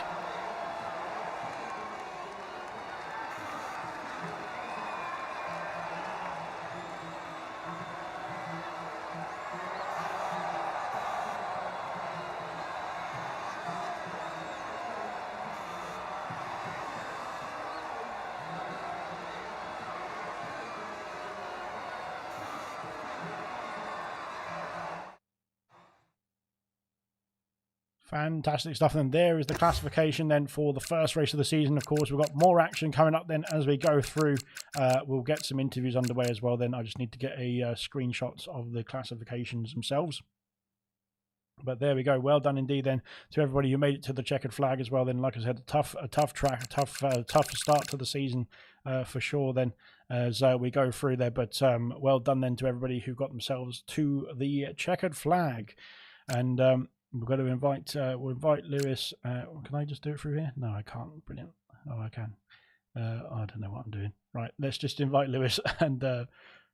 Fantastic stuff. And there is the classification then for the first race of the season. Of course, we've got more action coming up then as we go through. We'll get some interviews underway as well then. I just need to get a screenshots of the classifications themselves. But there we go. Well done indeed then to everybody who made it to the checkered flag as well then. Like I said, a tough track, tough start to the season for sure then as we go through there. But well done then to everybody who got themselves to the checkered flag. And we've got to invite, we'll invite Lewis. Can I just do it through here? No, I can't. Brilliant. Oh, I can. I don't know what I'm doing. Right, let's just invite Lewis. And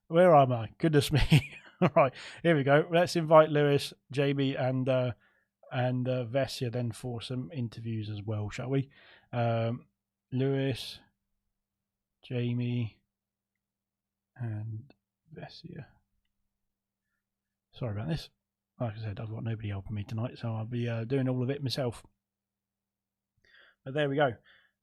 where am I? Goodness me. All right, here we go. Let's invite Lewis, Jamie, and Vessia then for some interviews as well, shall we? Lewis, Jamie, and Vessia. Sorry about this. Like I said, I've got nobody helping me tonight, so I'll be doing all of it myself. But there we go.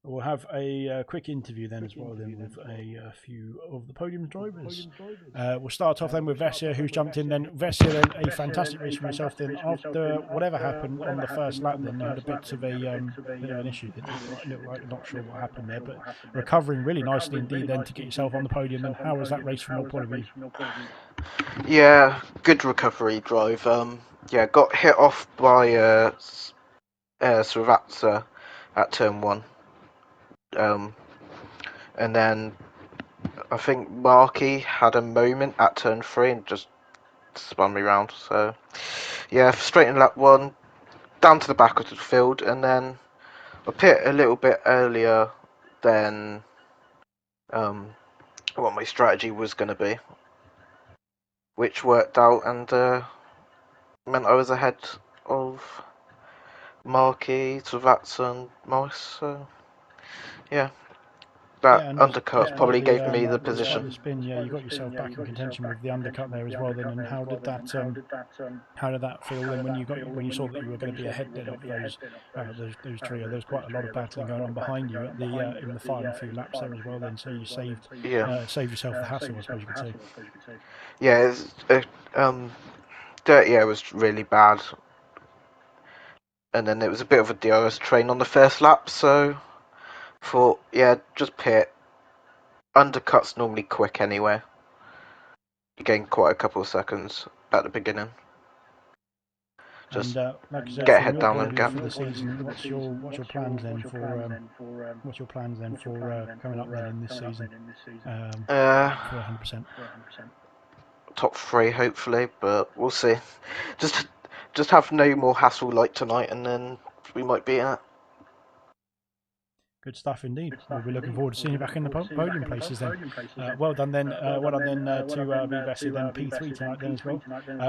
We'll have a quick interview then as well then with a few of the podium drivers. We'll start off then with Vessia, who's jumped in then. Vessia then, a fantastic race for yourself then. After whatever happened on the first lap then, you had a bit of an issue. Not sure what happened there, but recovering really nicely indeed then to get yourself on the podium. And how was that race from your point of view? Yeah, good recovery drive. Yeah, got hit off by Srivatsa at turn 1. And then I think Marky had a moment at turn 3 and just spun me round. So yeah, straight in lap 1, down to the back of the field, and then I pit a little bit earlier than what my strategy was going to be, which worked out and meant I was ahead of Marky, Srivatsa, and Morris. So yeah. That undercut probably gave me the position. The spin, yeah, you got yourself back in contention with the undercut there as well. Then, and how did that feel then when you saw that you were going to be ahead then of those trio? There was quite a lot of battling going on behind you at the in the final few laps there as well. Then, so you saved yourself the hassle, I suppose you could say. Yeah, Dirty Air was really bad, and then it was a bit of a DRS train on the first lap. So thought, yeah, just pit. Undercut's normally quick anyway. You gain quite a couple of seconds at the beginning. Just like I said, get head down and gap. For the season, what's your plans then for coming up then in this season? For 100%. Top 3 hopefully, but we'll see. Just have no more hassle like tonight, and then we might be in it. Good stuff indeed. We'll be looking forward to seeing you back in the podium places then. Well done then. Well done then to Vivesi then P3 tonight then as well.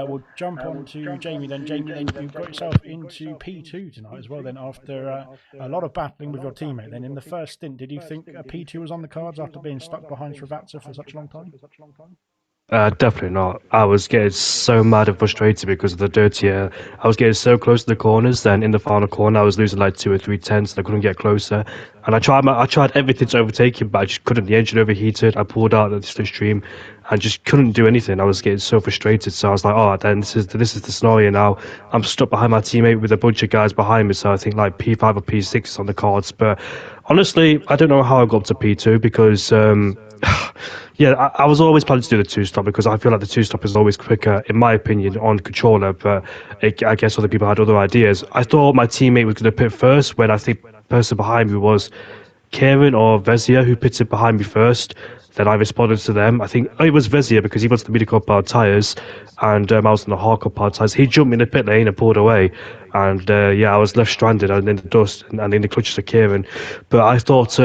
We'll jump on to Jamie then. Jamie, then you've got yourself into P2 tonight as well then after a lot of battling with your teammate then. In the first stint, did you think P2 was on the cards after being stuck behind Srivatsa for such a long time? Definitely not. I was getting so mad and frustrated because of the dirty air. I was getting so close to the corners, then in the final corner I was losing like 2 or 3 tenths and I couldn't get closer. And I tried everything to overtake him, but I just couldn't. The engine overheated. I pulled out the slipstream and just couldn't do anything. I was getting so frustrated. So I was like, oh, then this is the scenario now. I'm stuck behind my teammate with a bunch of guys behind me. So I think like P5 or P6 is on the cards. But honestly, I don't know how I got up to P2 because yeah, I was always planning to do the two-stop because I feel like the two-stop is always quicker, in my opinion, on controller. But I guess other people had other ideas. I thought my teammate was going to pit first when I think the person behind me was Kieran or Vezia who pitted behind me first. Then I responded to them. I think it was Vezia because he was the medical powered tyres and I was on the hardcore powered tyres. He jumped in the pit lane and pulled away. And yeah, I was left stranded and in the dust and in the clutches of Kieran. But I thought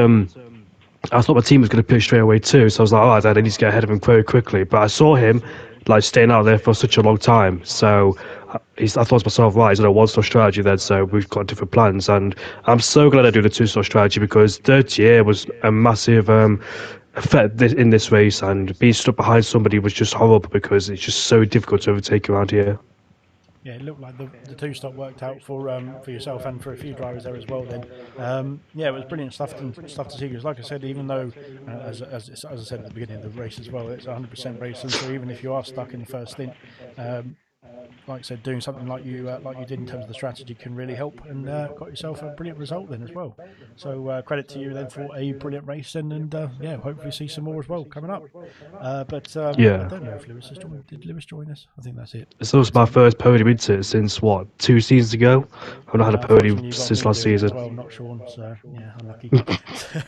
my team was going to pitch straight away too, so I was like, "Oh, I need to get ahead of him very quickly." But I saw him like staying out there for such a long time, so I thought to myself, "Right, he's on a one-stop strategy then." So we've got different plans, and I'm so glad I do the two-stop strategy because third year was a massive effect in this race, and being stuck behind somebody was just horrible because it's just so difficult to overtake around here. Yeah, it looked like the two-stop worked out for yourself and for a few drivers there as well. Then, yeah, it was brilliant stuff to see. Because, like I said, even though, as I said at the beginning of the race as well, it's 100% racing. So even if you are stuck in the first stint, like I said, doing something like you did in terms of the strategy can really help, and got yourself a brilliant result then as well. So credit to you then for a brilliant race, and yeah, hopefully see some more as well coming up. But Yeah. I don't know if Lewis has joined. Did Lewis join us? I think that's it. This was my first podium into it since what, 2 seasons ago? I've not had a podium Unfortunately, you've got since me last doing it as season. well, not Sean. So yeah, unlucky.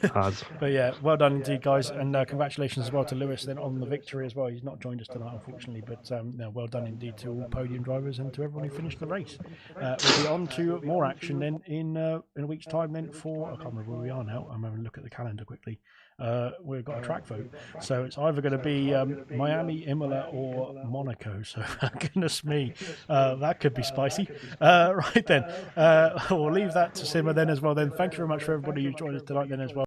Hard. But yeah, well done indeed, guys, and congratulations as well to Lewis then on the victory as well. He's not joined us tonight, unfortunately, but no, well done indeed to all podium drivers and to everyone who finished the race. We'll be on to more action then in a week's time. Then for I can't remember where we are now. I'm having a look at the calendar quickly. We've got a track vote, so it's either going to be Miami, Imola, or Monaco. So goodness me, that could be spicy. Right then, we'll leave that to simmer then as well. Then thank you very much for everybody who joined us tonight then as well.